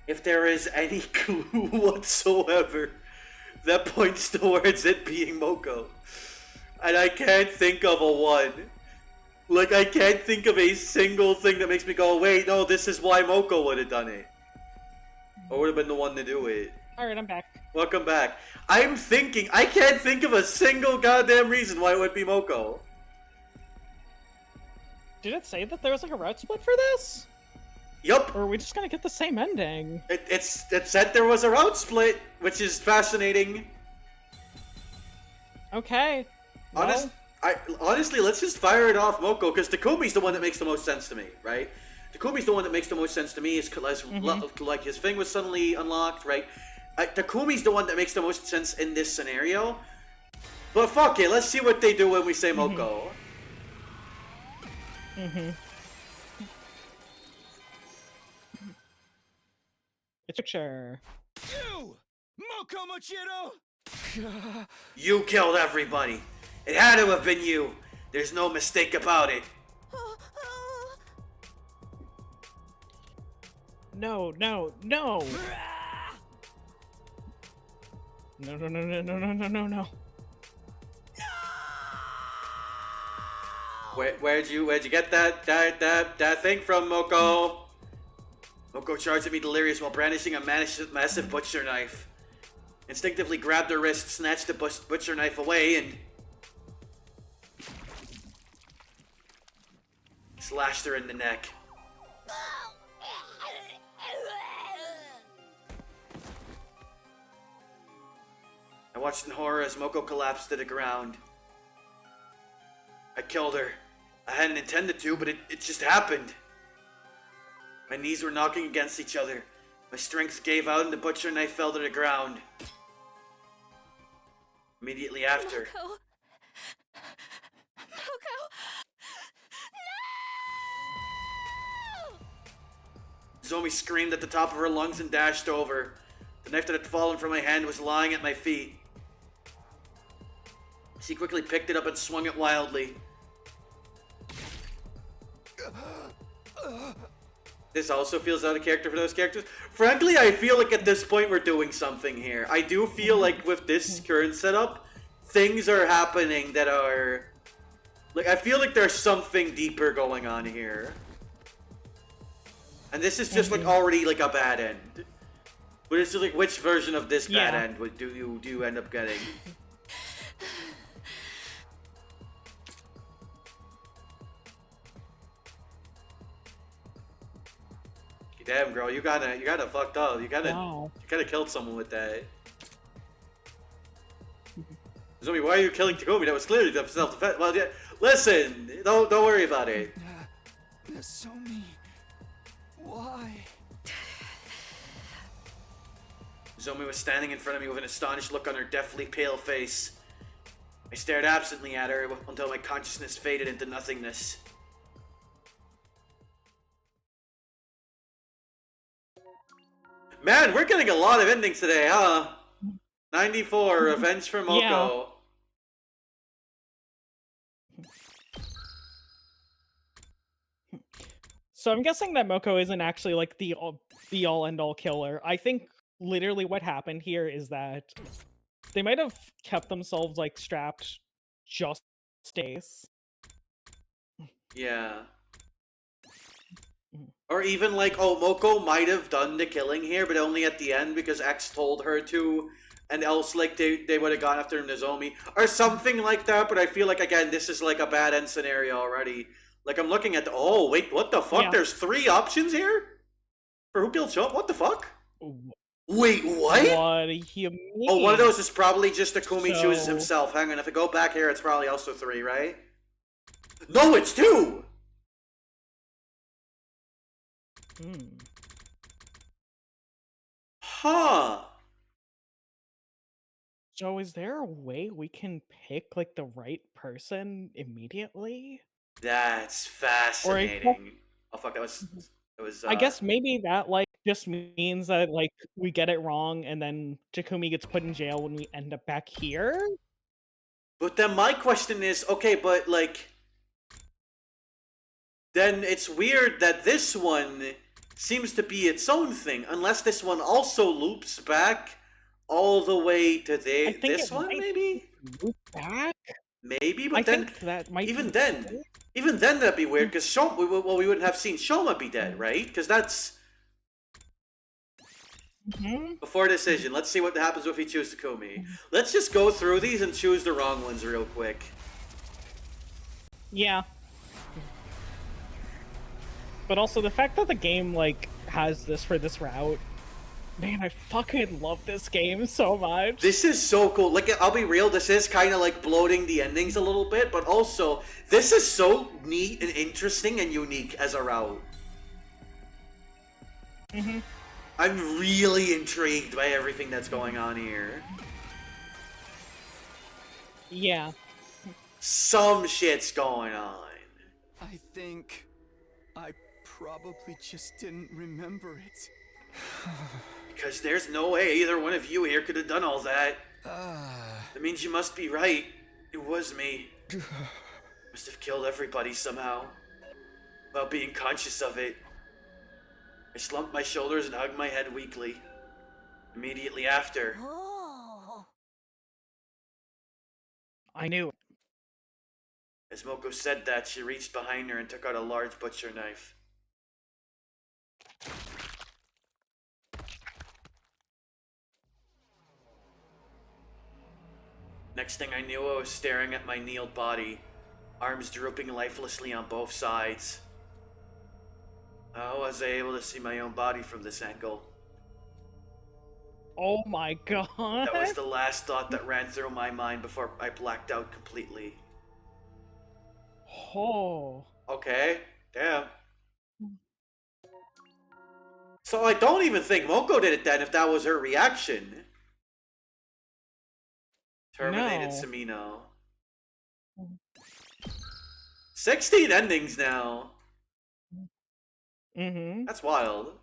If there is any clue whatsoever that points towards it being Moko. And I can't think of a one. Like, I can't think of a single thing that makes me go, wait, no, this is why Moko would have done it. Or would have been the one to do it. Alright, I'm back. Welcome back. I'm thinking, I can't think of a single goddamn reason why it would be Moko. Did it say that there was like a route split for this? Yup. Or are we just gonna get the same ending? It said there was a route split, which is fascinating. Okay. Well. Honestly, let's just fire it off Moko, because Takumi's the one that makes the most sense to me, right? Takumi's the one that makes the most sense to me, is like his thing was suddenly unlocked, right? Takumi's the one that makes the most sense in this scenario. But fuck it, let's see what they do when we say Moko. It's a picture. You! Moko Mochiro! You killed everybody. It had to have been you. There's no mistake about it. No, no, no! No, no, no, no, no, no, no, no, no. Where'd you get that thing from, Moko? Moko charged at me delirious while brandishing a massive butcher knife. Instinctively grabbed her wrist, snatched the butcher knife away, and slashed her in the neck. I watched in horror as Moko collapsed to the ground. I killed her. I hadn't intended to, but it just happened. My knees were knocking against each other. My strength gave out and the butcher knife fell to the ground. Immediately after. Moko. No! Zomi screamed at the top of her lungs and dashed over. The knife that had fallen from my hand was lying at my feet. She quickly picked it up and swung it wildly. This also feels out of character for those characters. Frankly, I feel like at this point we're doing something here. I do feel like with this current setup, things are happening that are... Like, I feel like there's something deeper going on here. And this is just like already like a bad end. But it's just like, which version of this bad end do you end up getting? Damn, girl, you gotta fucked up. You gotta killed someone with that. Zombie, why are you killing Takumi? That was clearly self-defense. Well, yeah, listen, don't worry about it. Zombie, why? Zomi was standing in front of me with an astonished look on her deathly pale face. I stared absently at her until my consciousness faded into nothingness. Man, we're getting a lot of endings today, huh? 94, Revenge for Moko. Yeah. So I'm guessing that Moko isn't actually like the all end all killer. I think literally what happened here is that they might have kept themselves like strapped just in case. Yeah. Or even like, oh, Moko might have done the killing here, but only at the end because X told her to, and else like they would have gone after Nozomi. Or something like that, but I feel like, again, this is like a bad end scenario already. Like, I'm looking at the, oh, wait, what the fuck? Yeah. There's 3 options here? For who killed Chum? What the fuck? Wait, what? What do you mean? Oh, one of those is probably just Takumi chooses himself. Hang on, if I go back here, it's probably also 3, right? No, it's 2! Huh. So is there a way we can pick like the right person immediately? That's Or fascinating. Oh fuck, that was I guess maybe that like just means that like we get it wrong and then Takumi gets put in jail when we end up back here? But then my question is, okay, but like then it's weird that this one seems to be its own thing, unless this one also loops back all the way to this one, maybe? Loop back? Maybe, I but then think that might even be then, even then that'd be weird because Shoma. Well, we wouldn't have seen Shoma be dead, right? Because that's before decision. Let's see what happens if we choose Takumi. Let's just go through these and choose the wrong ones real quick. Yeah. But also the fact that the game like has this for this route, man, I fucking love this game so much. This is so cool. Like, I'll be real, this is kind of like bloating the endings a little bit, but also this is so neat and interesting and unique as a route. I'm really intrigued by everything that's going on here. Yeah. Some shit's going on. I think I probably just didn't remember it. Because there's no way either one of you here could have done all that. That means you must be right. It was me. Must have killed everybody somehow. Without being conscious of it. I slumped my shoulders and hugged my head weakly. Immediately after. Oh. I knew. As Moko said that, she reached behind her and took out a large butcher knife. Next thing I knew, I was staring at my kneeled body, arms drooping lifelessly on both sides. How was I able to see my own body from this angle? Oh my god. That was the last thought that ran through my mind before I blacked out completely. Oh. Okay, damn. So I don't even think Moko did it then if that was her reaction. Terminated Samino. 16 endings now. That's wild.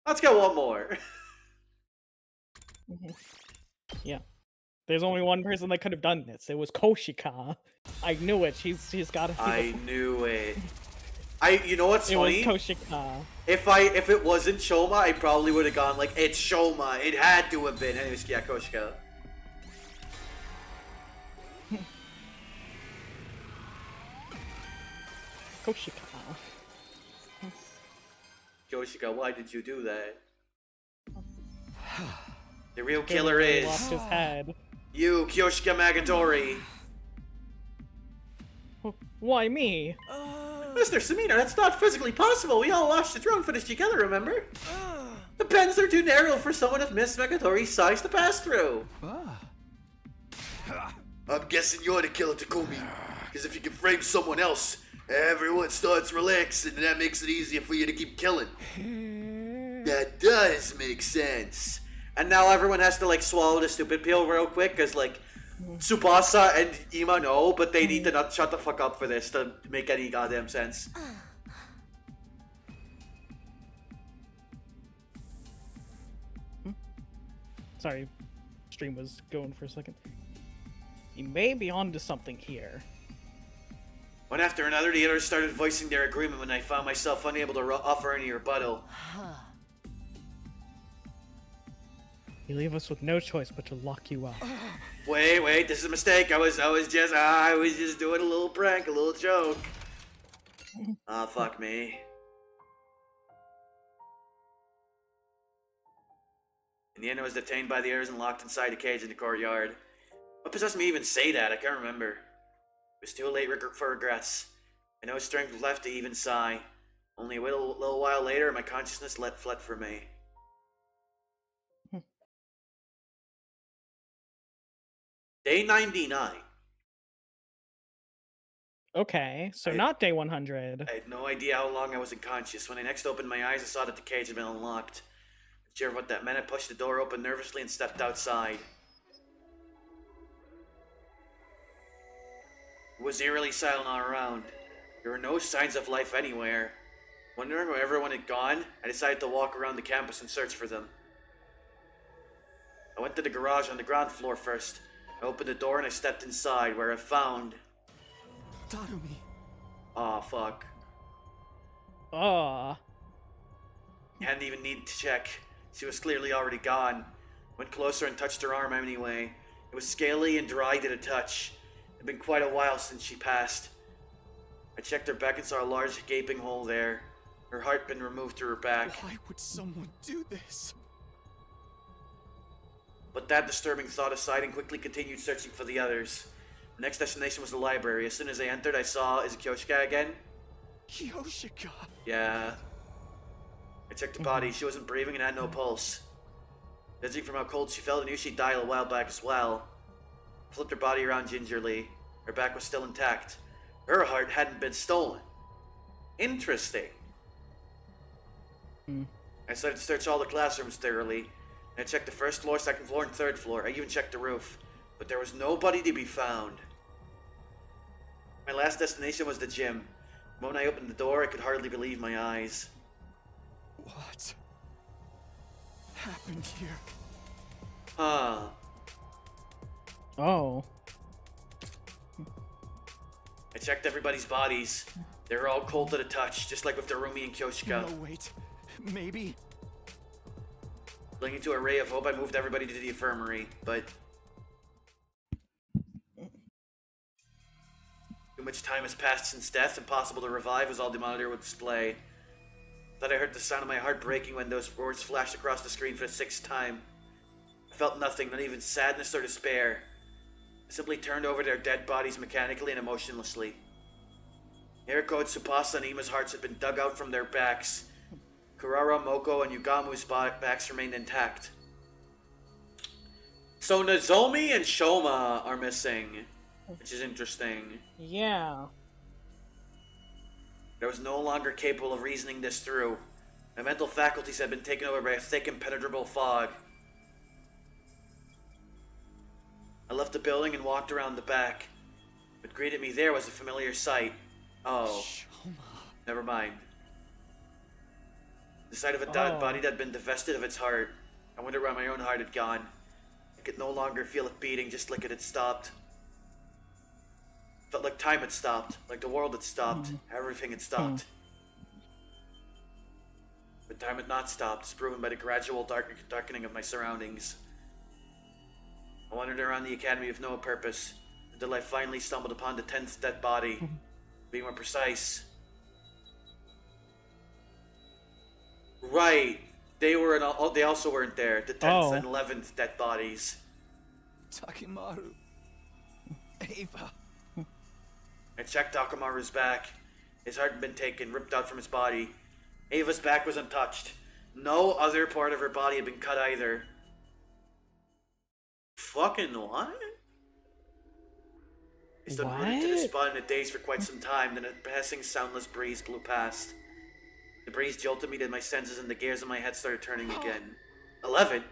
Let's get one more. Yeah. There's only one person that could have done this. It was Koshika. I knew it. She's got to. I knew it. You know what's funny? It was Koshika. If it wasn't Shoma, I probably would have gone like, it's Shoma. It had to have been. Anyways, yeah, Koshika. Koshika. Koshika, why did you do that? The real killer is lost his head. You, Kyoshika Magatori. Why me? Mr. Samino, that's not physically possible. We all watched the drone footage together, remember? The pens are too narrow for someone of Miss Magatori's size to pass through. I'm guessing you're the killer, Takumi. Because if you can frame someone else, everyone starts relaxing, and that makes it easier for you to keep killing. That does make sense. And now everyone has to like swallow the stupid pill real quick, because like Tsubasa and Ima know, but they need to not shut the fuck up for this to make any goddamn sense. Sorry, stream was going for a second. You may be onto something here. One after another, the others started voicing their agreement when I found myself unable to offer any rebuttal. You leave us with no choice but to lock you up. Wait, this is a mistake. I was just doing a little prank, a little joke. Ah, fuck me. In the end, I was detained by the others and locked inside a cage in the courtyard. What possessed me to even say that? I can't remember. It was too late for regrets. I no strength was left to even sigh. Only a little while later, my consciousness fled from me. Day 99. Okay, so not day 100. I had no idea how long I was unconscious. When I next opened my eyes, I saw that the cage had been unlocked. Unsure of what that meant, I pushed the door open nervously and stepped outside. It was eerily silent all around. There were no signs of life anywhere. Wondering where everyone had gone, I decided to walk around the campus and search for them. I went to the garage on the ground floor first. I opened the door and I stepped inside, where I found... Tarumi. Aw, fuck. Aw. I hadn't even needed to check. She was clearly already gone. Went closer and touched her arm anyway. It was scaly and dry to the touch. It had been quite a while since she passed. I checked her back and saw a large gaping hole there. Her heart had been removed through her back. Why would someone do this? But that disturbing thought aside, and quickly continued searching for the others. The next destination was the library. As soon as I entered, I saw... Is it Kyoshika again? Kyoshika? Yeah. I checked the body. She wasn't breathing and had no pulse. Judging from how cold she felt, I knew she'd died a while back as well. I flipped her body around gingerly. Her back was still intact. Her heart hadn't been stolen. Interesting. I started to search all the classrooms thoroughly. I checked the first floor, second floor, and third floor. I even checked the roof. But there was nobody to be found. My last destination was the gym. The moment I opened the door, I could hardly believe my eyes. What happened here? Huh. Oh. I checked everybody's bodies. They were all cold to the touch, just like with Darumi and Kyoshika. No, wait. Maybe? Clinging to a ray of hope, I moved everybody to the infirmary, but... Too much time has passed since death, impossible to revive, was all the monitor would display. Thought I heard the sound of my heart breaking when those words flashed across the screen for the 6th time. I felt nothing, not even sadness or despair. I simply turned over their dead bodies mechanically and emotionlessly. Eriko, Tsubasa, and Ima's hearts had been dug out from their backs. Kurara, Moko, and Yugamu's backs remained intact. So Nozomi and Shoma are missing, which is interesting. Yeah. I was no longer capable of reasoning this through. My mental faculties had been taken over by a thick, impenetrable fog. I left the building and walked around the back. What greeted me there was a familiar sight. Oh. Shoma. Never mind. The sight of a dead body that had been divested of its heart. I wondered where my own heart had gone. I could no longer feel it beating, just like it had stopped. Felt like time had stopped, like the world had stopped, everything had stopped. But time had not stopped, as proven by the gradual darkening of my surroundings. I wandered around the academy with no purpose, until I finally stumbled upon the 10th dead body. To be more precise. Right, they also weren't there. The 10th and 11th dead bodies. Takimaru. Ava. I checked Takamaru's back. His heart had been taken, ripped out from his body. Ava's back was untouched. No other part of her body had been cut either. Fucking what? I stood rooted to the spot in a daze for quite some time, then a passing soundless breeze blew past. The breeze jolted me to my senses and the gears in my head started turning again. 11?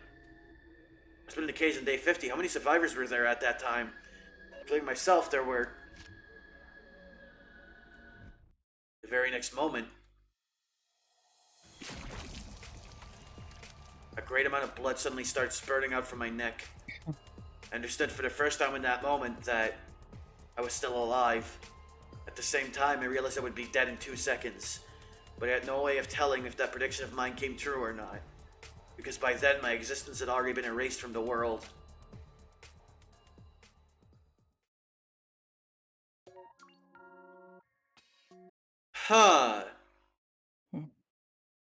It's been in the cage on day 50. How many survivors were there at that time? Including myself, there were... The very next moment, a great amount of blood suddenly started spurting out from my neck. I understood for the first time in that moment that I was still alive. At the same time, I realized I would be dead in 2 seconds, but I had no way of telling if that prediction of mine came true or not, because by then my existence had already been erased from the world. Huh.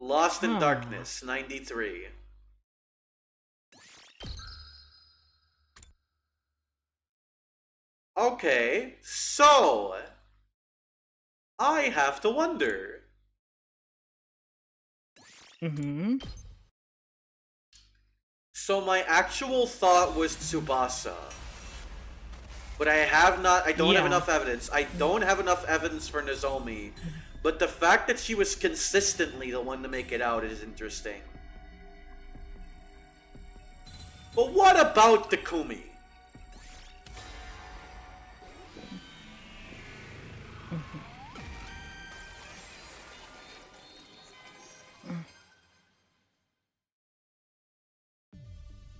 Lost in Darkness, 93. Okay, so... I have to wonder. So my actual thought was Tsubasa. but I don't have enough evidence. I don't have enough evidence for Nozomi. But the fact that she was consistently the one to make it out is interesting. But what about Takumi?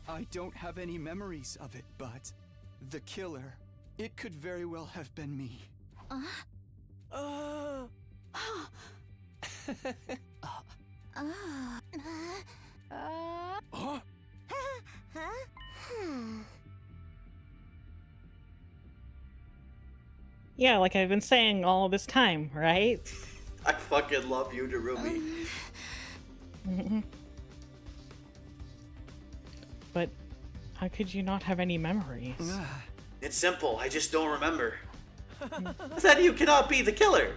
I don't have any memories of it, but the killer, it could very well have been me. Yeah, like I've been saying all this time, right? I fucking love you, Narumi. But how could you not have any memories? It's simple, I just don't remember. Then you cannot be the killer.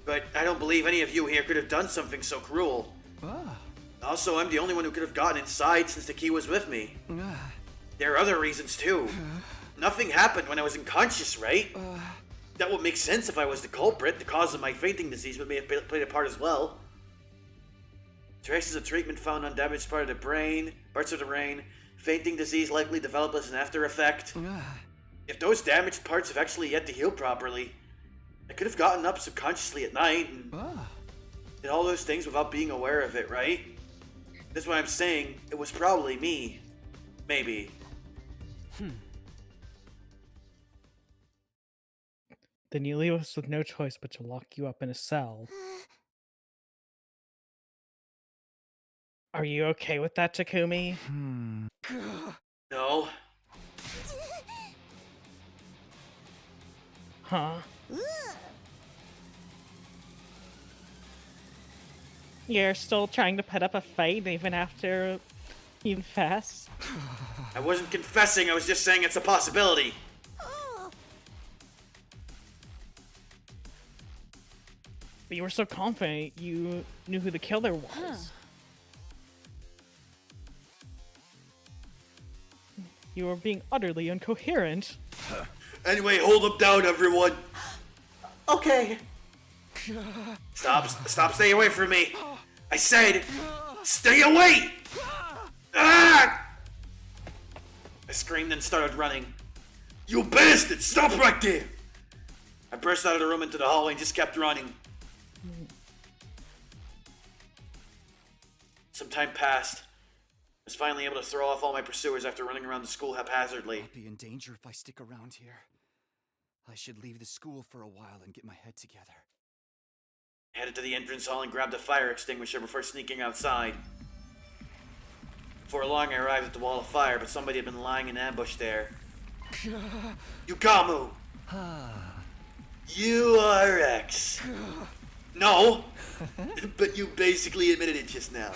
But I don't believe any of you here could have done something so cruel. Also, I'm the only one who could have gotten inside since the key was with me. There are other reasons too. Nothing happened when I was unconscious, right? That would make sense if I was the culprit. The cause of my fainting disease would may have played a part as well. Traces of treatment found on damaged parts of the brain. Fainting disease likely developed as an after effect. If those damaged parts have actually yet to heal properly, I could have gotten up subconsciously at night and did all those things without being aware of it, right? That's why I'm saying it was probably me. Maybe. Then you leave us with no choice but to lock you up in a cell. Are you okay with that, Takumi? No. Huh? You're still trying to put up a fight even after you confess? I wasn't confessing, I was just saying it's a possibility. But you were so confident you knew who the killer was. You were being utterly incoherent. Anyway, hold them down, everyone. Okay. Stop, stay away from me. I said, stay away! Ah! I screamed and started running. You bastard, stop right there! I burst out of the room into the hallway and just kept running. Some time passed. I was finally able to throw off all my pursuers after running around the school haphazardly. I'll be in danger if I stick around here. I should leave the school for a while and get my head together. I headed to the entrance hall and grabbed a fire extinguisher before sneaking outside. Before long, I arrived at the wall of fire, but somebody had been lying in ambush there. Yugamu! You are X. No! But you basically admitted it just now.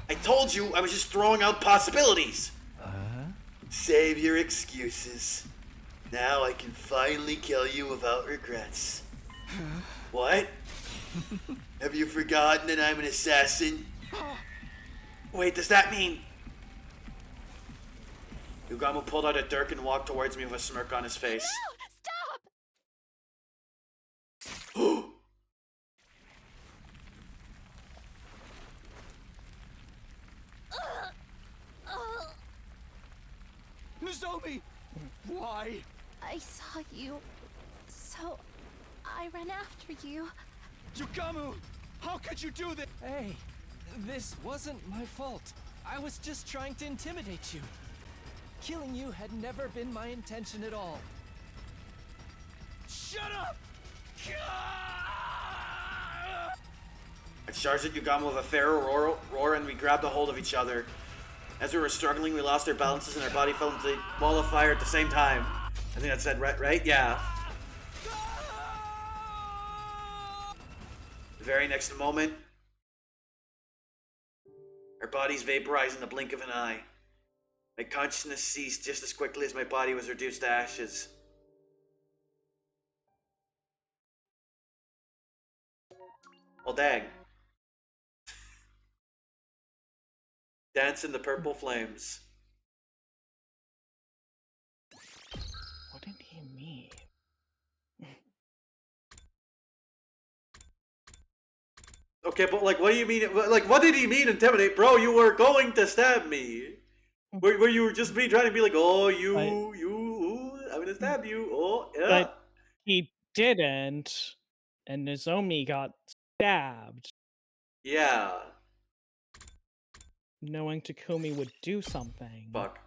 I told you I was just throwing out possibilities. Save your excuses. Now I can finally kill you without regrets. What? Have you forgotten that I'm an assassin? Wait, does that mean... Yugamu pulled out a dirk and walked towards me with a smirk on his face. Stop! Nozomi! Why? I saw you, so I ran after you. Yugamu! How could you do this? Hey, this wasn't my fault. I was just trying to intimidate you. Killing you had never been my intention at all. Shut up! I charged at Yugamu with a feral roar and we grabbed a hold of each other. As we were struggling, we lost our balances and our body fell into the wall of fire at the same time. I think that said right? Yeah. The very next moment, our bodies vaporized in the blink of an eye. My consciousness ceased just as quickly as my body was reduced to ashes. Well, dang. Dance in the purple flames. Okay, but like, what do you mean? Like, what did he mean intimidate, bro? You were going to stab me. Where you were just me trying to be like, oh, I'm gonna stab you. Oh, yeah. But he didn't, and Nozomi got stabbed. Yeah. Knowing Takumi would do something. Fuck.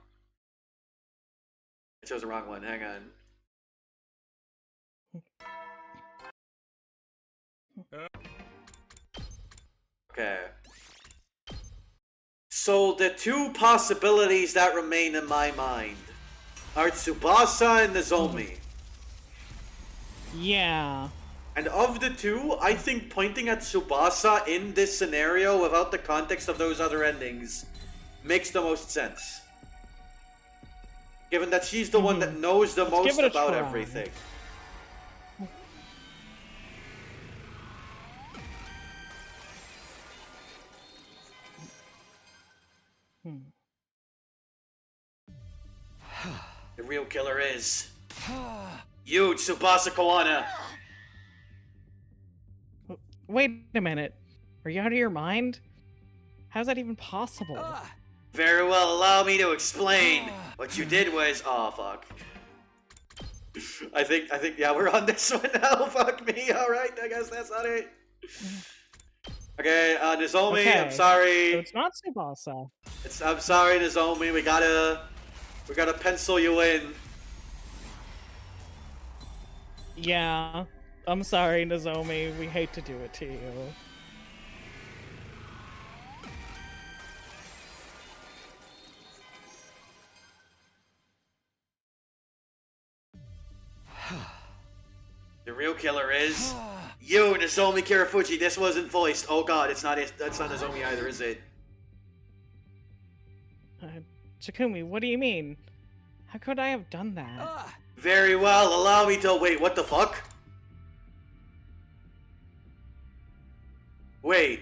I chose the wrong one. Hang on. Okay. So the two possibilities that remain in my mind are Tsubasa and Nozomi. Yeah. And of the two, I think pointing at Tsubasa in this scenario without the context of those other endings makes the most sense. Given that she's the one that knows the most about everything. The real killer is you, Tsubasa Koana. Wait a minute. Are you out of your mind? How's that even possible? Very well, allow me to explain. What you did was... Oh, fuck. I think, yeah, we're on this one now. Fuck me. Alright, I guess that's not it. Okay, Nozomi, Okay, I'm sorry. So it's not Tsubasa. I'm sorry, Nozomi. We gotta pencil you in. Yeah. I'm sorry, Nozomi. We hate to do it to you. The real killer is you, Nozomi Kirafuji. This wasn't voiced. Oh god, that's not Nozomi either, is it? Takumi, what do you mean? How could I have done that? Very well, allow me to... Wait, what the fuck? Wait.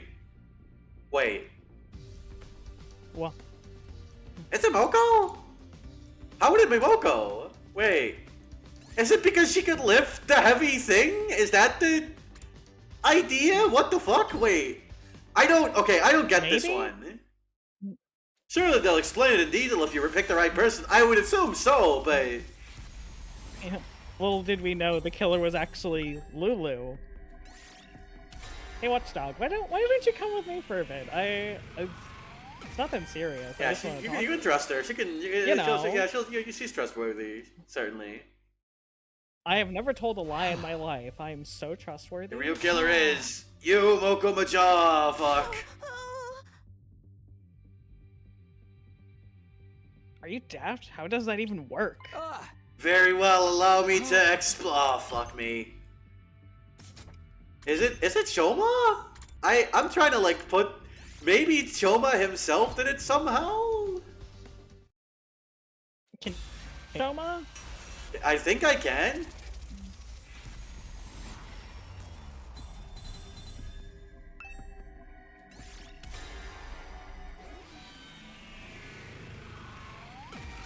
What? Is it Moko? How would it be Moko? Wait. Is it because she could lift the heavy thing? Is that the idea? What the fuck? Wait. I don't get this one. Surely they'll explain it in detail if you pick the right person. I would assume so, but... Yeah. Well, did we know the killer was actually Lulu? Hey, Watchdog, why don't you come with me for a bit? It's nothing serious. Yeah, you can trust her. She's trustworthy, certainly. I have never told a lie in my life. I am so trustworthy. The real killer is you, Moko Maja. Fuck. Are you daft? How does that even work? Very well, allow me to oh, fuck me. Is it Shoma? I'm trying to like put... Maybe Shoma himself did it somehow? Can Shoma? I think I can.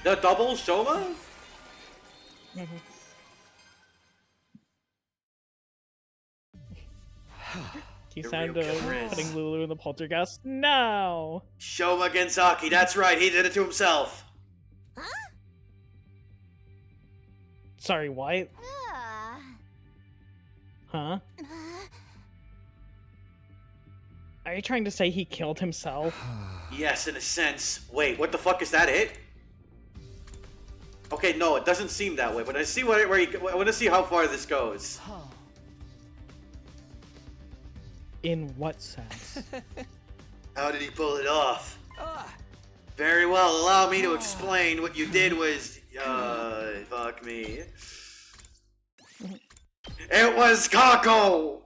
The double Shoma? You sound putting Lulu in the poltergeist. No! Shoma Genzaki, that's right, he did it to himself. Sorry, what? Huh? Are you trying to say he killed himself? Yes, in a sense. Wait, what the fuck, is that it? Okay, no, it doesn't seem that way, but I see I want to see how far this goes. In what sense? How did he pull it off? Very well, allow me to explain. What you did was... fuck me. It was Kako!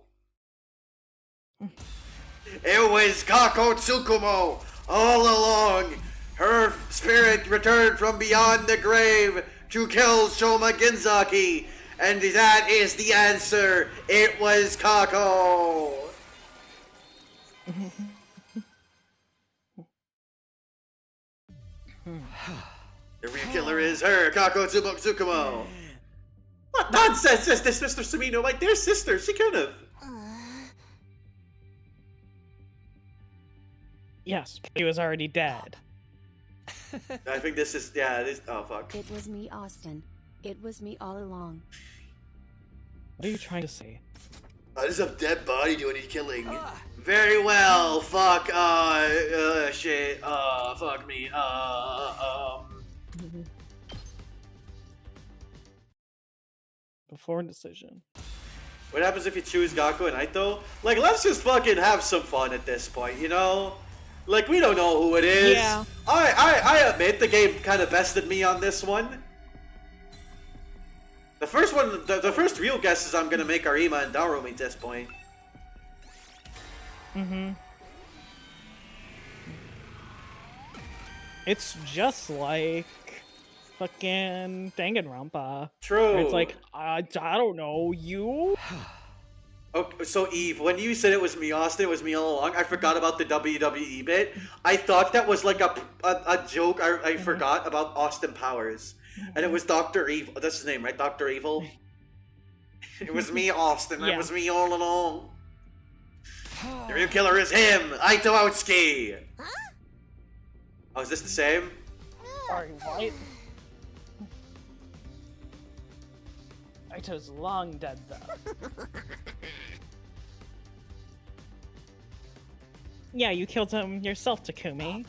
It was Kako Tsukumo! All along! Her spirit returned from beyond the grave to kill Shoma Genzaki! And that is the answer! It was Kako! The real killer is her, Kako Tsukumo! What nonsense is this, Mr. Sumino? Like, they're sisters, she couldn't have. Yes, he was already dead. I think this is, yeah, this, oh fuck. It was me, Austin. It was me all along. What are you trying to say? There's a dead body doing any killing. Very well, fuck, shit, fuck me, Before decision. What happens if you choose Gaku and Aito? Like, let's just fucking have some fun at this point, you know? Like, we don't know who it is. Yeah. I admit the game kind of bested me on this one. The first one, the first real guesses I'm gonna make are Ima and Darumi at this point. It's just like fucking Danganronpa. True. Where it's like, I don't know, you? Okay, so Eve, when you said it was me, Austin, it was me all along, I forgot about the WWE bit. I thought that was like a joke. I forgot about Austin Powers. And it was Dr. Evil. That's his name, right? Dr. Evil? It was me, Austin. Yeah. It was me all along. The real killer is him, Aito Aotsuki. Oh, is this the same? Sorry, what? Aito's long dead, though. Yeah, you killed him yourself, Takumi.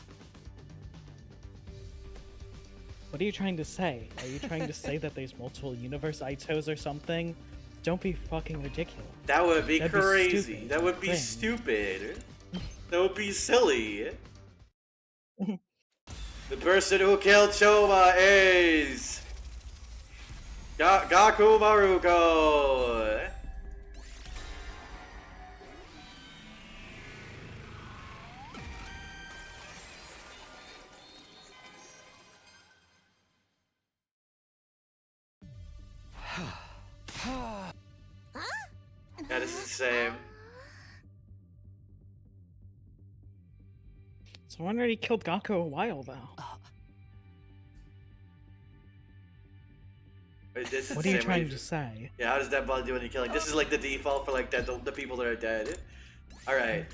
What are you trying to say? Are you trying to say that there's multiple universe Aitos or something? Don't be fucking ridiculous. That would be That'd be crazy. stupid. That would be Cringe. stupid. That would be silly. The person who killed Choma is Gaku Maruko. Yeah, this is the same. Someone already killed Gaku a while, though. Wait, this is What the are you same trying way- to say? Yeah, how does that bot do any killing? This is like the default for like the people that are dead. Alright.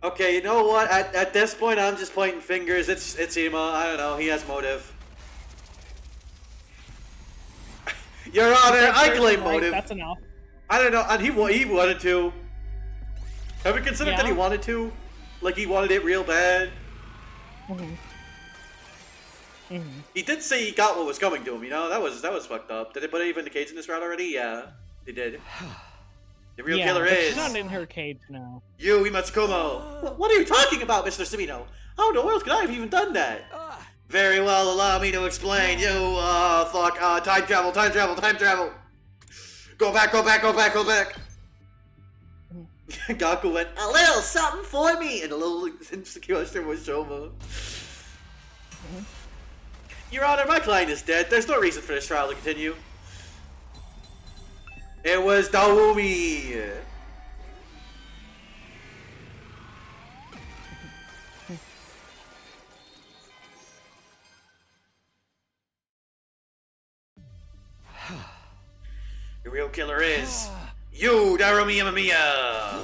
Okay, you know what? At this point, I'm just pointing fingers. It's Ima. I don't know. He has motive. Your Honor, I claim Right, motive. that's enough. I don't know. And he wanted to. Have we considered that he Yeah. wanted to? Like he wanted it real bad. He did say he got what was coming to him. You know that was fucked up. Did they put even the cage in this route already? Yeah, they did. The real killer but is she's not in her cage now. you, Imatsukumo. What are you talking about, Mr. Sumino? How in the world could I have even done that? Very well, allow me to explain. You, time travel. Go back. Gaku went, a little something for me, and a little insecure was Shoma. Your Honor, my client is dead. There's no reason for this trial to continue. It was Darumi. The real killer is you, Darumi Yamamiya.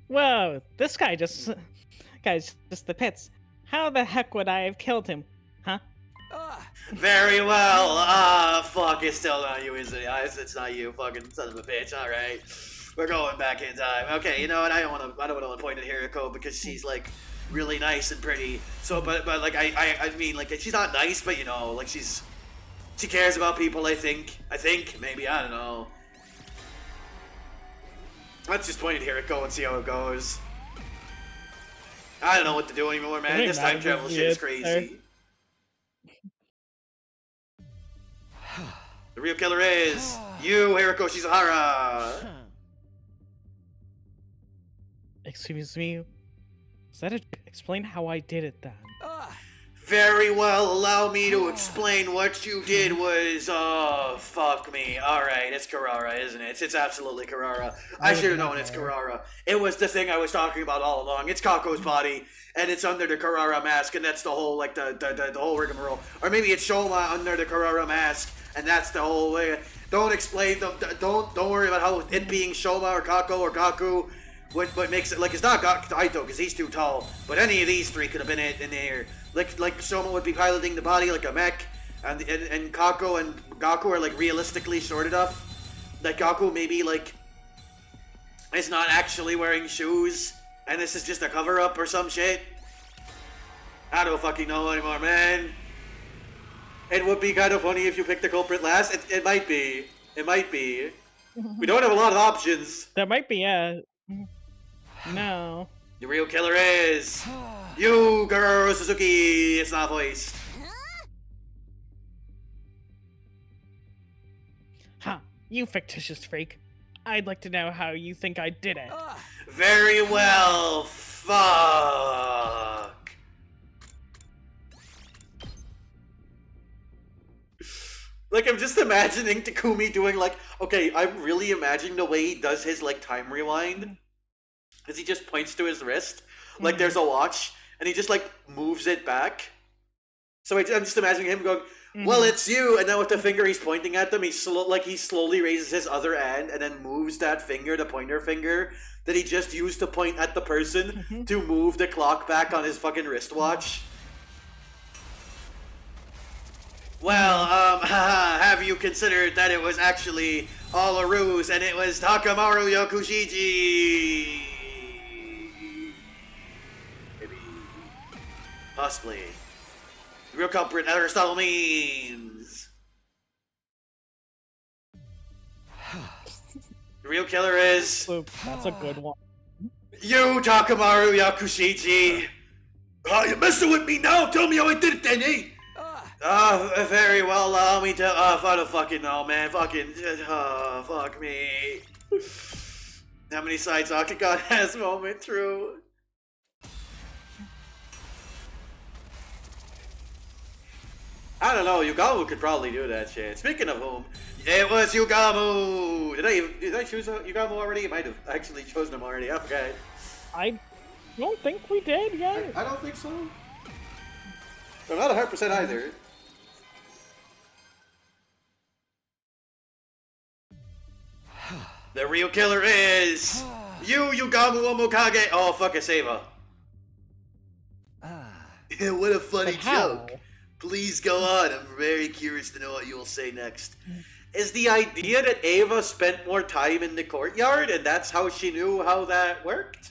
Whoa, this guy's just the pits. How the heck would I have killed him? Huh? Very well. Fuck, it's still not you, is it? It's not you, fucking son of a bitch. All right, we're going back in time. Okay, you know what? I don't want to point at Hiriko because she's like really nice and pretty. So, but like I mean, like she's not nice, but you know, like she cares about people. I think maybe I don't know. Let's just point at Hiriko and see how it goes. I don't know what to do anymore, man. This time travel shit is crazy. The real killer is you, Hiriko Shizuhara. Excuse me. Is that explain how I did it then? Very well, allow me to explain what you did was, fuck me. Alright, it's Carrara, isn't it? It's absolutely Carrara. I should have known it's Carrara. It was the thing I was talking about all along. It's Kako's body, and it's under the Carrara mask, and that's the whole, like, the whole rigmarole. Or maybe it's Shoma under the Carrara mask, and that's the whole way. Don't explain, don't worry about how it being Shoma or Kako or Kaku. what makes it like it's not Aito because he's too tall, but any of these three could have been in there. Like Soma would be piloting the body like a mech, and Kako and Gaku are like realistically short enough. Like Gaku maybe like is not actually wearing shoes, and this is just a cover up or some shit. I don't fucking know anymore, man. It would be kind of funny if you picked the culprit last. It might be. It might be. We don't have a lot of options. That might be it. No. The real killer is you, girl, Suzuki. It's not voiced. Huh. You fictitious freak. I'd like to know how you think I did it. Very well. Fuck. Like, I'm just imagining Takumi doing, like, okay, I'm really imagining the way he does his, like, time rewind. As he just points to his wrist. Like, there's a watch, and he just, like, moves it back. So I'm just imagining him going, well, it's you! And then with the finger he's pointing at them, he slowly raises his other hand, and then moves that finger, the pointer finger, that he just used to point at the person, to move the clock back on his fucking wristwatch. Well, have you considered that it was actually all a ruse and it was Takamaru Yokushiji? Maybe. Possibly. The real culprit, Aristotle means. The real killer is. That's a good one. You, Takamaru Yakushiji! You're messing with me now! Tell me how I did it then, eh? Very well, allow me to, I don't fucking know, man. Fucking, fuck me. How many sides Octagon has moment through? I don't know, Yugamu could probably do that shit. Speaking of whom, it was Yugamu! Did I choose Yugamu already? I might have actually chosen him already, I forgot. I don't think we did yet. I don't think so. I'm not 100% either. The real killer is you, Yugamu Omokage. Oh, fuck a Seva. What a funny joke. Please go on. I'm very curious to know what you will say next. Is the idea that Ava spent more time in the courtyard and that's how she knew how that worked?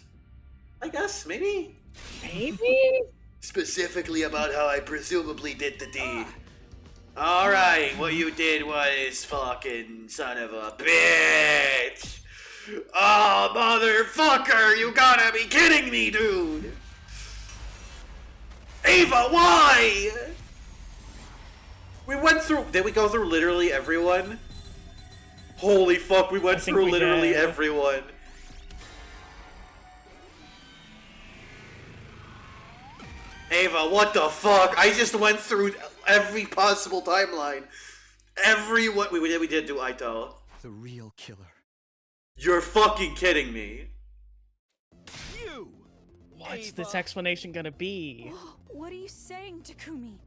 I guess, maybe? Maybe? Specifically about how I presumably did the deed. Alright, what you did was fucking son of a bitch! Oh, motherfucker! You gotta be kidding me, dude! Ava, why? We went through... Did we go through literally everyone? Holy fuck, we went through literally everyone. Ava, what the fuck? I just went through every possible timeline. What we did do Aito. The real killer. You're fucking kidding me. You. What's this explanation gonna be? What are you saying, Takumi?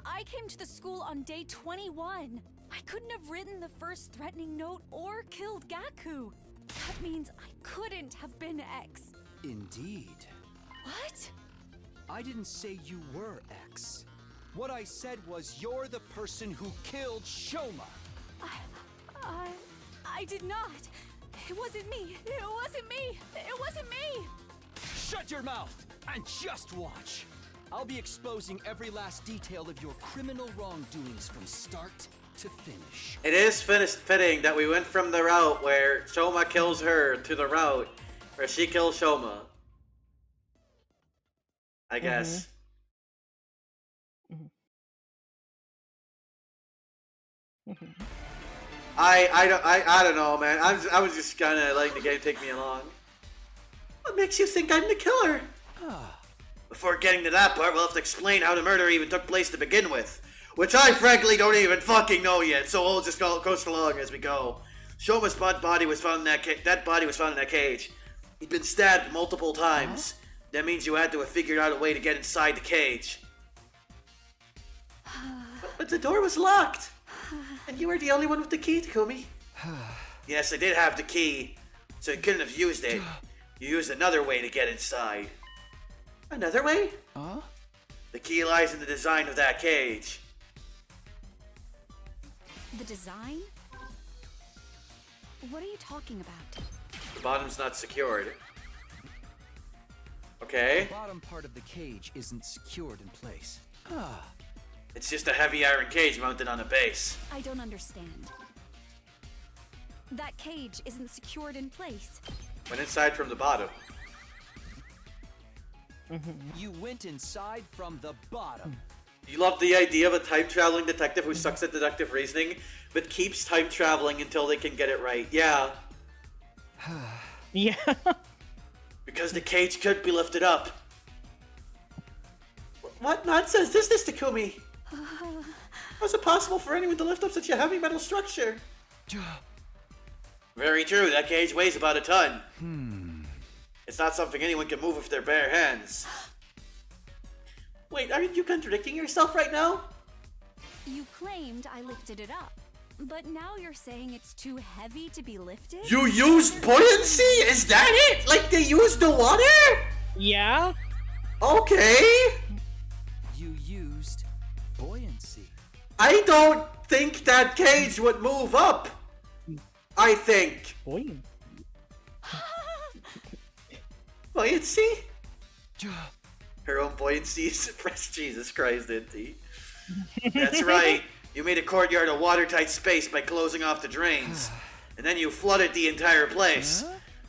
I came to the school on day 21. I couldn't have written the first threatening note or killed Gaku. That means I couldn't have been X. Indeed. What? I didn't say you were X. What I said was you're the person who killed Shoma. I did not. It wasn't me. It wasn't me. It wasn't me. Shut your mouth and just watch. I'll be exposing every last detail of your criminal wrongdoings from start to finish. It is fitting that we went from the route where Shoma kills her to the route where she kills Shoma. I guess. I don't know, man. I was just kinda letting the game take me along. What makes you think I'm the killer? Before getting to that part, we'll have to explain how the murder even took place to begin with. Which I frankly don't even fucking know yet, so we'll just coast along as we go. Shoma's body was found in that body was found in that cage. He'd been stabbed multiple times. That means you had to have figured out a way to get inside the cage. But the door was locked. And you were the only one with the key, Takumi. Yes, I did have the key, so you couldn't have used it. You use another way to get inside. Another way? Huh? The key lies in the design of that cage. The design? What are you talking about? The bottom's not secured. Okay. The bottom part of the cage isn't secured in place. Ah. It's just a heavy iron cage mounted on a base. I don't understand. That cage isn't secured in place. Went inside from the bottom. You went inside from the bottom. You love the idea of a time-traveling detective who sucks at deductive reasoning, but keeps time-traveling until they can get it right. Yeah. Yeah. Because the cage could be lifted up. What nonsense is this, Takumi? How is it possible for anyone to lift up such a heavy metal structure? Very true, that cage weighs about a ton. It's not something anyone can move with their bare hands. Wait, aren't you contradicting yourself right now? You claimed I lifted it up, but now you're saying it's too heavy to be lifted? You used buoyancy? Is that it? Like they used the water? Yeah. Okay. You used buoyancy. I don't think that cage would move up. I think. Buoyancy. Buoyancy? Her own buoyancy is suppressed. Jesus Christ, Inti. That's right. You made a courtyard a watertight space by closing off the drains. And then you flooded the entire place.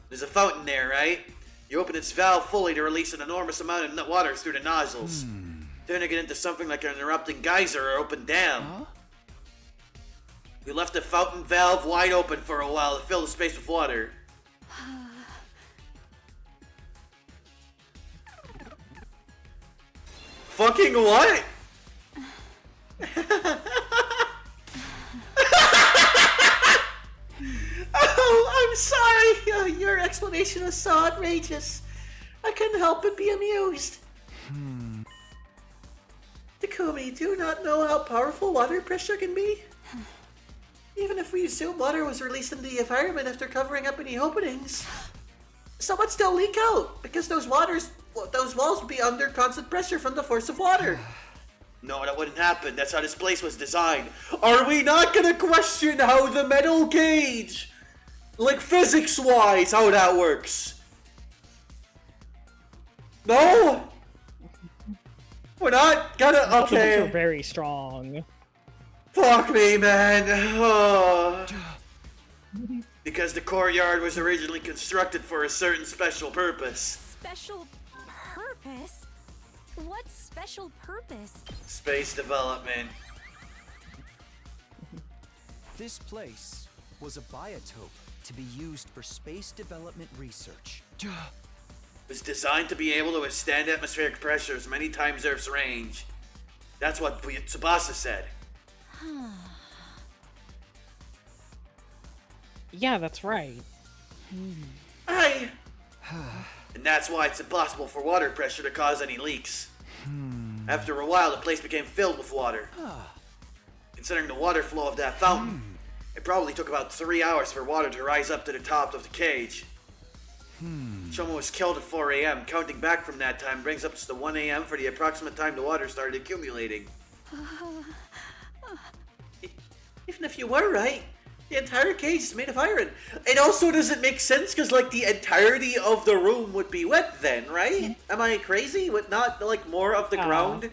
There's a fountain there, right? You open its valve fully to release an enormous amount of water through the nozzles. Turning it into something like an erupting geyser or open dam. You left the fountain valve wide open for a while to fill the space with water. Fucking what? Oh, I'm sorry. Your explanation was so outrageous. I couldn't help but be amused. Takumi, do you not know how powerful water pressure can be? Even if we assume water was released into the environment after covering up any openings, some would still leak out because those walls would be under constant pressure from the force of water. No, that wouldn't happen. That's how this place was designed. Are we not gonna question how the metal cage, like physics-wise, how that works? No? We're not gonna. Okay. You're very strong. Fuck me, man. Oh. Because the courtyard was originally constructed for a certain special purpose. Special purpose? What special purpose? Space development. This place was a biotope to be used for space development research. It was designed to be able to withstand atmospheric pressures many times Earth's range. That's what Tsubasa said. Yeah, that's right. And that's why it's impossible for water pressure to cause any leaks. After a while, the place became filled with water. Considering the water flow of that fountain, it probably took about 3 hours for water to rise up to the top of the cage. Shoma was killed at 4 a.m. Counting back from that time brings us to 1 a.m. for the approximate time the water started accumulating. Even if you were right, the entire cage is made of iron. It also doesn't make sense because, like, the entirety of the room would be wet then, right? Am I crazy? Would not, like, more of the ground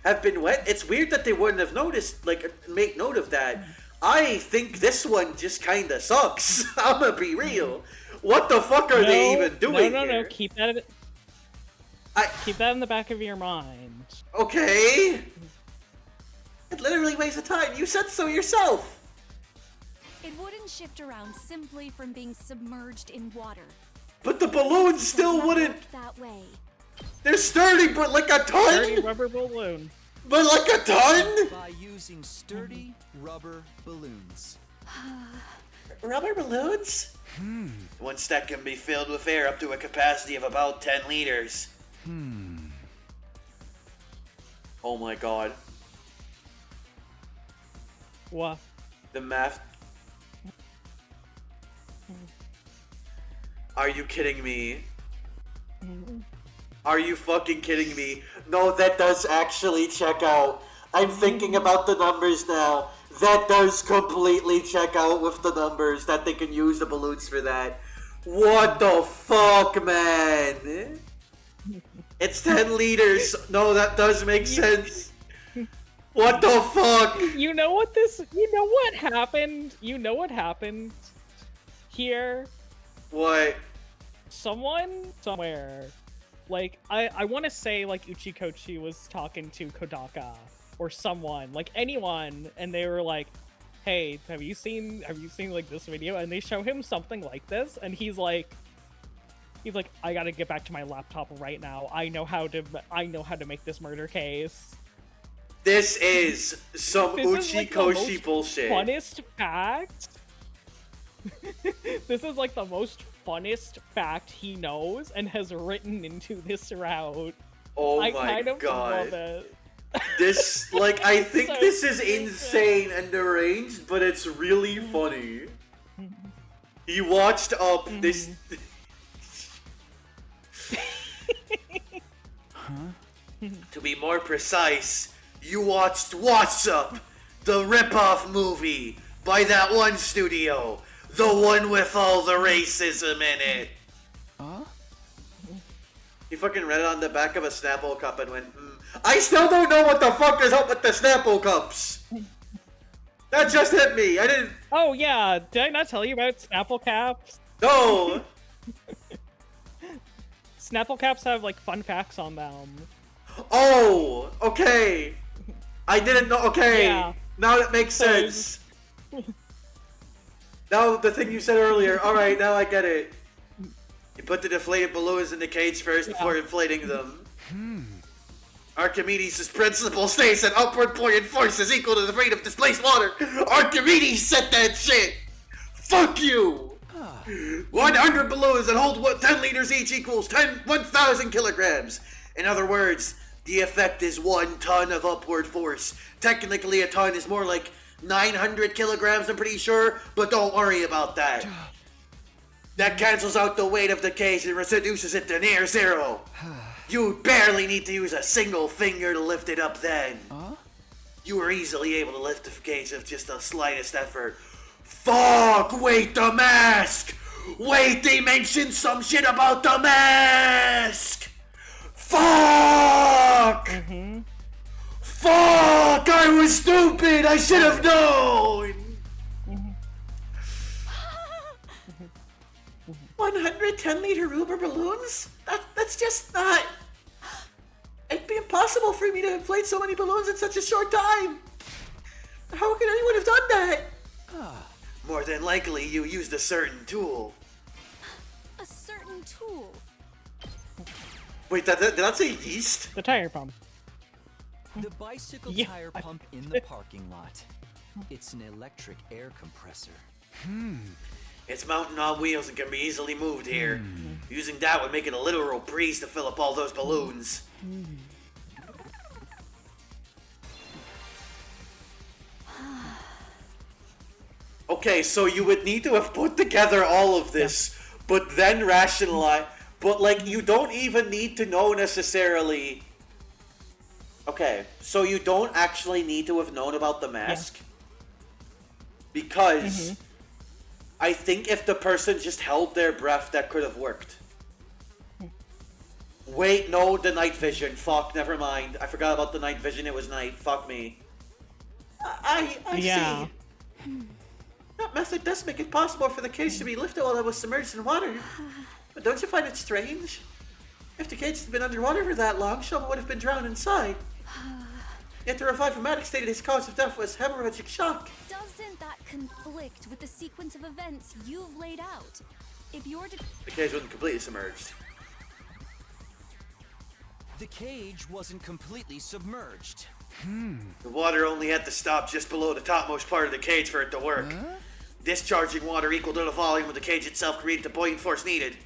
have been wet? It's weird that they wouldn't have noticed, like, make note of that. I think this one just kind of sucks. I'm gonna be real. What the fuck are they even doing No, here? keep that keep that in the back of your mind. Okay. It literally wastes of time. You said so yourself. It wouldn't shift around simply from being submerged in water. But the balloons still wouldn't. That way. They're sturdy, but like a ton. Sturdy rubber balloon. But like a ton. By using sturdy rubber balloons. Rubber balloons? One stack can be filled with air up to a capacity of about 10 liters. Oh my god. What? The math. Are you kidding me? Are you fucking kidding me? No, that does actually check out. I'm thinking about the numbers now. That does completely check out with the numbers, that they can use the balloons for that. What the fuck, man? It's 10 liters. No, that does make sense. What the fuck? You know what happened? You know what happened here? What? Someone somewhere, like, I want to say, like, Uchikochi was talking to Kodaka or someone, like anyone, and they were like, hey, have you seen like this video? And they show him something like this, and he's like, I gotta get back to my laptop right now. I know how to make this murder case. This is some Uchikoshi bullshit. Funnest fact. This is like the most funnest fact he knows and has written into this route. Oh I my kind of god. love it. This, like, I think So this is stupid. insane and deranged, but it's really funny. He watched up this... To be more precise, you watched What's Up, the ripoff movie by that one studio. The one with all the racism in it. Huh? He fucking read it on the back of a Snapple cup and went, I still don't know what the fuck is up with the Snapple cups. That just hit me. I didn't... Oh yeah, did I not tell you about Snapple caps? No! Snapple caps have like fun facts on them. Oh! Okay! I didn't know. Okay! Yeah. Now it makes sense. Now the thing you said earlier. Alright, now I get it. You put the deflated balloons in the cage first before inflating them. Archimedes' principle states that upward buoyant force is equal to the rate of displaced water. Archimedes said that shit! Fuck you! 100 balloons that hold 10 liters each equals 1,000 kilograms. In other words, the effect is 1 ton of upward force. Technically, a ton is more like 900 kilograms, I'm pretty sure, but don't worry about that. That cancels out the weight of the cage and reduces it to near zero. You barely need to use a single finger to lift it up then. You were easily able to lift the cage with just the slightest effort. Fuck! Wait, the mask! Wait, they mentioned some shit about the mask! Fuck! Fuck! I was stupid! I should have known! 110-liter rubber balloons? That's just not... It'd be impossible for me to inflate so many balloons in such a short time! How could anyone have done that? More than likely, you used a certain tool. A certain tool. Wait, did that say yeast? The tire pump. The bicycle Yeah, tire pump in the parking lot. It's an electric air compressor. It's mounted on wheels and can be easily moved here. Using that would make it a literal breeze to fill up all those balloons. Okay, so you would need to have put together all of this, but then rationalize. But, like, you don't even need to know necessarily... Okay, so you don't actually need to have known about the mask. Because... I think if the person just held their breath, that could have worked. Wait, no, the night vision. Fuck, never mind. I forgot about the night vision. It was night. Fuck me. I see. That method does make it possible for the cage to be lifted while it was submerged in water. But don't you find it strange? If the cage had been underwater for that long, Shoma would have been drowned inside. Yet the revive-o-matic stated his cause of death was hemorrhagic shock. Doesn't that conflict with the sequence of events you've laid out? If you're The cage wasn't completely submerged. The cage wasn't completely submerged. The water only had to stop just below the topmost part of the cage for it to work. Discharging water equal to the volume of the cage itself created the buoyant force needed.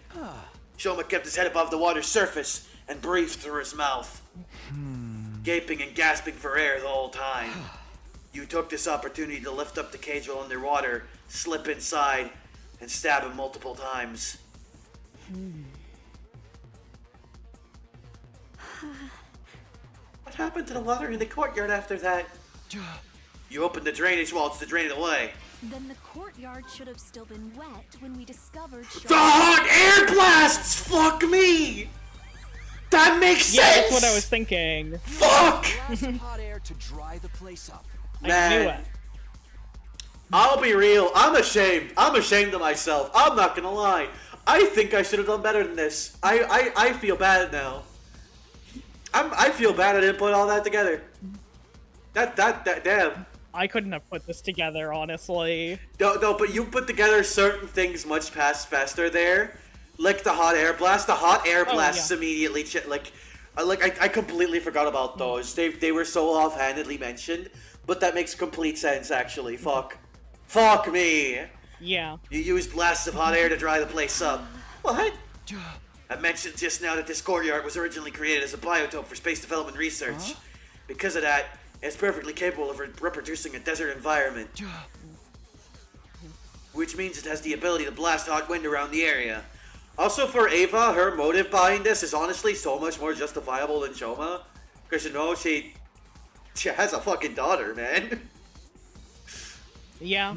Shoma kept his head above the water's surface and breathed through his mouth. Gaping and gasping for air the whole time. You took this opportunity to lift up the cage while underwater, slip inside, and stab him multiple times. What happened to the water in the courtyard after that? You opened the drainage walls to drain it away. Then the courtyard should have still been wet when we discovered The hot air blasts! Fuck me! That makes sense! Yeah, that's what I was thinking. Fuck! Hot air to dry the place up. Man. I knew it. I'll be real, I'm ashamed. I'm ashamed of myself. I'm not gonna lie. I think I should have done better than this. I feel bad now. I feel bad I didn't put all that together. That damn. I couldn't have put this together, honestly. No, but you put together certain things much faster there. Like the hot air blast. The hot air blasts immediately, I completely forgot about those. They were so offhandedly mentioned, but that makes complete sense, actually. Fuck me. Yeah. You used blasts of hot air to dry the place up. What? I mentioned just now that this courtyard was originally created as a biotope for space development research. Because of that, it's perfectly capable of reproducing a desert environment. Which means it has the ability to blast hot wind around the area. Also for Ava, her motive behind this is honestly so much more justifiable than Shoma. Because, you know, she has a fucking daughter, man. Yeah.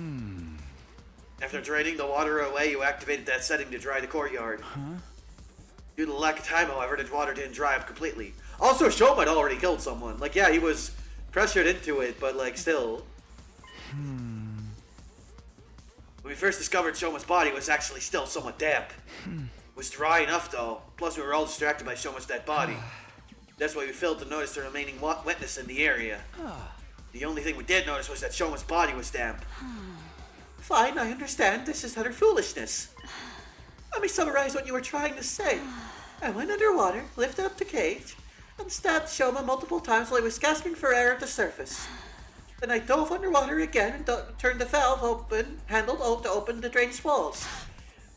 After draining the water away, you activated that setting to dry the courtyard. Due to the lack of time, however, the water didn't dry up completely. Also, Shoma had already killed someone. Like, yeah, he was pressured into it, but, like, still. When we first discovered Shoma's body was actually still somewhat damp. It was dry enough, though. Plus, we were all distracted by Shoma's dead body. That's why we failed to notice the remaining wetness in the area. The only thing we did notice was that Shoma's body was damp. Fine, I understand. This is utter foolishness. Let me summarize what you were trying to say. I went underwater, lifted up the cage, and stabbed Shoma multiple times while he was gasping for air at the surface. Then I dove underwater again and turned the valve handle to open the drainage walls.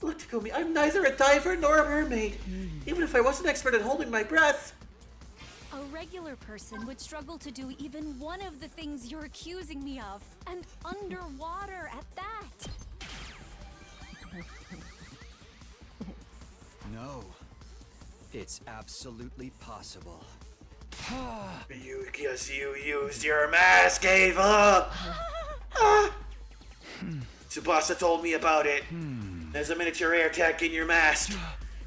Look, Takumi, I'm neither a diver nor a mermaid. Even if I was an expert at holding my breath. A regular person would struggle to do even one of the things you're accusing me of. And underwater at that. No. It's absolutely possible. Because you used your mask, Ava! Tsubasa told me about it. There's a miniature air tank in your mask.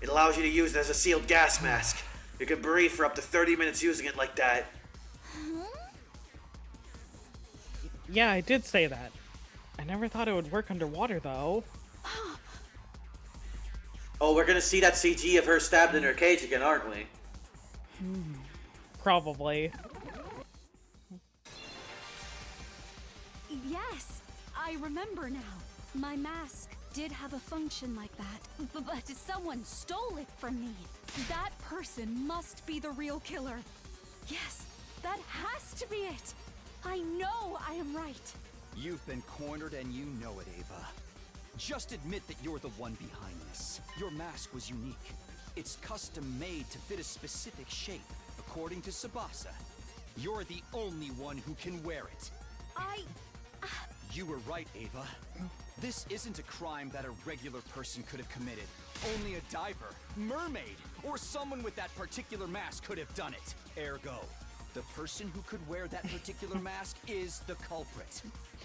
It allows you to use it as a sealed gas mask. You can breathe for up to 30 minutes using it like that. Yeah, I did say that. I never thought it would work underwater, though. Oh, we're gonna see that CG of her stabbed in her cage again, aren't we? Probably. Yes, I remember now. My mask did have a function like that, but someone stole it from me. That person must be the real killer. Yes, that has to be it. I know I am right. You've been cornered and you know it, Ava. Just admit that you're the one behind this. Your mask was unique. It's custom made to fit a specific shape, according to Tsubasa. You're the only one who can wear it. You were right, Ava. This isn't a crime that a regular person could have committed. Only a diver, mermaid, or someone with that particular mask could have done it. Ergo, the person who could wear that particular mask is the culprit.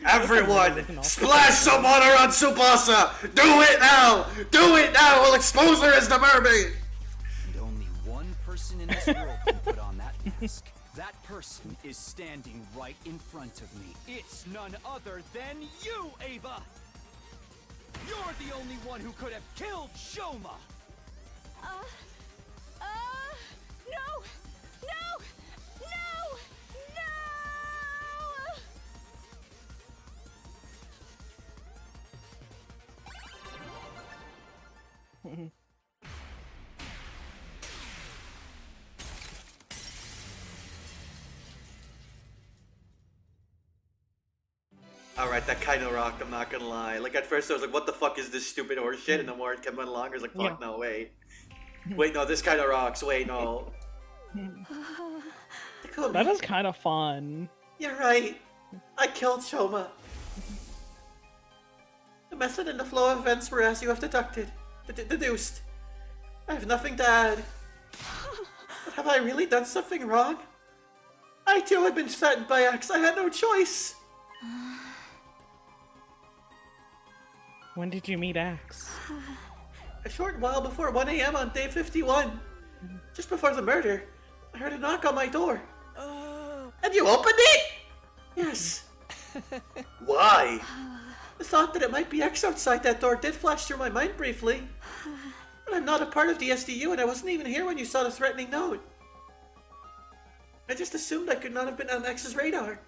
Everyone, splash some water on Tsubasa! Do it now! Do it now! We'll expose her as the mermaid! And only one person in this world can put on that mask. That person is standing right in front of me. It's none other than you, Ava! You're the only one who could have killed Shoma! No! No! No! No! Alright, that kind of rocked, I'm not gonna lie. Like, at first I was like, what the fuck is this stupid horse shit? And the more it kept on along, I was like, fuck, no, wait. Wait, no, this kind of rocks. Wait, no. That is kind of fun. You're right. I killed Shoma. The method and the flow of events were as you have deduced. I have nothing to add. But have I really done something wrong? I too had been threatened by X. I had no choice. When did you meet X? A short while before 1 a.m. on day 51. Just before the murder, I heard a knock on my door. And you opened it? Yes. Why? The thought that it might be X outside that door did flash through my mind briefly. But I'm not a part of the SDU and I wasn't even here when you saw the threatening note. I just assumed I could not have been on X's radar.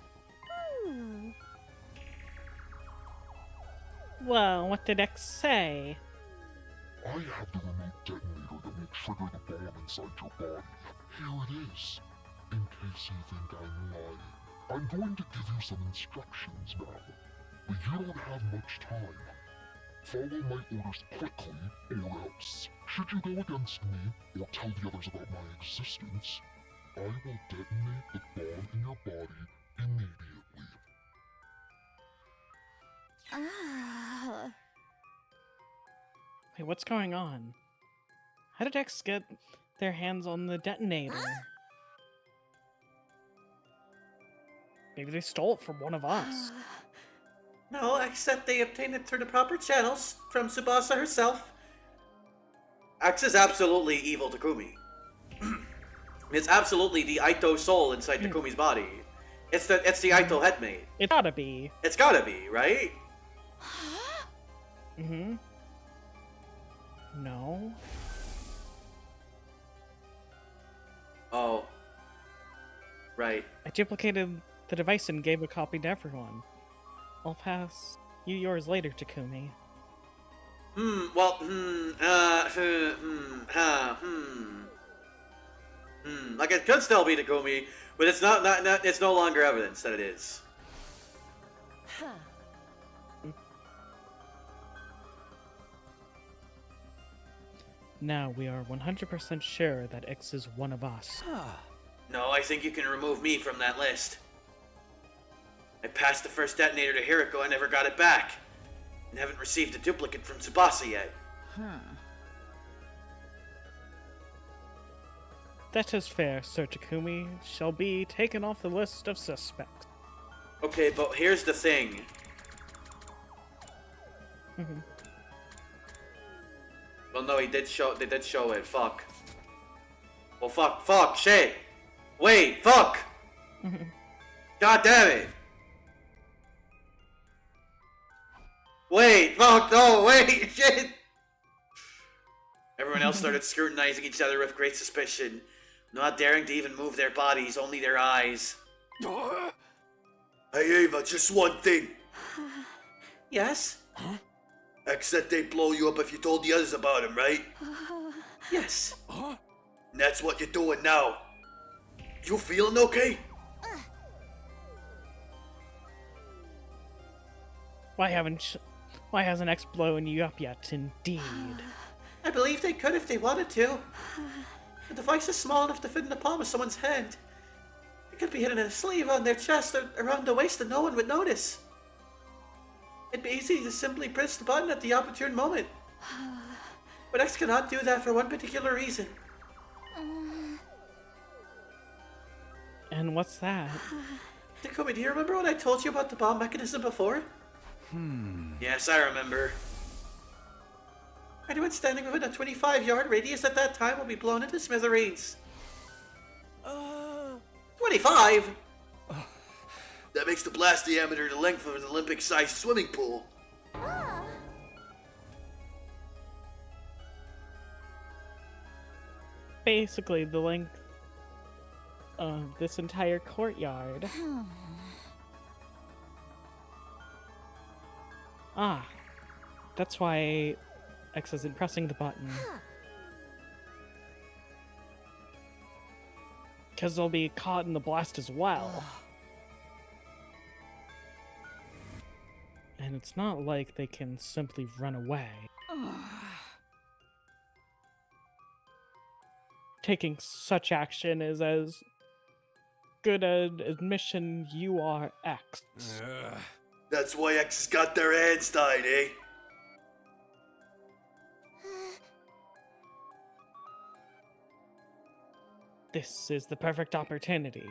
Well, what did X say? I have the remote detonator that will trigger the bomb inside your body. Here it is. In case you think I'm lying. I'm going to give you some instructions now. But you don't have much time. Follow my orders quickly, or else. Should you go against me, or tell the others about my existence, I will detonate the bomb in your body immediately. Wait, what's going on? How did X get their hands on the detonator? Maybe they stole it from one of us. No, except they obtained it through the proper channels from Tsubasa herself. X is absolutely evil Takumi. It's absolutely the Aito soul inside Takumi's body. It's the Aito headmate. It's gotta be. It's gotta be, right? Mm-hmm. No. Oh. Right. I duplicated the device and gave a copy to everyone. I'll pass you yours later, Takumi. Like it could still be Takumi, but it's not it's no longer evidence that it is. Now we are 100% sure that X is one of us. No, I think you can remove me from that list. I passed the first detonator to Hiriko and never got it back. And haven't received a duplicate from Tsubasa yet. That is fair, Sir Takumi. Shall be taken off the list of suspects. Okay, but here's the thing. Well, no, they did show it. Fuck. Well, fuck, shit. Wait, fuck. God damn it. Wait, fuck, no, wait, shit. Everyone else started scrutinizing each other with great suspicion, not daring to even move their bodies, only their eyes. Hey Ava, just one thing. Yes? X said they'd blow you up if you told the others about him, right? Yes. And that's what you're doing now. You feeling okay? Why hasn't X blown you up yet, indeed? I believe they could if they wanted to. The device is small enough to fit in the palm of someone's hand. It could be hidden in a sleeve, on their chest, or around the waist, and no one would notice. It'd be easy to simply press the button at the opportune moment. But X cannot do that for one particular reason. And what's that? Takumi, do you remember when I told you about the bomb mechanism before? Yes, I remember. Anyone standing within a 25-yard radius at that time will be blown into smithereens. 25? That makes the blast diameter the length of an Olympic-sized swimming pool. Basically, the length of this entire courtyard. That's why X isn't pressing the button. Because they'll be caught in the blast as well. And it's not like they can simply run away. Taking such action is as good an admission you are X. That's why X has got their hands tied, eh? This is the perfect opportunity.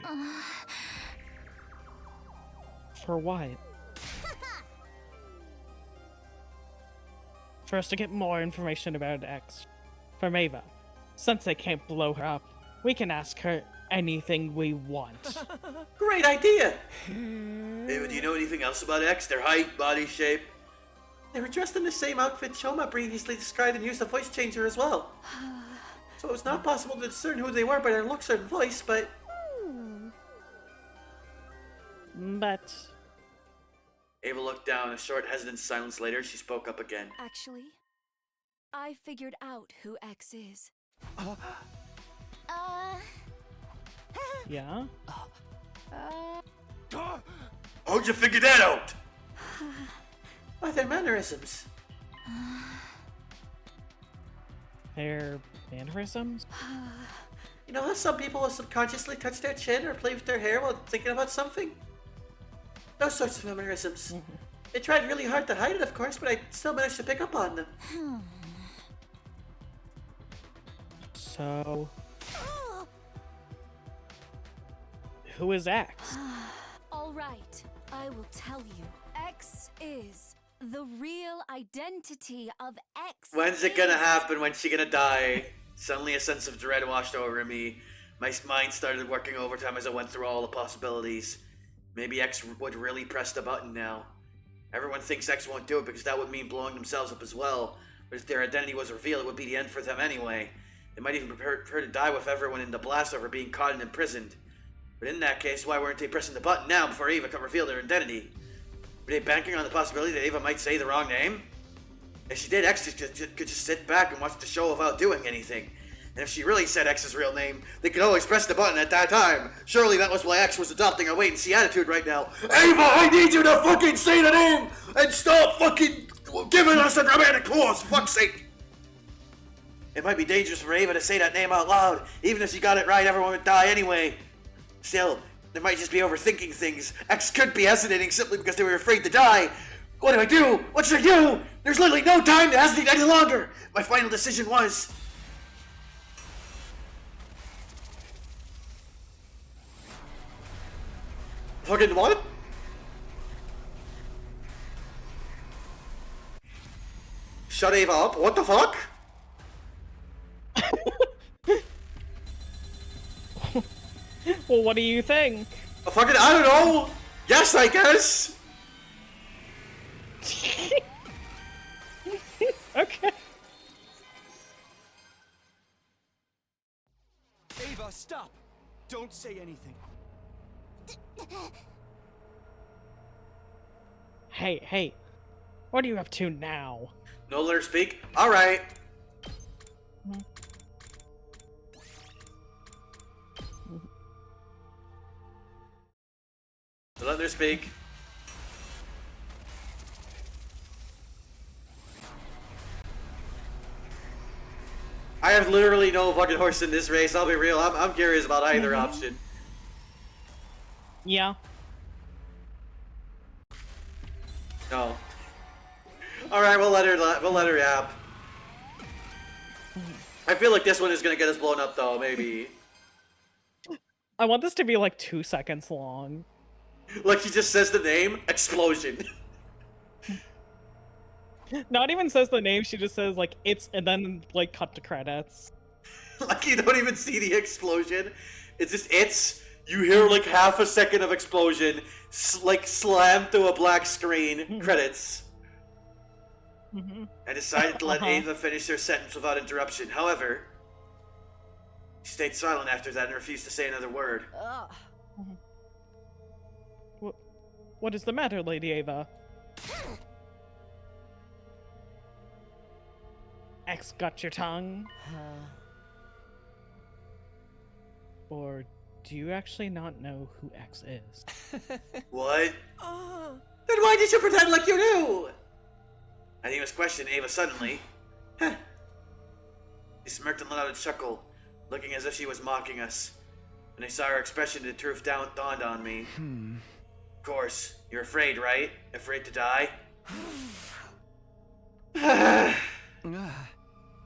For what? For us to get more information about X from Ava. Since they can't blow her up, we can ask her anything we want. Great idea! Ava, do you know anything else about X? Their height, body shape? They were dressed in the same outfit Shoma previously described and used a voice changer as well. So it was not possible to discern who they were by their looks or voice, but... But... Ava looked down. A short, hesitant silence later, she spoke up again. Actually, I figured out who X is. Yeah? How'd you figure that out? By their mannerisms. Their mannerisms? You know how some people will subconsciously touch their chin or play with their hair while thinking about something? Those sorts of mannerisms. They tried really hard to hide it, of course, but I still managed to pick up on them. So... who is X? All right, I will tell you. X is the real identity of X. When's it gonna happen? When's she gonna die? Suddenly a sense of dread washed over me. My mind started working overtime as I went through all the possibilities. Maybe X would really press the button now. Everyone thinks X won't do it because that would mean blowing themselves up as well. But if their identity was revealed, it would be the end for them anyway. They might even prepare her to die with everyone in the blast over being caught and imprisoned. But in that case, why weren't they pressing the button now before Ava could reveal their identity? Were they banking on the possibility that Ava might say the wrong name? If she did, X could just sit back and watch the show without doing anything. And if she really said X's real name, they could always press the button at that time. Surely that was why X was adopting a wait-and-see attitude right now. Ava, I need you to fucking say the name and stop fucking giving us a dramatic pause, for fuck's sake. It might be dangerous for Ava to say that name out loud. Even if she got it right, everyone would die anyway. Still, they might just be overthinking things. X could be hesitating simply because they were afraid to die. What do I do? What should I do? There's literally no time to hesitate any longer. My final decision was... fucking what? Shut Ava up? What the fuck? Well, what do you think? Fucking, I don't know. Yes, I guess. Okay. Ava, stop! Don't say anything. Hey. What are you up to now? No, let her speak? Alright. Let her speak. I have literally no fucking horse in this race, I'll be real. I'm curious about either option. Yeah. No. Alright, we'll let her yap. I feel like this one is gonna get us blown up though, maybe. I want this to be like 2 seconds long. Like she just says the name, explosion. Not even says the name, she just says like it's, and then like cut to credits. Like you don't even see the explosion. It's just it's. You hear like half a second of explosion, like slam through a black screen, credits. I decided to let Ava finish her sentence without interruption. However, she stayed silent after that and refused to say another word. What is the matter, Lady Ava? X got your tongue? Or do you actually not know who X is? What? Then why did you pretend like you knew? And he was questioning Ava suddenly. Huh. She smirked and let out a chuckle, looking as if she was mocking us. When I saw her expression, the truth dawned on me. Of course, you're afraid, right? Afraid to die?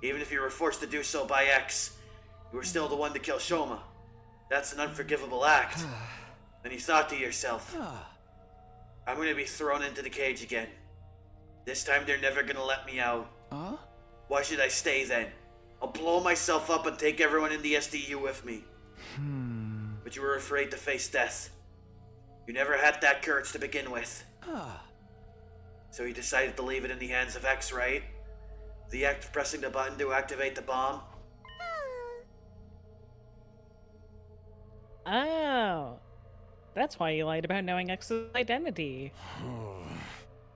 Even if you were forced to do so by X, you were still the one to kill Shoma. That's an unforgivable act. Then you thought to yourself, I'm gonna be thrown into the cage again. This time they're never gonna let me out. Why should I stay then? I'll blow myself up and take everyone in the SDU with me. But you were afraid to face death. You never had that courage to begin with. So you decided to leave it in the hands of X, right? The act of pressing the button to activate the bomb? Oh. That's why you lied about knowing X's identity.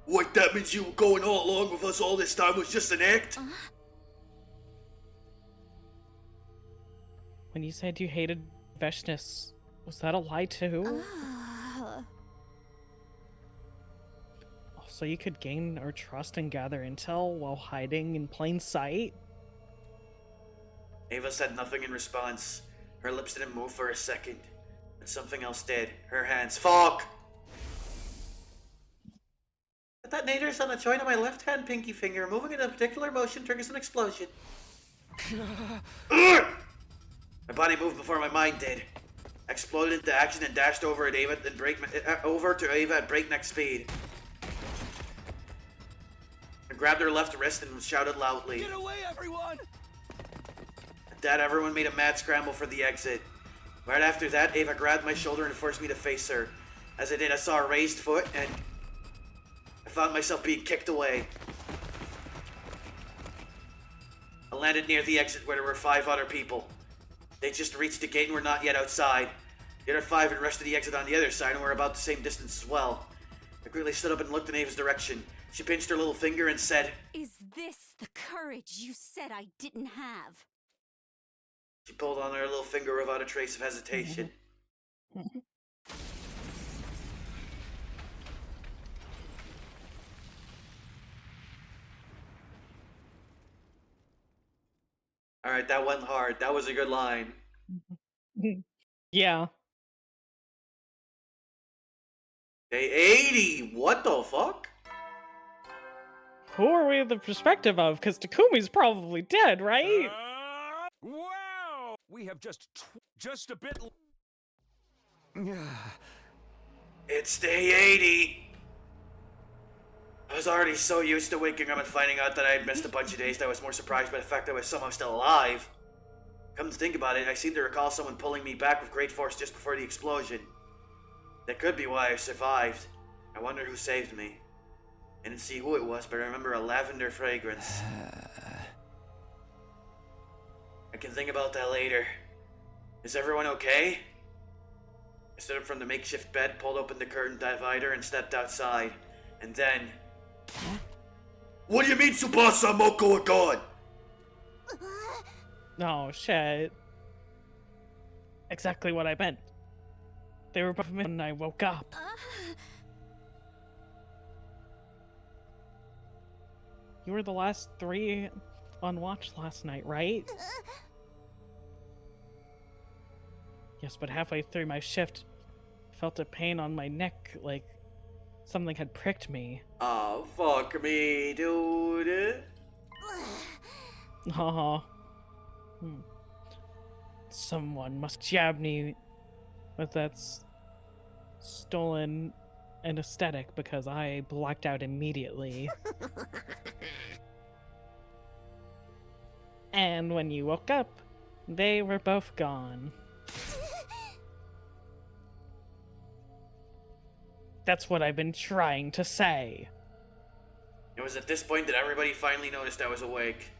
What, that means you going all along with us all this time was just an act? When you said you hated Veshness, was that a lie too? So you could gain our trust and gather intel while hiding in plain sight? Ava said nothing in response. Her lips didn't move for a second. But something else did. Her hands. Fuck! The detonators on the joint of my left hand pinky finger. Moving in a particular motion triggers an explosion. My body moved before my mind did. I exploded into action and dashed over at Ava to Ava at breakneck speed. I grabbed her left wrist and shouted loudly. Get away, everyone! At that, everyone made a mad scramble for the exit. Right after that, Ava grabbed my shoulder and forced me to face her. As I did, I saw a raised foot and I found myself being kicked away. I landed near the exit where there were 5 other people. They just reached the gate and were not yet outside. The other 5 had rushed to the exit on the other side and were about the same distance as well. I quickly stood up and looked in Ava's direction. She pinched her little finger and said, Is this the courage you said I didn't have? She pulled on her little finger without a trace of hesitation. Alright, that went hard. That was a good line. Yeah. Day 80! What the fuck? Who are we in the perspective of? Because Takumi's probably dead, right? Wow! We have just a bit. It's day 80! I was already so used to waking up and finding out that I had missed a bunch of days that I was more surprised by the fact that I was somehow still alive. Come to think about it, I seem to recall someone pulling me back with great force just before the explosion. That could be why I survived. I wonder who saved me. I didn't see who it was, but I remember a lavender fragrance. I can think about that later. Is everyone okay? I stood up from the makeshift bed, pulled open the curtain divider, and stepped outside. And then... What do you mean Tsubasa and Moko are gone? Oh, shit. Exactly what I meant. They were both when I woke up. You were the last 3 on watch last night, right? Yes, but halfway through my shift, I felt a pain on my neck, like something had pricked me. Oh, fuck me, dude. Someone must jab me with that stolen anesthetic because I blacked out immediately. And when you woke up, they were both gone. That's what I've been trying to say. It was at this point that everybody finally noticed I was awake.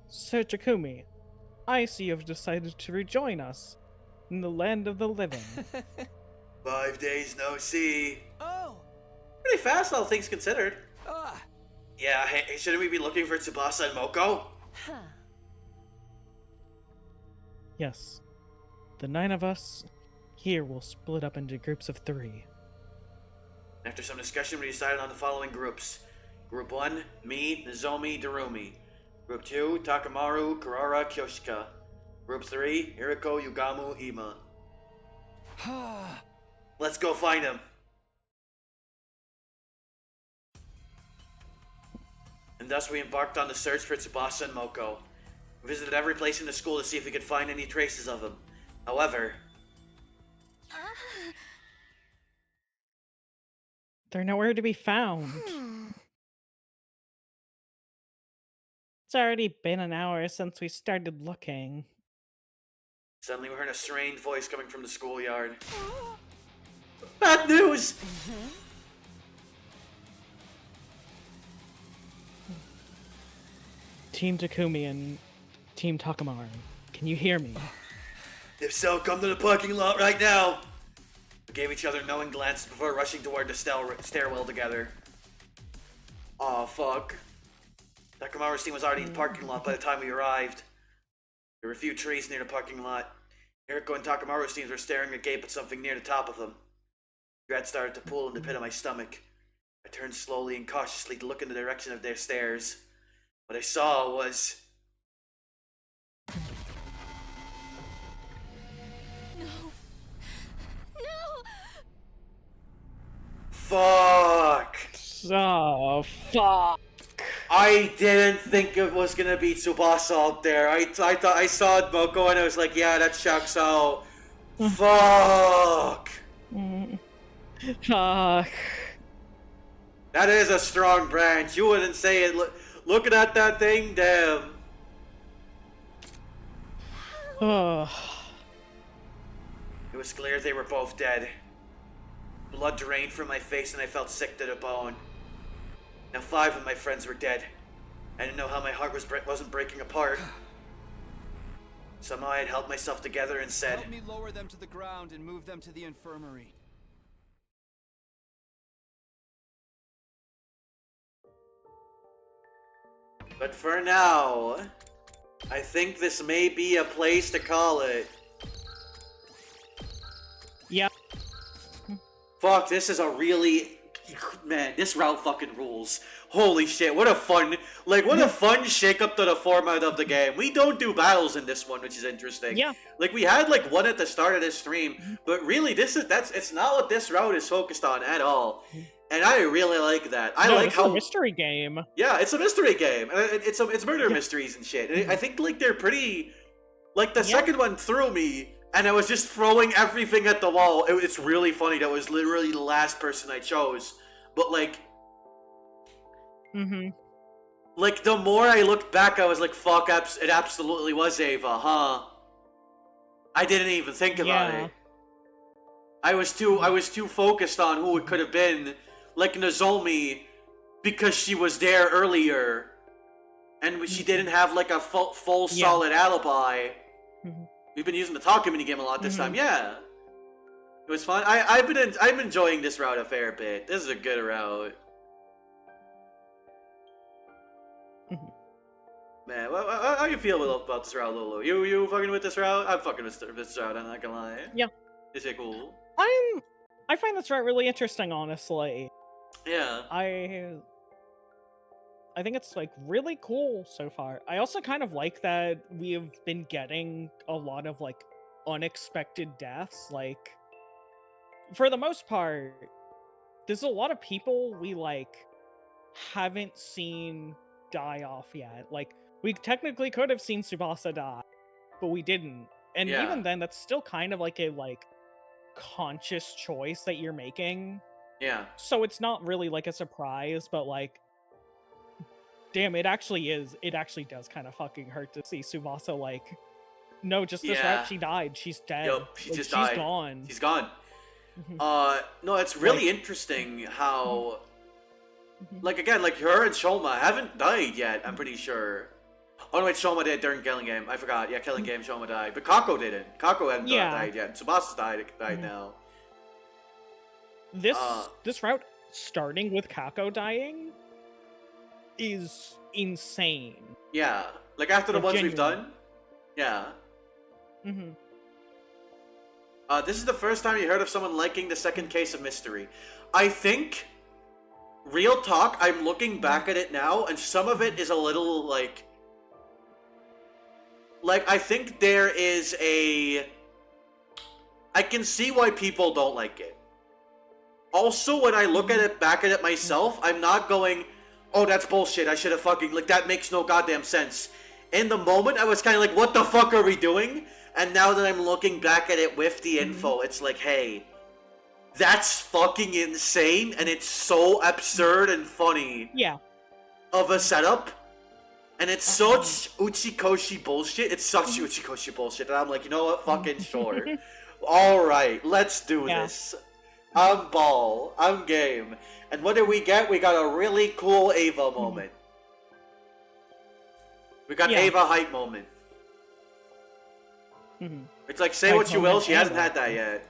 Sir Takumi, I see you've decided to rejoin us in the land of the living. 5 days no see. Oh! Pretty fast, all things considered. Yeah, hey, shouldn't we be looking for Tsubasa and Moko? Yes. The 9 of us here will split up into groups of 3. After some discussion, we decided on the following groups. Group 1, me, Nozomi, Darumi. Group 2, Takamaru, Kurara, Kyoshika. Group 3, Hiriko, Yugamu, Ima. Let's go find him. And thus we embarked on the search for Tsubasa and Moko. We visited every place in the school to see if we could find any traces of him. However... They're nowhere to be found. It's already been an hour since we started looking. Suddenly we heard a strained voice coming from the schoolyard. Bad news! Team Takumi and Team Takamaru, can you hear me? If so, come to the parking lot right now! We gave each other knowing glances before rushing toward the stairwell together. Aw, fuck. Takamaru's team was already in the parking lot by the time we arrived. There were a few trees near the parking lot. Rika and Takamaru's teams were staring agape at something near the top of them. Dread started to pull in the pit of my stomach. I turned slowly and cautiously to look in the direction of their stairs. What I saw was... No. No! Fuck! So, fuck! I didn't think it was gonna be Tsubasa out there. I thought I saw Moko and I was like, yeah, that checks out. Fuck! Fuck. That is a strong branch. You wouldn't say it. Looking at that thing, damn. It was clear they were both dead. Blood drained from my face and I felt sick to the bone. Now 5 of my friends were dead. I didn't know how my heart wasn't breaking apart. Somehow I had held myself together and said, Help me lower them to the ground and move them to the infirmary. but for now, I think this may be a place to call it. Yeah. Fuck, this is a really... Man, this route fucking rules. Holy shit, what a fun... Like, what a fun shake-up to the format of the game. We don't do battles in this one, which is interesting. Yeah. Like, we had, like, one at the start of this stream, but really, it's not what this route is focused on at all. And I really like that. I like how... it's a mystery game. Yeah, it's a mystery game. It's murder mysteries and shit. And I think, like, they're pretty... Like, the second one threw me, and I was just throwing everything at the wall. It's really funny. That was literally the last person I chose. But, like... Like, the more I looked back, I was like, fuck, it absolutely was Ava, huh? I didn't even think about it. I was too focused on who it could have been. Like Nozomi, because she was there earlier. And she didn't have, like, a full solid alibi. We've been using the talk minigame a lot this time, yeah. It was fun. I'm enjoying this route a fair bit. This is a good route. Man, how you feel about this route, Lulu? You fucking with this route? I'm fucking with this route, I'm not gonna lie. Yeah. Is it cool? I find this route really interesting, honestly. Yeah. I think it's, like, really cool so far. I also kind of like that we have been getting a lot of, like, unexpected deaths. Like, for the most part, there's a lot of people we, like, haven't seen die off yet. Like, we technically could have seen Tsubasa die, but we didn't. And even then, that's still kind of like a, like, conscious choice that you're making. Yeah. So it's not really, like, a surprise, but, like, damn, it actually does kind of fucking hurt to see Tsubasa, like, no, just this route, she died. She's dead. Yep, she just died. She's Gone. She's gone. No, it's really interesting how... Like, again, like, her and Shoma haven't died yet, I'm pretty sure. Oh, no, wait, Shoma did during Killing Game. I forgot. Yeah, Killing Game, Shoma died. But Kako didn't. Kako hadn't died yet. Tsubasa's died now. This route, starting with Kako dying, is insane. Yeah. Like, after the ones we've done? Yeah. This is the first time you heard of someone liking the second case of mystery. I think... Real talk, I'm looking back at it now, and some of it is a little, like... Like, I think there is a... I can see why people don't like it. Also, when I look at it, back at it myself, I'm not going, oh, that's bullshit, I should have fucking... Like, that makes no goddamn sense. in the moment, I was kind of like, what the fuck are we doing? And now that I'm looking back at it with the info, it's like, hey, that's fucking insane, and it's so absurd and funny. Yeah. Of a setup. And it's such Uchikoshi bullshit. It's such Uchikoshi bullshit that I'm like, you know what? Fucking sure. Alright, let's do this. I'm ball. I'm game. And what did we get? We got a really cool Ava moment. We got Ava hype moment. It's like, say what you will, she hasn't had that yet.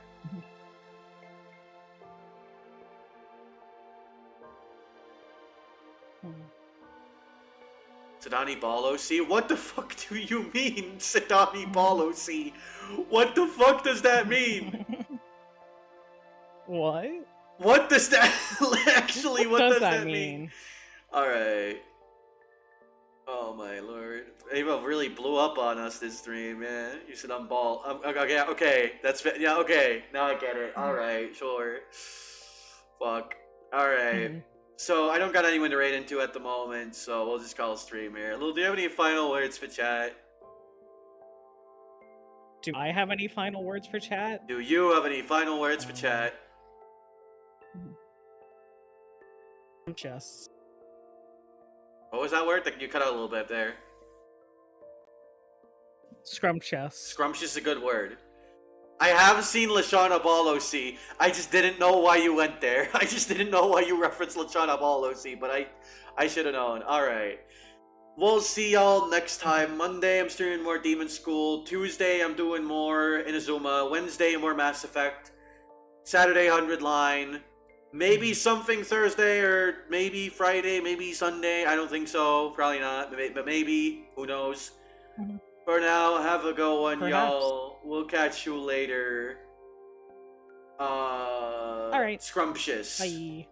Sidani Balosi? What the fuck do you mean, Sidani Balosi? What the fuck does that mean? What? What does that actually? What does that mean? All right. Oh my lord, Ava really blew up on us this stream, man. You said I'm ball. Okay, that's yeah. Okay, now I get it. All right, sure. Fuck. All right. So I don't got anyone to raid into at the moment, so we'll just call a stream here. Lulu, do you have any final words for chat? Do I have any final words for chat? Do you have any final words for chat? Scrumptious. What was that word? You cut out a little bit there. Scrumptious. Scrumptious is a good word. I have seen Lashana Balosi. I just didn't know why you went there. I just didn't know why you referenced Lashana Balosi, but I should have known. Alright. We'll see y'all next time. Monday, I'm streaming more Demon School. Tuesday, I'm doing more Inazuma. Wednesday, more Mass Effect. Saturday, 100 Line. Maybe something Thursday, or maybe Friday, maybe Sunday. I don't think so. Probably not, but maybe. Who knows? For now, have a good one, y'all. We'll catch you later. Alright. Scrumptious. Bye.